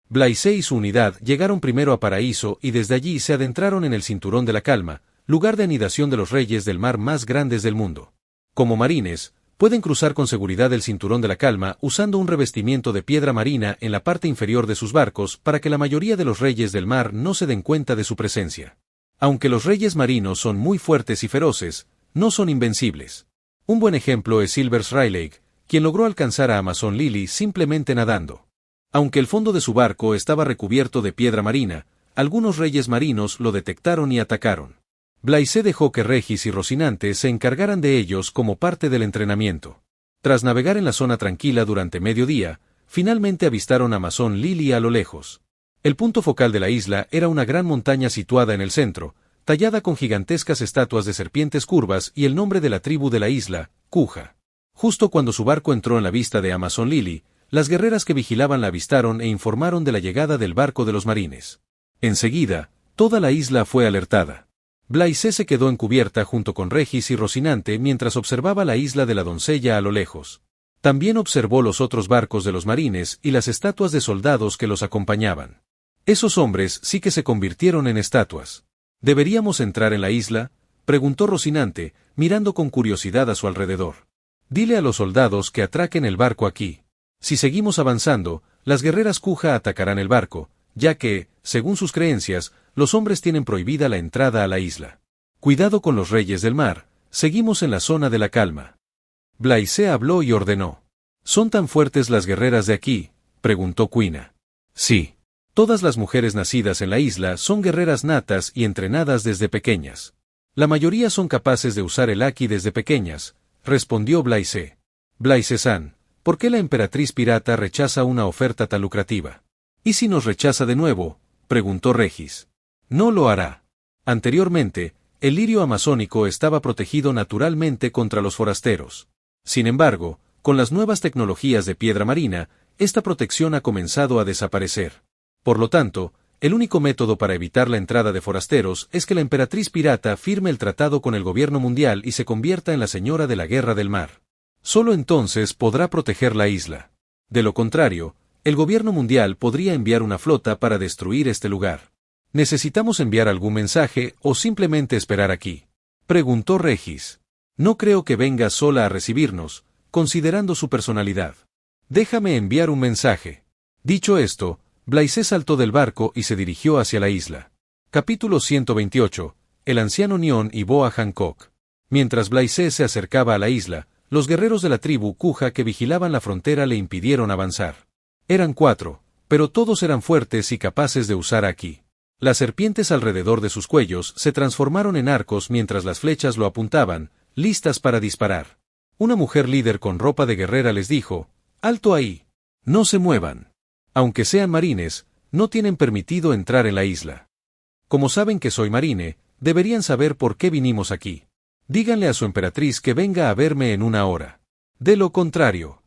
Blaise y su unidad llegaron primero a Paraíso y desde allí se adentraron en el Cinturón de la Calma, lugar de anidación de los reyes del mar más grandes del mundo. Como marines, pueden cruzar con seguridad el Cinturón de la Calma usando un revestimiento de piedra marina en la parte inferior de sus barcos para que la mayoría de los reyes del mar no se den cuenta de su presencia. Aunque los reyes marinos son muy fuertes y feroces, no son invencibles. Un buen ejemplo es Silvers Rayleigh, quien logró alcanzar a Amazon Lily simplemente nadando. Aunque el fondo de su barco estaba recubierto de piedra marina, algunos reyes marinos lo detectaron y atacaron. Blaise dejó que Regis y Rocinante se encargaran de ellos como parte del entrenamiento. Tras navegar en la zona tranquila durante mediodía, finalmente avistaron a Amazon Lily a lo lejos. El punto focal de la isla era una gran montaña situada en el centro, tallada con gigantescas estatuas de serpientes curvas y el nombre de la tribu de la isla, Kuja. Justo cuando su barco entró en la vista de Amazon Lily, las guerreras que vigilaban la avistaron e informaron de la llegada del barco de los marines. Enseguida, toda la isla fue alertada. Blaise se quedó en cubierta junto con Regis y Rocinante mientras observaba la isla de la doncella a lo lejos. También observó los otros barcos de los marines y las estatuas de soldados que los acompañaban. Esos hombres sí que se convirtieron en estatuas. ¿Deberíamos entrar en la isla?, preguntó Rocinante, mirando con curiosidad a su alrededor. Dile a los soldados que atraquen el barco aquí. Si seguimos avanzando, las guerreras Kuja atacarán el barco, ya que, según sus creencias, los hombres tienen prohibida la entrada a la isla. Cuidado con los reyes del mar, seguimos en la zona de la calma. Blaise habló y ordenó. ¿Son tan fuertes las guerreras de aquí?, preguntó Quina. Sí. Todas las mujeres nacidas en la isla son guerreras natas y entrenadas desde pequeñas. La mayoría son capaces de usar el haki desde pequeñas, respondió Blaise. Blaise-san, ¿por qué la emperatriz pirata rechaza una oferta tan lucrativa? ¿Y si nos rechaza de nuevo?, preguntó Regis. No lo hará. Anteriormente, el lirio amazónico estaba protegido naturalmente contra los forasteros. Sin embargo, con las nuevas tecnologías de piedra marina, esta protección ha comenzado a desaparecer. Por lo tanto, el único método para evitar la entrada de forasteros es que la emperatriz pirata firme el tratado con el gobierno mundial y se convierta en la señora de la guerra del mar. Solo entonces podrá proteger la isla. De lo contrario, el gobierno mundial podría enviar una flota para destruir este lugar. ¿Necesitamos enviar algún mensaje o simplemente esperar aquí?, preguntó Regis. No creo que venga sola a recibirnos, considerando su personalidad. Déjame enviar un mensaje. Dicho esto, Blaise saltó del barco y se dirigió hacia la isla. Capítulo 128. El anciano Nion y Boa Hancock. Mientras Blaise se acercaba a la isla, los guerreros de la tribu Kuja que vigilaban la frontera le impidieron avanzar. Eran 4, pero todos eran fuertes y capaces de usar haki. Las serpientes alrededor de sus cuellos se transformaron en arcos mientras las flechas lo apuntaban, listas para disparar. Una mujer líder con ropa de guerrera les dijo: «¡Alto ahí! No se muevan. Aunque sean marines, no tienen permitido entrar en la isla. Como saben que soy marine, deberían saber por qué vinimos aquí. Díganle a su emperatriz que venga a verme en una hora. De lo contrario,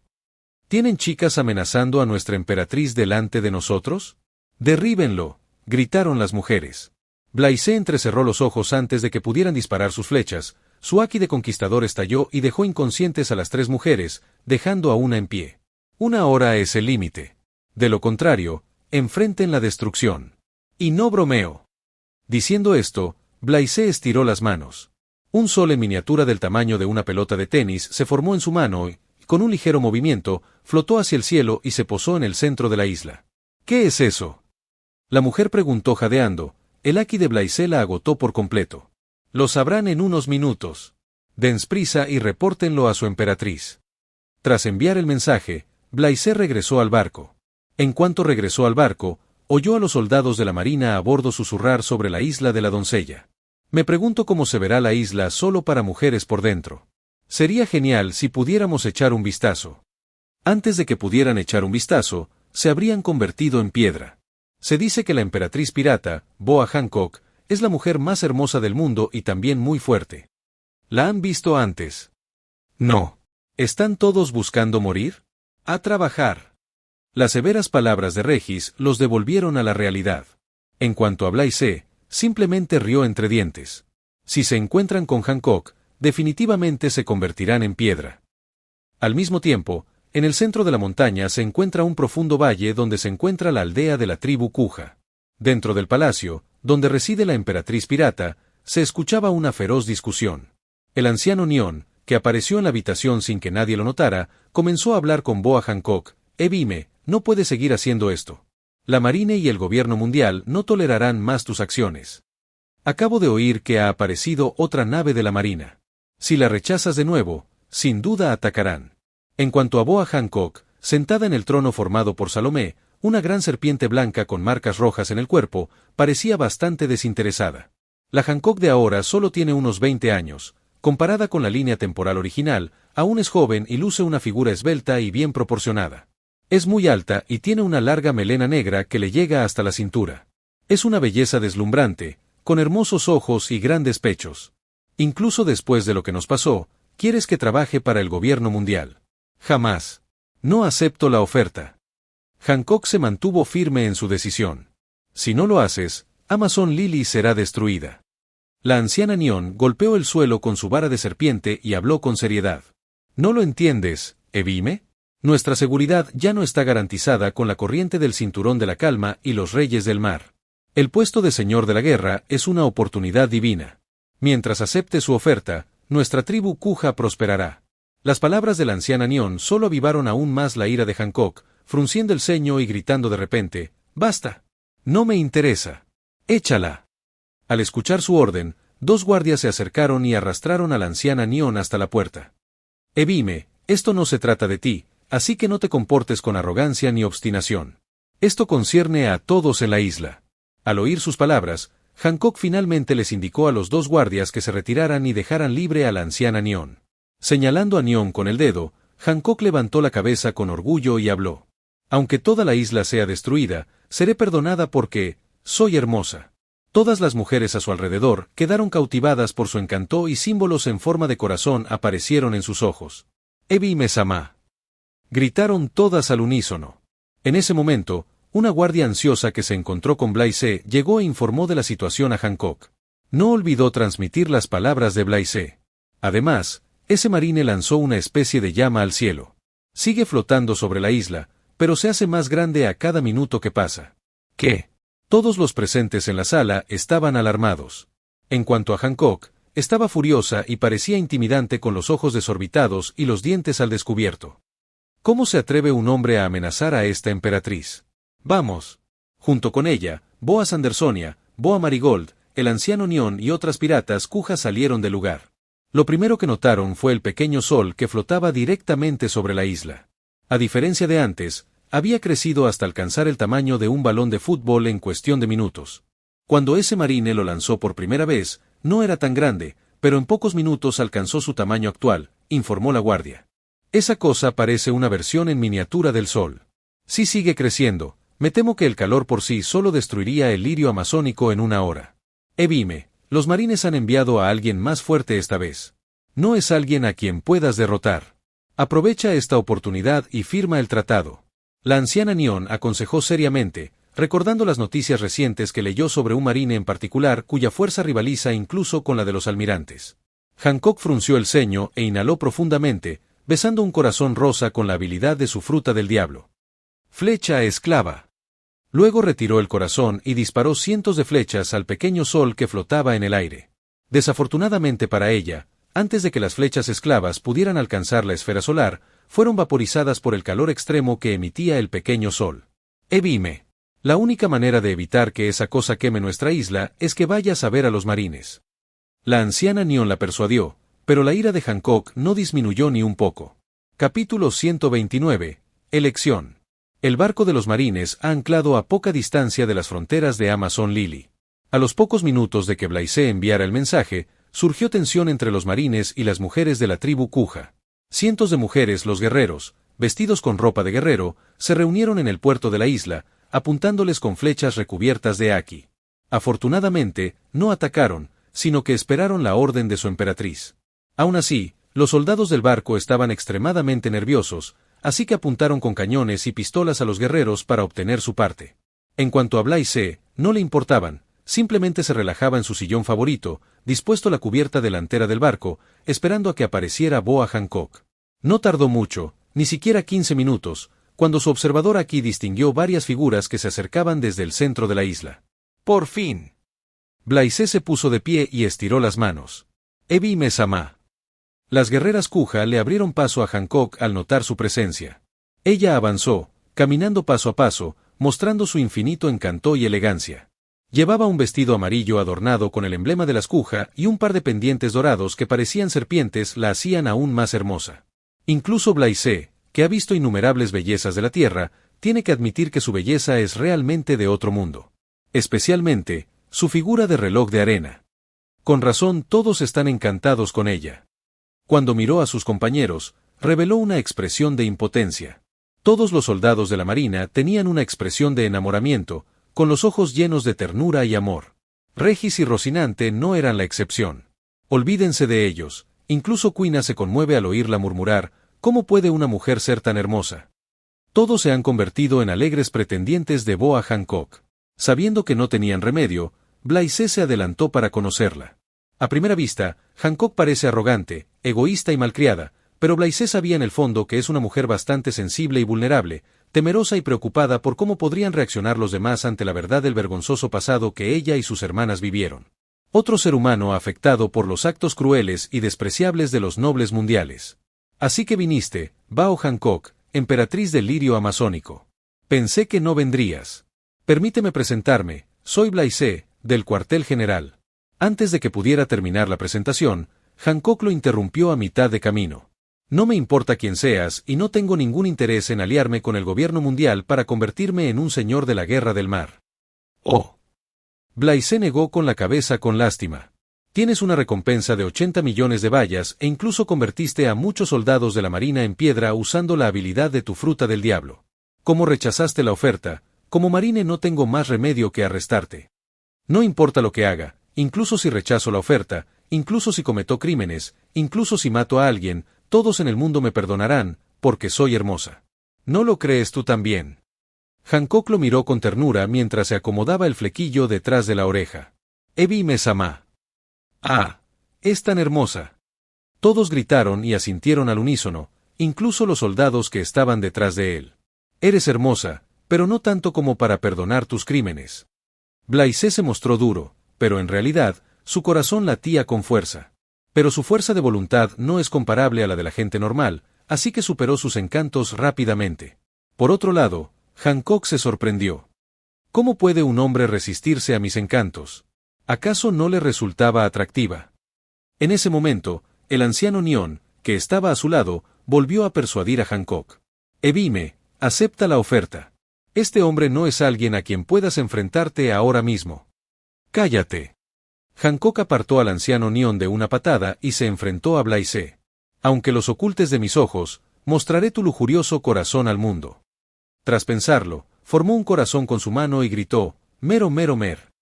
¿tienen chicas amenazando a nuestra emperatriz delante de nosotros? Derríbenlo», gritaron las mujeres. Blaise entrecerró los ojos antes de que pudieran disparar sus flechas. Su haki de conquistador estalló y dejó inconscientes a las 3 mujeres, dejando a una en pie. Una hora es el límite. De lo contrario, enfrenten la destrucción. Y no bromeo. Diciendo esto, Blaise estiró las manos. Un sol en miniatura del tamaño de una pelota de tenis se formó en su mano y, con un ligero movimiento, flotó hacia el cielo y se posó en el centro de la isla. ¿Qué es eso?, la mujer preguntó jadeando. El haki de Blaise la agotó por completo. Lo sabrán en unos minutos. Dense prisa y repórtenlo a su emperatriz. Tras enviar el mensaje, Blaise regresó al barco. En cuanto regresó al barco, oyó a los soldados de la marina a bordo susurrar sobre la isla de la doncella. Me pregunto cómo se verá la isla solo para mujeres por dentro. Sería genial si pudiéramos echar un vistazo. Antes de que pudieran echar un vistazo, se habrían convertido en piedra. Se dice que la emperatriz pirata, Boa Hancock, es la mujer más hermosa del mundo y también muy fuerte. ¿La han visto antes? No. ¿Están todos buscando morir? A trabajar. Las severas palabras de Regis los devolvieron a la realidad. En cuanto a Blaise, simplemente rió entre dientes. Si se encuentran con Hancock, definitivamente se convertirán en piedra. Al mismo tiempo, en el centro de la montaña se encuentra un profundo valle donde se encuentra la aldea de la tribu Kuja. Dentro del palacio, donde reside la emperatriz pirata, se escuchaba una feroz discusión. El anciano Nion, que apareció en la habitación sin que nadie lo notara, comenzó a hablar con Boa Hancock. «Dime, no puedes seguir haciendo esto. La marine y el gobierno mundial no tolerarán más tus acciones. Acabo de oír que ha aparecido otra nave de la marina. Si la rechazas de nuevo, sin duda atacarán». En cuanto a Boa Hancock, sentada en el trono formado por Salomé, una gran serpiente blanca con marcas rojas en el cuerpo, parecía bastante desinteresada. La Hancock de ahora solo tiene unos 20 años. Comparada con la línea temporal original, aún es joven y luce una figura esbelta y bien proporcionada. Es muy alta y tiene una larga melena negra que le llega hasta la cintura. Es una belleza deslumbrante, con hermosos ojos y grandes pechos. Incluso después de lo que nos pasó, quieres que trabaje para el gobierno mundial. Jamás. No acepto la oferta. Hancock se mantuvo firme en su decisión. Si no lo haces, Amazon Lily será destruida. La anciana Nion golpeó el suelo con su vara de serpiente y habló con seriedad. ¿No lo entiendes, Ebime? Nuestra seguridad ya no está garantizada con la corriente del cinturón de la calma y los reyes del mar. El puesto de señor de la guerra es una oportunidad divina. Mientras acepte su oferta, nuestra tribu Kuja prosperará. Las palabras de la anciana Nion solo avivaron aún más la ira de Hancock, frunciendo el ceño y gritando de repente, «¡Basta! No me interesa. ¡Échala!». Al escuchar su orden, 2 guardias se acercaron y arrastraron a la anciana Nion hasta la puerta. «Ebime, esto no se trata de ti, así que no te comportes con arrogancia ni obstinación. Esto concierne a todos en la isla». Al oír sus palabras, Hancock finalmente les indicó a los 2 guardias que se retiraran y dejaran libre a la anciana Nion. Señalando a Nion con el dedo, Hancock levantó la cabeza con orgullo y habló. «Aunque toda la isla sea destruida, seré perdonada porque soy hermosa». Todas las mujeres a su alrededor quedaron cautivadas por su encanto y símbolos en forma de corazón aparecieron en sus ojos. «Ebime-sama», gritaron todas al unísono. En ese momento, una guardia ansiosa que se encontró con Blaise llegó e informó de la situación a Hancock. No olvidó transmitir las palabras de Blaise. Además, ese marine lanzó una especie de llama al cielo. Sigue flotando sobre la isla, pero se hace más grande a cada minuto que pasa. ¿Qué? Todos los presentes en la sala estaban alarmados. En cuanto a Hancock, estaba furiosa y parecía intimidante con los ojos desorbitados y los dientes al descubierto. ¿Cómo se atreve un hombre a amenazar a esta emperatriz? Vamos. Junto con ella, Boa Sandersonia, Boa Marigold, el anciano Nion y otras piratas cujas salieron del lugar. Lo primero que notaron fue el pequeño sol que flotaba directamente sobre la isla. A diferencia de antes, había crecido hasta alcanzar el tamaño de un balón de fútbol en cuestión de minutos. Cuando ese marine lo lanzó por primera vez, no era tan grande, pero en pocos minutos alcanzó su tamaño actual, informó la guardia. Esa cosa parece una versión en miniatura del sol. Si sigue creciendo, me temo que el calor por sí solo destruiría el lirio amazónico en una hora. Ebime, los marines han enviado a alguien más fuerte esta vez. No es alguien a quien puedas derrotar. Aprovecha esta oportunidad y firma el tratado. La anciana Nion aconsejó seriamente, recordando las noticias recientes que leyó sobre un marine en particular cuya fuerza rivaliza incluso con la de los almirantes. Hancock frunció el ceño e inhaló profundamente, besando un corazón rosa con la habilidad de su fruta del diablo. Flecha esclava. Luego retiró el corazón y disparó cientos de flechas al pequeño sol que flotaba en el aire. Desafortunadamente para ella, antes de que las flechas esclavas pudieran alcanzar la esfera solar, fueron vaporizadas por el calor extremo que emitía el pequeño sol. Ebime. La única manera de evitar que esa cosa queme nuestra isla es que vayas a ver a los marines. La anciana Nion la persuadió, pero la ira de Hancock no disminuyó ni un poco. Capítulo 129. Elección. El barco de los marines ha anclado a poca distancia de las fronteras de Amazon Lily. A los pocos minutos de que Blaise enviara el mensaje, surgió tensión entre los marines y las mujeres de la tribu Kuja. Cientos de mujeres, los guerreros, vestidos con ropa de guerrero, se reunieron en el puerto de la isla, apuntándoles con flechas recubiertas de haki. Afortunadamente, no atacaron, sino que esperaron la orden de su emperatriz. Aún así, los soldados del barco estaban extremadamente nerviosos, así que apuntaron con cañones y pistolas a los guerreros para obtener su parte. En cuanto a Blaise, no le importaban, simplemente se relajaba en su sillón favorito, dispuesto a la cubierta delantera del barco, esperando a que apareciera Boa Hancock. No tardó mucho, ni siquiera 15 minutos, cuando su observador aquí distinguió varias figuras que se acercaban desde el centro de la isla. ¡Por fin! Blaise se puso de pie y estiró las manos. Ebime-sama. Las guerreras Kuja le abrieron paso a Hancock al notar su presencia. Ella avanzó, caminando paso a paso, mostrando su infinito encanto y elegancia. Llevaba un vestido amarillo adornado con el emblema de las Kuja y un par de pendientes dorados que parecían serpientes la hacían aún más hermosa. Incluso Blaise, que ha visto innumerables bellezas de la tierra, tiene que admitir que su belleza es realmente de otro mundo. Especialmente, su figura de reloj de arena. Con razón todos están encantados con ella. Cuando miró a sus compañeros, reveló una expresión de impotencia. Todos los soldados de la marina tenían una expresión de enamoramiento, con los ojos llenos de ternura y amor. Regis y Rocinante no eran la excepción. Olvídense de ellos, incluso Quina se conmueve al oírla murmurar, ¿cómo puede una mujer ser tan hermosa? Todos se han convertido en alegres pretendientes de Boa Hancock. Sabiendo que no tenían remedio, Blaise se adelantó para conocerla. A primera vista, Hancock parece arrogante, egoísta y malcriada, pero Blaise sabía en el fondo que es una mujer bastante sensible y vulnerable, temerosa y preocupada por cómo podrían reaccionar los demás ante la verdad del vergonzoso pasado que ella y sus hermanas vivieron. Otro ser humano afectado por los actos crueles y despreciables de los nobles mundiales. Así que viniste, Bao Hancock, emperatriz del lirio amazónico. Pensé que no vendrías. Permíteme presentarme, soy Blaise, del cuartel general. Antes de que pudiera terminar la presentación, Hancock lo interrumpió a mitad de camino. No me importa quién seas y no tengo ningún interés en aliarme con el gobierno mundial para convertirme en un señor de la guerra del mar. Oh. Blaise negó con la cabeza con lástima. Tienes una recompensa de 80 millones de bayas e incluso convertiste a muchos soldados de la marina en piedra usando la habilidad de tu fruta del diablo. Como rechazaste la oferta, como marine no tengo más remedio que arrestarte. No importa lo que haga, incluso si rechazo la oferta, incluso si cometo crímenes, incluso si mato a alguien, todos en el mundo me perdonarán, porque soy hermosa. ¿No lo crees tú también? Hancock lo miró con ternura mientras se acomodaba el flequillo detrás de la oreja. Ebi-me-sama. ¡Ah! Es tan hermosa. Todos gritaron y asintieron al unísono, incluso los soldados que estaban detrás de él. Eres hermosa, pero no tanto como para perdonar tus crímenes. Blaise se mostró duro, pero en realidad, su corazón latía con fuerza. Pero su fuerza de voluntad no es comparable a la de la gente normal, así que superó sus encantos rápidamente. Por otro lado, Hancock se sorprendió. ¿Cómo puede un hombre resistirse a mis encantos? ¿Acaso no le resultaba atractiva? En ese momento, el anciano Neon, que estaba a su lado, volvió a persuadir a Hancock. Ebime, acepta la oferta. Este hombre no es alguien a quien puedas enfrentarte ahora mismo. Cállate. Hancock apartó al anciano Neon de una patada y se enfrentó a Blaise. Aunque los ocultes de mis ojos, mostraré tu lujurioso corazón al mundo. Tras pensarlo, formó un corazón con su mano y gritó, mero mero mer.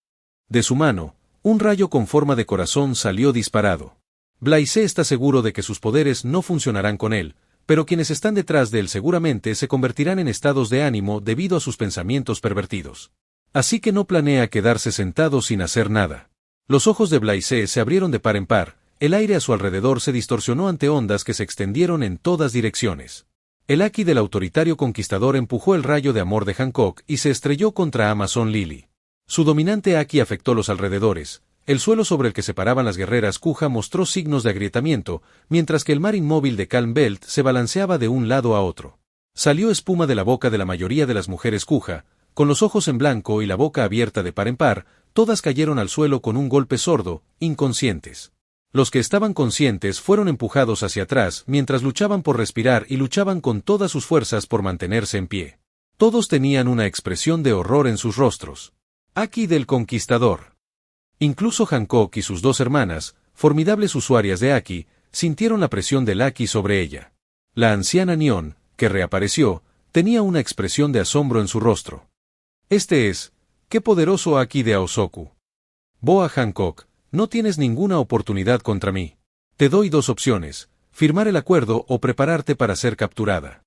De su mano, un rayo con forma de corazón salió disparado. Blaise está seguro de que sus poderes no funcionarán con él, pero quienes están detrás de él seguramente se convertirán en estados de ánimo debido a sus pensamientos pervertidos. Así que no planea quedarse sentado sin hacer nada. Los ojos de Blaise se abrieron de par en par, el aire a su alrededor se distorsionó ante ondas que se extendieron en todas direcciones. El haki del autoritario conquistador empujó el rayo de amor de Hancock y se estrelló contra Amazon Lily. Su dominante haki afectó los alrededores. El suelo sobre el que se paraban las guerreras Kuja mostró signos de agrietamiento, mientras que el mar inmóvil de Calm Belt se balanceaba de un lado a otro. Salió espuma de la boca de la mayoría de las mujeres Kuja, con los ojos en blanco y la boca abierta de par en par, todas cayeron al suelo con un golpe sordo, inconscientes. Los que estaban conscientes fueron empujados hacia atrás mientras luchaban por respirar y luchaban con todas sus fuerzas por mantenerse en pie. Todos tenían una expresión de horror en sus rostros. Haki del conquistador. Incluso Hancock y sus dos hermanas, formidables usuarias de haki, sintieron la presión del haki sobre ella. La anciana Neon, que reapareció, tenía una expresión de asombro en su rostro. ¡Qué poderoso haki de Aosoku! Boa Hancock, no tienes ninguna oportunidad contra mí. Te doy dos opciones, firmar el acuerdo o prepararte para ser capturada.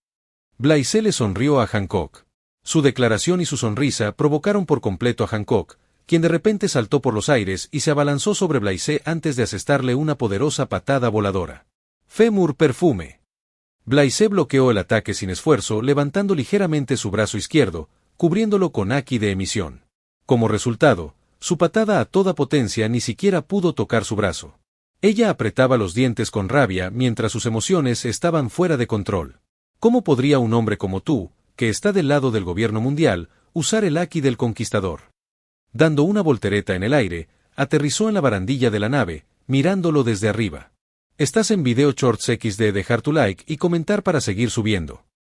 Blaise le sonrió a Hancock. Su declaración y su sonrisa provocaron por completo a Hancock, quien de repente saltó por los aires y se abalanzó sobre Blaise antes de asestarle una poderosa patada voladora. Fémur perfume. Blaise bloqueó el ataque sin esfuerzo levantando ligeramente su brazo izquierdo, cubriéndolo con haki de emisión. Como resultado, su patada a toda potencia ni siquiera pudo tocar su brazo. Ella apretaba los dientes con rabia mientras sus emociones estaban fuera de control. ¿Cómo podría un hombre como tú, que está del lado del gobierno mundial, usar el haki del conquistador? Dando una voltereta en el aire, aterrizó en la barandilla de la nave, mirándolo desde arriba. Estás en Video Shorts XD, dejar tu like y comentar para seguir subiendo.